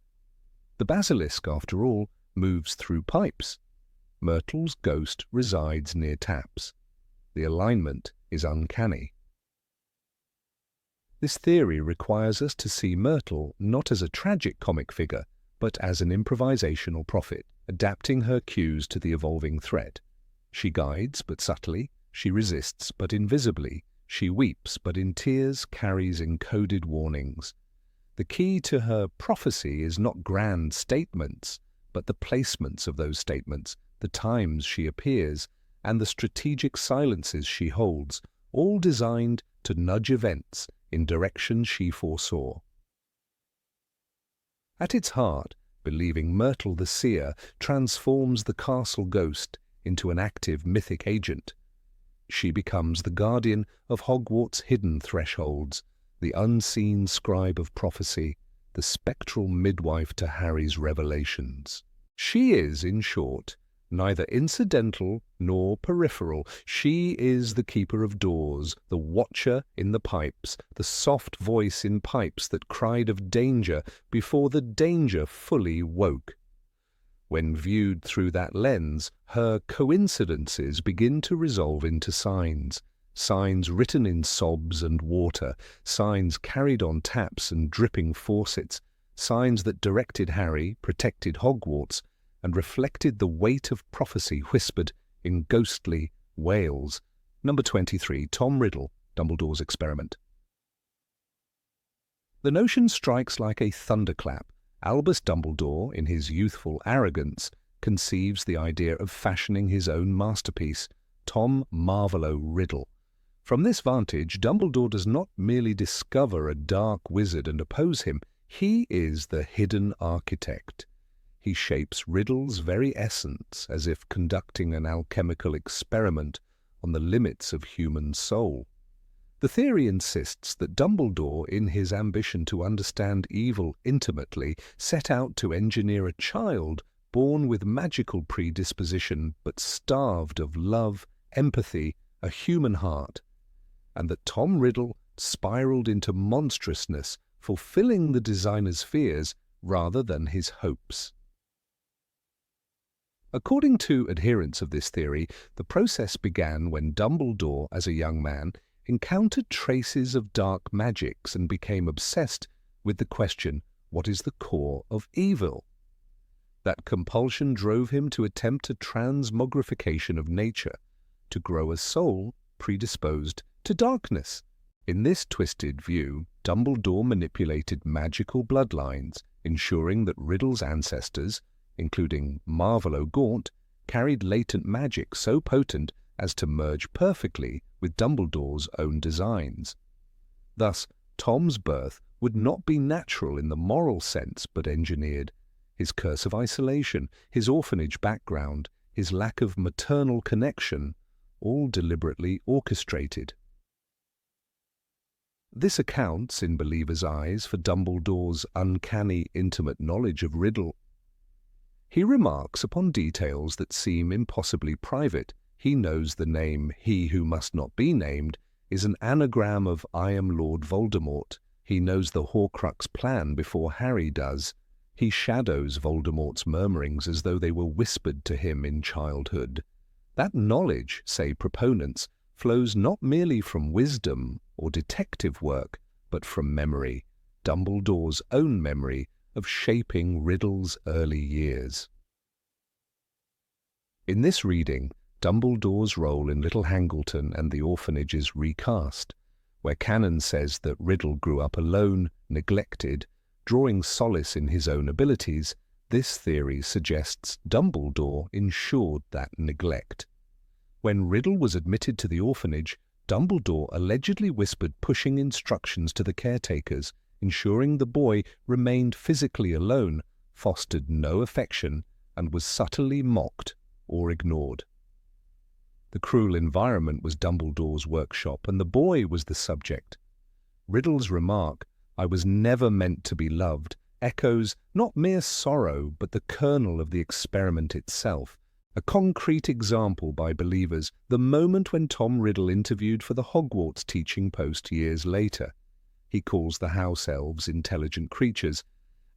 The basilisk, after all, moves through pipes. Myrtle's ghost resides near taps. The alignment is uncanny. This theory requires us to see Myrtle not as a tragic comic figure, but as an improvisational prophet, adapting her cues to the evolving threat. She guides, but subtly. She resists, but invisibly. She weeps, but in tears carries encoded warnings. The key to her prophecy is not grand statements, but the placements of those statements, the times she appears, and the strategic silences she holds, all designed to nudge events in directions she foresaw. At its heart, believing Myrtle the Seer transforms the castle ghost into an active mythic agent. She becomes the guardian of Hogwarts' hidden thresholds, the unseen scribe of prophecy, the spectral midwife to Harry's revelations. She is, in short, neither incidental nor peripheral. She is the keeper of doors, the watcher in the pipes, the soft voice in pipes that cried of danger before the danger fully woke. When viewed through that lens, her coincidences begin to resolve into signs. Signs written in sobs and water, signs carried on taps and dripping faucets, signs that directed Harry, protected Hogwarts, and reflected the weight of prophecy whispered in ghostly wails. Number 23, Tom Riddle, Dumbledore's Experiment. The notion strikes like a thunderclap. Albus Dumbledore, in his youthful arrogance, conceives the idea of fashioning his own masterpiece, Tom Marvolo Riddle. From this vantage, Dumbledore does not merely discover a dark wizard and oppose him, he is the hidden architect. He shapes Riddle's very essence, as if conducting an alchemical experiment on the limits of human soul. The theory insists that Dumbledore, in his ambition to understand evil intimately, set out to engineer a child born with magical predisposition but starved of love, empathy, a human heart, and that Tom Riddle spiraled into monstrousness, fulfilling the designer's fears rather than his hopes. According to adherents of this theory, the process began when Dumbledore, as a young man, encountered traces of dark magics and became obsessed with the question, what is the core of evil? That compulsion drove him to attempt a transmogrification of nature, to grow a soul predisposed to darkness. In this twisted view, Dumbledore manipulated magical bloodlines, ensuring that Riddle's ancestors, including Marvolo Gaunt, carried latent magic so potent as to merge perfectly with Dumbledore's own designs. Thus, Tom's birth would not be natural in the moral sense but engineered. His curse of isolation, his orphanage background, his lack of maternal connection, all deliberately orchestrated. This accounts, in believers' eyes, for Dumbledore's uncanny, intimate knowledge of riddle. He remarks upon details that seem impossibly private. He knows the name "He Who Must Not Be Named" is an anagram of "I am Lord Voldemort." He knows the Horcrux plan before Harry does. He shadows Voldemort's murmurings as though they were whispered to him in childhood. That knowledge, say proponents, flows not merely from wisdom or detective work, but from memory, Dumbledore's own memory of shaping Riddle's early years. In this reading, Dumbledore's role in Little Hangleton and the orphanage is recast, where canon says that Riddle grew up alone, neglected, drawing solace in his own abilities. This theory suggests Dumbledore ensured that neglect. When Riddle was admitted to the orphanage, Dumbledore allegedly whispered pushing instructions to the caretakers, ensuring the boy remained physically alone, fostered no affection, and was subtly mocked or ignored. The cruel environment was Dumbledore's workshop, and the boy was the subject. Riddle's remark, "I was never meant to be loved," echoes not mere sorrow, but the kernel of the experiment itself. A concrete example by believers, the moment when Tom Riddle interviewed for the Hogwarts teaching post years later. He calls the house elves intelligent creatures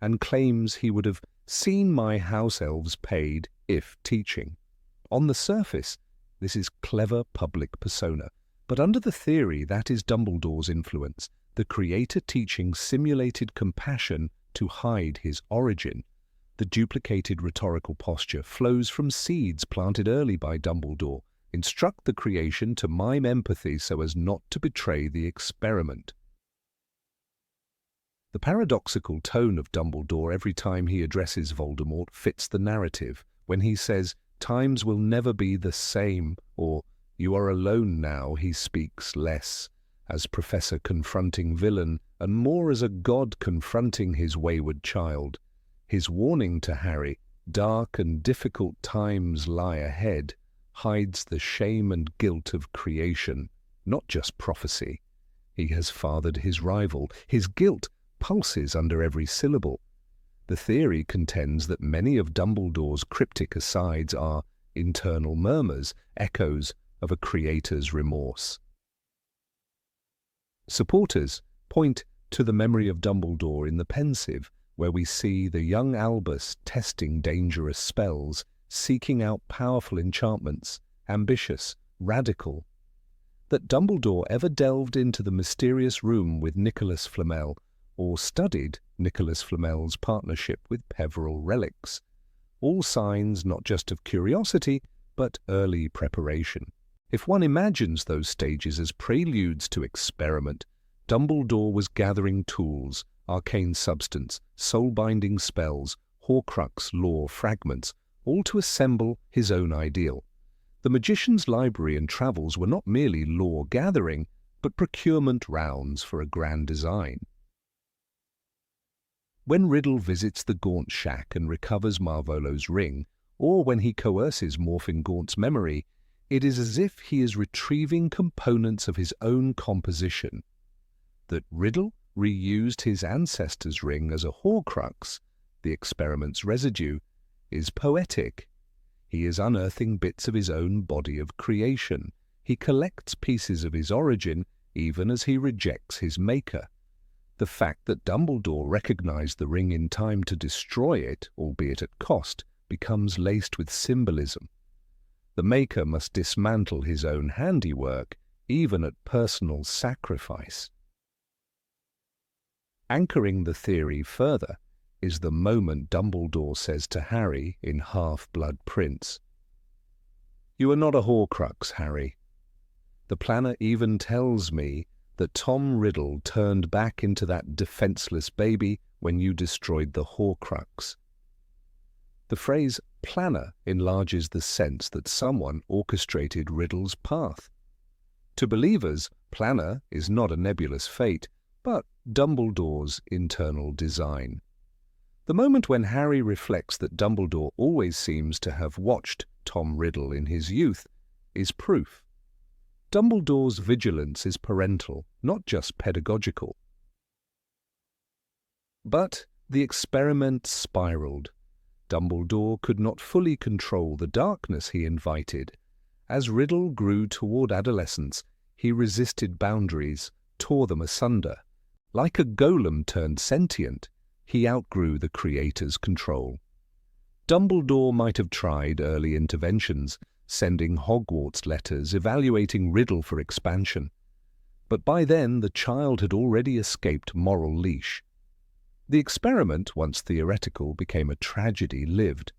and claims he would have seen my house elves paid if teaching. On the surface, this is clever public persona, but under the theory that is Dumbledore's influence, the creator teaching simulated compassion to hide his origin. The duplicated rhetorical posture flows from seeds planted early by Dumbledore. Instruct the creation to mime empathy so as not to betray the experiment. The paradoxical tone of Dumbledore every time he addresses Voldemort fits the narrative. When he says, "Times will never be the same," or "You are alone now," he speaks less as professor confronting villain and more as a god confronting his wayward child. His warning to Harry, "Dark and difficult times lie ahead," hides the shame and guilt of creation, not just prophecy. He has fathered his rival. His guilt pulses under every syllable. The theory contends that many of Dumbledore's cryptic asides are internal murmurs, echoes of a creator's remorse. Supporters point to the memory of Dumbledore in the Pensive, where we see the young Albus testing dangerous spells, seeking out powerful enchantments, ambitious, radical. That Dumbledore ever delved into the mysterious room with Nicholas Flamel, or studied Nicholas Flamel's partnership with Peveril relics, all signs not just of curiosity, but early preparation. If one imagines those stages as preludes to experiment, Dumbledore was gathering tools, arcane substance, soul-binding spells, Horcrux lore fragments, all to assemble his own ideal. The magician's library and travels were not merely lore-gathering, but procurement rounds for a grand design. When Riddle visits the Gaunt shack and recovers Marvolo's ring, or when he coerces Morphing Gaunt's memory, it is as if he is retrieving components of his own composition. That Riddle reused his ancestor's ring as a Horcrux, the experiment's residue, is poetic. He is unearthing bits of his own body of creation. He collects pieces of his origin even as he rejects his maker. The fact that Dumbledore recognized the ring in time to destroy it, albeit at cost, becomes laced with symbolism. The maker must dismantle his own handiwork, even at personal sacrifice. Anchoring the theory further is the moment Dumbledore says to Harry in Half-Blood Prince, "You are not a Horcrux, Harry. The planner even tells me that Tom Riddle turned back into that defenseless baby when you destroyed the Horcrux." The phrase planner enlarges the sense that someone orchestrated Riddle's path. To believers, planner is not a nebulous fate, but Dumbledore's internal design. The moment when Harry reflects that Dumbledore always seems to have watched Tom Riddle in his youth is proof. Dumbledore's vigilance is parental, not just pedagogical. But the experiment spiraled. Dumbledore could not fully control the darkness he invited. As Riddle grew toward adolescence, he resisted boundaries, tore them asunder. Like a golem turned sentient, he outgrew the Creator's control. Dumbledore might have tried early interventions, sending Hogwarts letters, evaluating Riddle for expansion. But by then the child had already escaped moral leash. The experiment, once theoretical, became a tragedy lived.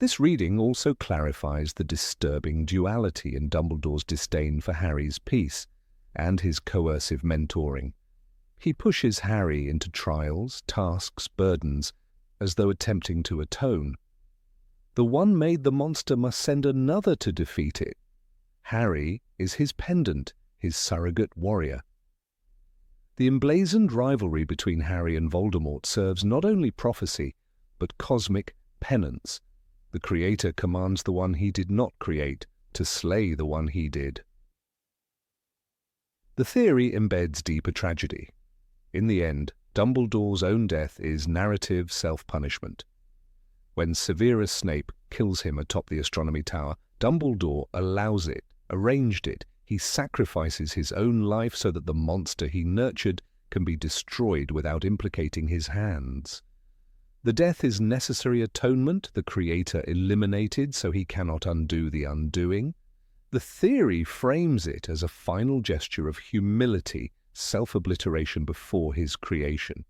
This reading also clarifies the disturbing duality in Dumbledore's disdain for Harry's peace and his coercive mentoring. He pushes Harry into trials, tasks, burdens, as though attempting to atone. The one made the monster must send another to defeat it. Harry is his pendant, his surrogate warrior. The emblazoned rivalry between Harry and Voldemort serves not only prophecy, but cosmic penance. The Creator commands the one he did not create to slay the one he did. The theory embeds deeper tragedy. In the end, Dumbledore's own death is narrative self-punishment. When Severus Snape kills him atop the astronomy tower, Dumbledore allows it, arranged it. He sacrifices his own life so that the monster he nurtured can be destroyed without implicating his hands. The death is necessary atonement the Creator eliminated so he cannot undo the undoing. The theory frames it as a final gesture of humility, self-obliteration before his creation.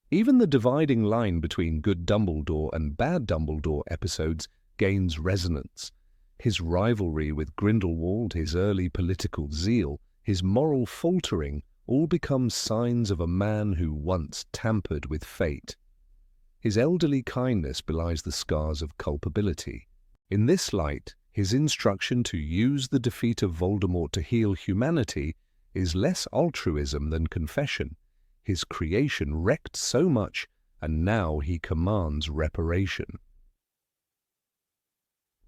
Even the dividing line between good Dumbledore and bad Dumbledore episodes gains resonance. His rivalry with Grindelwald, his early political zeal, his moral faltering all become signs of a man who once tampered with fate. His elderly kindness belies the scars of culpability. In this light, his instruction to use the defeat of Voldemort to heal humanity is less altruism than confession. His creation wrecked so much, and now he commands reparation.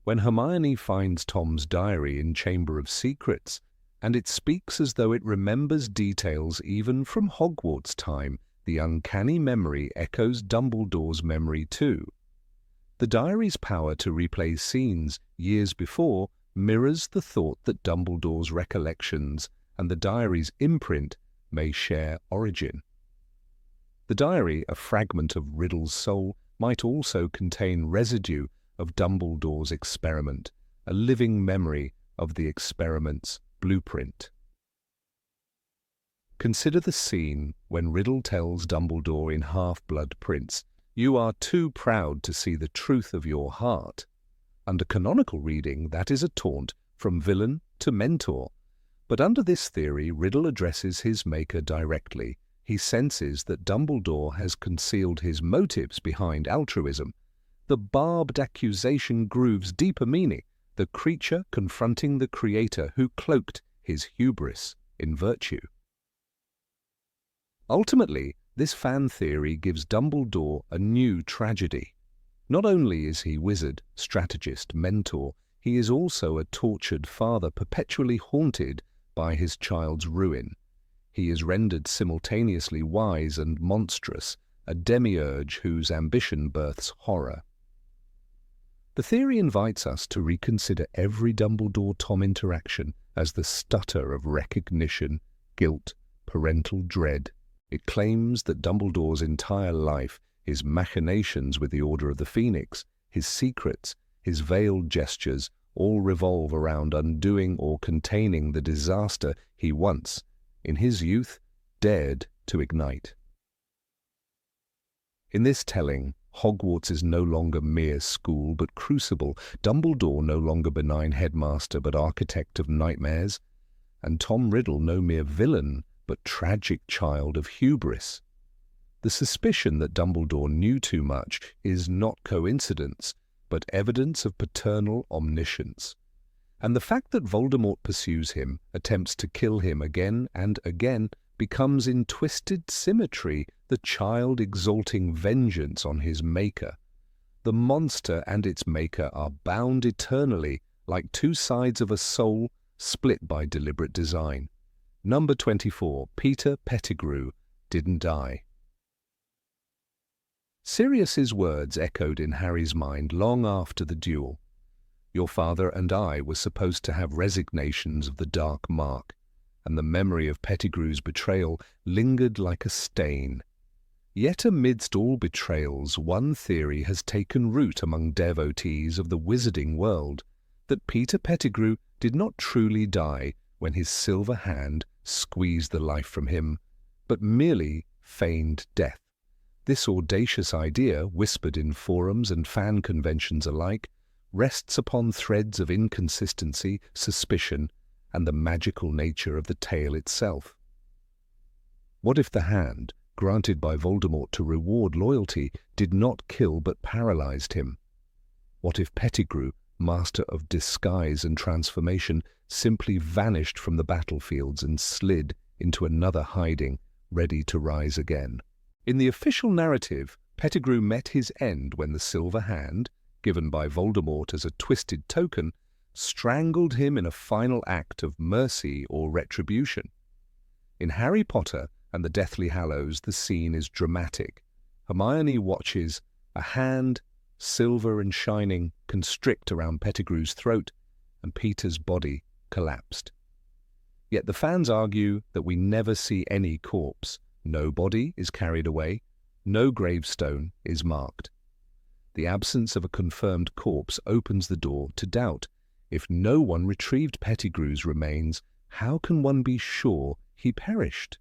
When Hermione finds Tom's diary in Chamber of Secrets, and it speaks as though it remembers details even from Hogwarts time, the uncanny memory echoes Dumbledore's memory too. The diary's power to replay scenes years before mirrors the thought that Dumbledore's recollections and the diary's imprint may share origin. The diary, a fragment of Riddle's soul, might also contain residue of Dumbledore's experiment, a living memory of the experiment's blueprint. Consider the scene when Riddle tells Dumbledore in Half-Blood Prince, "You are too proud to see the truth of your heart." Under canonical reading, that is a taunt from villain to mentor. But under this theory, Riddle addresses his maker directly. He senses that Dumbledore has concealed his motives behind altruism. The barbed accusation grooves deeper meaning, the creature confronting the Creator who cloaked his hubris in virtue. Ultimately, this fan theory gives Dumbledore a new tragedy. Not only is he wizard, strategist, mentor, he is also a tortured father perpetually haunted by his child's ruin. He is rendered simultaneously wise and monstrous, a demiurge whose ambition births horror. The theory invites us to reconsider every Dumbledore-Tom interaction as the stutter of recognition, guilt, parental dread. It claims that Dumbledore's entire life, his machinations with the Order of the Phoenix, his secrets, his veiled gestures, all revolve around undoing or containing the disaster he once, in his youth, dared to ignite. In this telling, Hogwarts is no longer mere school but crucible, Dumbledore no longer benign headmaster but architect of nightmares, and Tom Riddle no mere villain but tragic child of hubris. The suspicion that Dumbledore knew too much is not coincidence, but evidence of paternal omniscience. And the fact that Voldemort pursues him, attempts to kill him again and again, becomes in twisted symmetry the child exalting vengeance on his maker. The monster and its maker are bound eternally like two sides of a soul split by deliberate design. Number 24, Peter Pettigrew didn't die. Sirius's words echoed in Harry's mind long after the duel. Your father and I were supposed to have resignations of the dark mark, and the memory of Pettigrew's betrayal lingered like a stain. Yet amidst all betrayals, one theory has taken root among devotees of the wizarding world, that Peter Pettigrew did not truly die when his silver hand squeezed the life from him, but merely feigned death. This audacious idea, whispered in forums and fan conventions alike, rests upon threads of inconsistency, suspicion, and the magical nature of the tale itself. What if the hand, granted by Voldemort to reward loyalty, did not kill but paralyzed him? What if Pettigrew, master of disguise and transformation, simply vanished from the battlefields and slid into another hiding, ready to rise again? In the official narrative, Pettigrew met his end when the silver hand, given by Voldemort as a twisted token, strangled him in a final act of mercy or retribution. In Harry Potter and the Deathly Hallows, the scene is dramatic. Hermione watches a hand, silver and shining, constrict around Pettigrew's throat, and Peter's body collapsed. Yet the fans argue that we never see any corpse. No body is carried away, no gravestone is marked. The absence of a confirmed corpse opens the door to doubt. If no one retrieved Pettigrew's remains, how can one be sure he perished?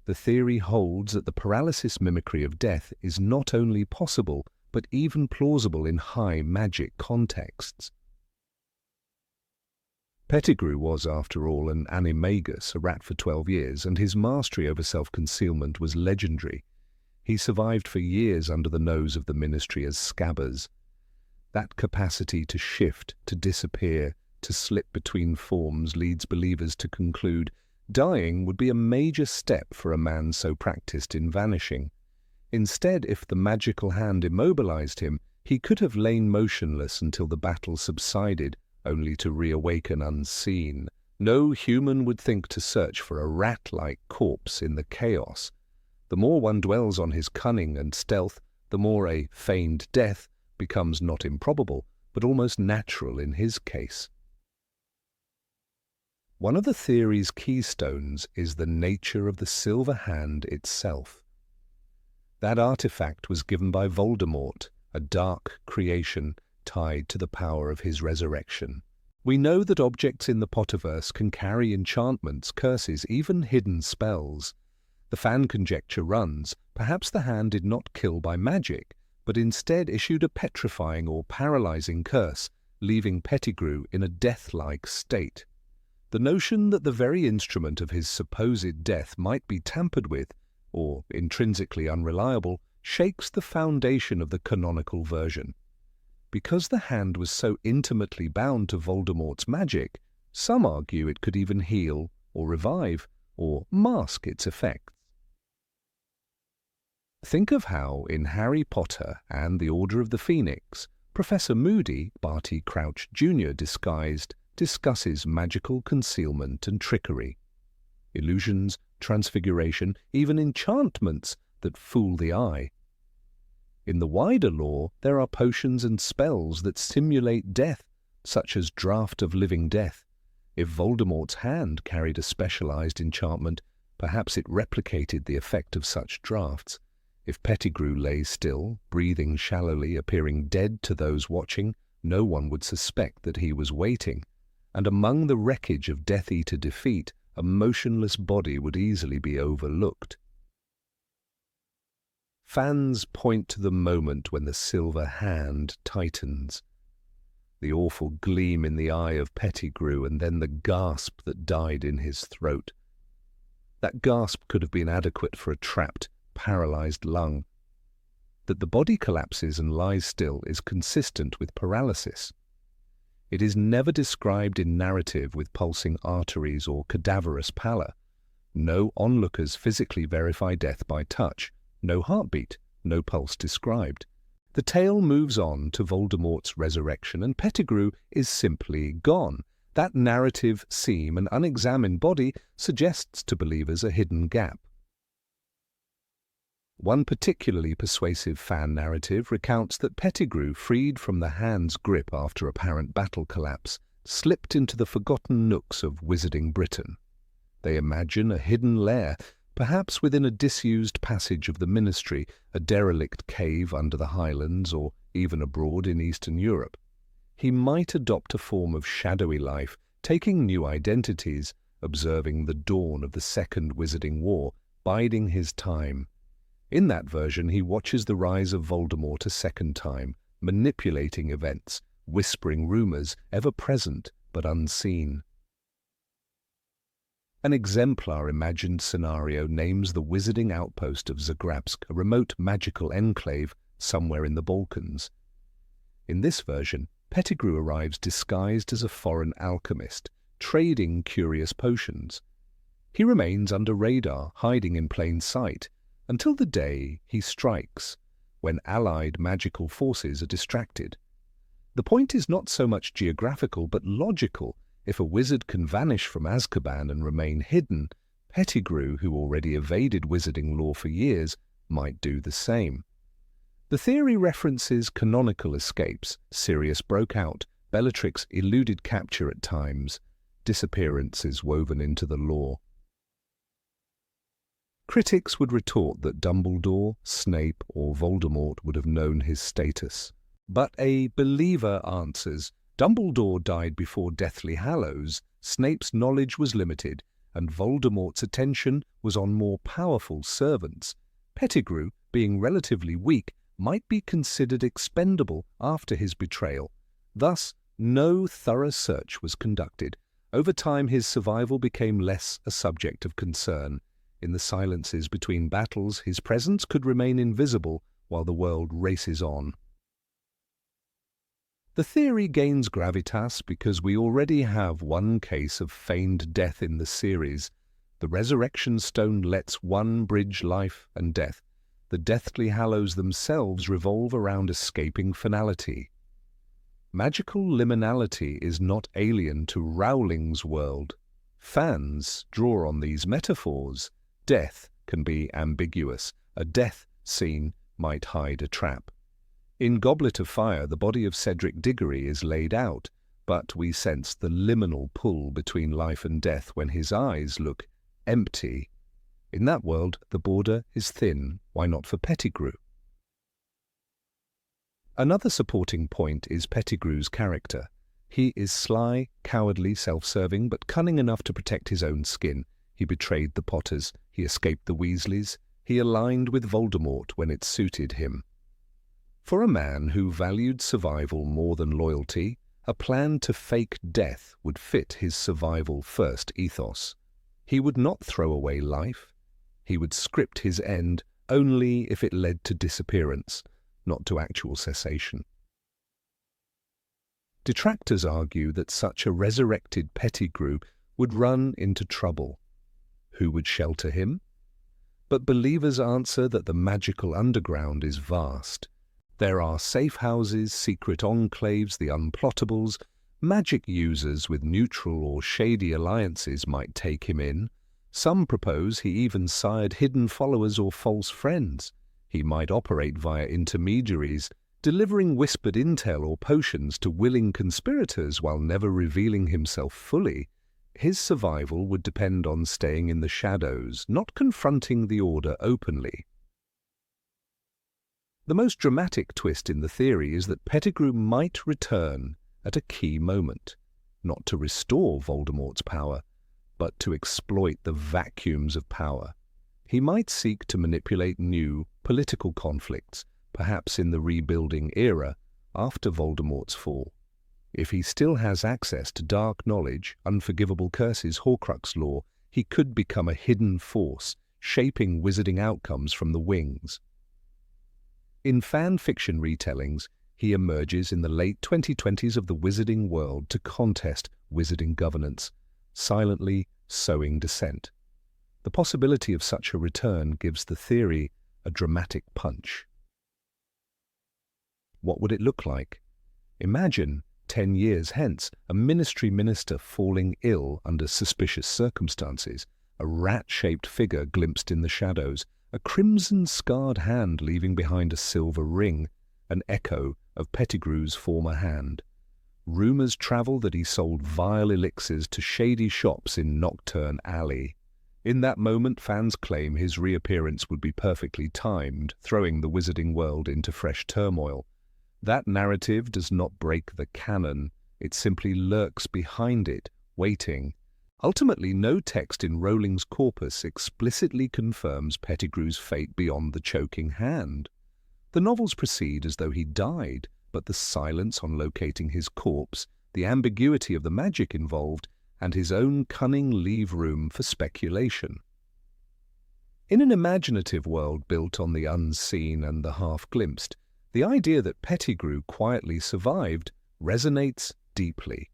The theory holds that the paralysis mimicry of death is not only possible, but even plausible in high magic contexts. Pettigrew was, after all, an animagus, a rat for 12 years, and his mastery over self-concealment was legendary. He survived for years under the nose of the Ministry as Scabbers. That capacity to shift, to disappear, to slip between forms leads believers to conclude dying would be a major step for a man so practiced in vanishing. Instead, if the magical hand immobilized him, he could have lain motionless until the battle subsided, only to reawaken unseen. No human would think to search for a rat-like corpse in the chaos. The more one dwells on his cunning and stealth, the more a feigned death becomes not improbable, but almost natural in his case. One of the theory's keystones is the nature of the silver hand itself. That artifact was given by Voldemort, a dark creation tied to the power of his resurrection. We know that objects in the Potterverse can carry enchantments, curses, even hidden spells. The fan conjecture runs, perhaps the hand did not kill by magic, but instead issued a petrifying or paralyzing curse, leaving Pettigrew in a death-like state. The notion that the very instrument of his supposed death might be tampered with, or intrinsically unreliable, shakes the foundation of the canonical version. Because the hand was so intimately bound to Voldemort's magic, some argue it could even heal, or revive, or mask its effects. Think of how, in Harry Potter and the Order of the Phoenix, Professor Moody, Barty Crouch Jr. disguised, discusses magical concealment and trickery. Illusions, transfiguration, even enchantments that fool the eye. In the wider lore, there are potions and spells that simulate death, such as Draught of Living Death. If Voldemort's hand carried a specialized enchantment, perhaps it replicated the effect of such draughts. If Pettigrew lay still, breathing shallowly, appearing dead to those watching, no one would suspect that he was waiting. And among the wreckage of Death Eater defeat, a motionless body would easily be overlooked. Fans point to the moment when the silver hand tightens. The awful gleam in the eye of Pettigrew, and then the gasp that died in his throat. That gasp could have been adequate for a trapped, paralyzed lung. That the body collapses and lies still is consistent with paralysis. It is never described in narrative with pulsing arteries or cadaverous pallor. No onlookers physically verify death by touch. No heartbeat, no pulse described. The tale moves on to Voldemort's resurrection, and Pettigrew is simply gone. That narrative seam and unexamined body suggests to believers a hidden gap. One particularly persuasive fan narrative recounts that Pettigrew, freed from the Hand's grip after apparent battle collapse, slipped into the forgotten nooks of Wizarding Britain. They imagine a hidden lair, perhaps within a disused passage of the Ministry, a derelict cave under the Highlands, or even abroad in Eastern Europe. He might adopt a form of shadowy life, taking new identities, observing the dawn of the Second Wizarding War, biding his time. In that version, he watches the rise of Voldemort a second time, manipulating events, whispering rumors, ever present but unseen. An exemplar imagined scenario names the wizarding outpost of Zagrabsk, a remote magical enclave somewhere in the Balkans. In this version, Pettigrew arrives disguised as a foreign alchemist, trading curious potions. He remains under radar, hiding in plain sight, until the day he strikes, when allied magical forces are distracted. The point is not so much geographical but logical. If a wizard can vanish from Azkaban and remain hidden, Pettigrew, who already evaded wizarding law for years, might do the same. The theory references canonical escapes. Sirius broke out, Bellatrix eluded capture at times, disappearances woven into the lore. Critics would retort that Dumbledore, Snape, or Voldemort would have known his status. But a believer answers, Dumbledore died before Deathly Hallows, Snape's knowledge was limited, and Voldemort's attention was on more powerful servants. Pettigrew, being relatively weak, might be considered expendable after his betrayal. Thus, no thorough search was conducted. Over time, his survival became less a subject of concern. In the silences between battles, his presence could remain invisible while the world races on. The theory gains gravitas because we already have one case of feigned death in the series. The Resurrection Stone lets one bridge life and death. The Deathly Hallows themselves revolve around escaping finality. Magical liminality is not alien to Rowling's world. Fans draw on these metaphors. Death can be ambiguous. A death scene might hide a trap. In Goblet of Fire, the body of Cedric Diggory is laid out, but we sense the liminal pull between life and death when his eyes look empty. In that world, the border is thin. Why not for Pettigrew? Another supporting point is Pettigrew's character. He is sly, cowardly, self-serving, but cunning enough to protect his own skin. He betrayed the Potters, he escaped the Weasleys, he aligned with Voldemort when it suited him. For a man who valued survival more than loyalty, a plan to fake death would fit his survival-first ethos. He would not throw away life. He would script his end only if it led to disappearance, not to actual cessation. Detractors argue that such a resurrected Pettigrew would run into trouble. Who would shelter him? But believers answer that the magical underground is vast. There are safe houses, secret enclaves, the unplottables. Magic users with neutral or shady alliances might take him in. Some propose he even sired hidden followers or false friends. He might operate via intermediaries, delivering whispered intel or potions to willing conspirators while never revealing himself fully. His survival would depend on staying in the shadows, not confronting the Order openly. The most dramatic twist in the theory is that Pettigrew might return at a key moment, not to restore Voldemort's power, but to exploit the vacuums of power. He might seek to manipulate new political conflicts, perhaps in the rebuilding era after Voldemort's fall. If he still has access to dark knowledge, unforgivable curses, Horcrux lore, he could become a hidden force, shaping wizarding outcomes from the wings. In fan fiction retellings, he emerges in the late 2020s of the wizarding world to contest wizarding governance, silently sowing dissent. The possibility of such a return gives the theory a dramatic punch. what would it look like? Imagine, 10 years hence, a ministry minister falling ill under suspicious circumstances, a rat-shaped figure glimpsed in the shadows, a crimson-scarred hand leaving behind a silver ring, an echo of Pettigrew's former hand. Rumours travel that he sold vile elixirs to shady shops in Nocturne Alley. In that moment, fans claim his reappearance would be perfectly timed, throwing the wizarding world into fresh turmoil. That narrative does not break the canon, it simply lurks behind it, waiting. Ultimately, no text in Rowling's corpus explicitly confirms Pettigrew's fate beyond the choking hand. The novels proceed as though he died, but the silence on locating his corpse, the ambiguity of the magic involved, and his own cunning leave room for speculation. In an imaginative world built on the unseen and the half-glimpsed, the idea that Pettigrew quietly survived resonates deeply.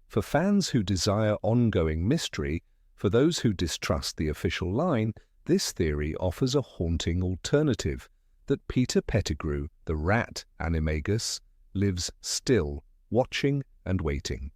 For fans who desire ongoing mystery, for those who distrust the official line, this theory offers a haunting alternative, that Peter Pettigrew, the rat animagus, lives still, watching and waiting.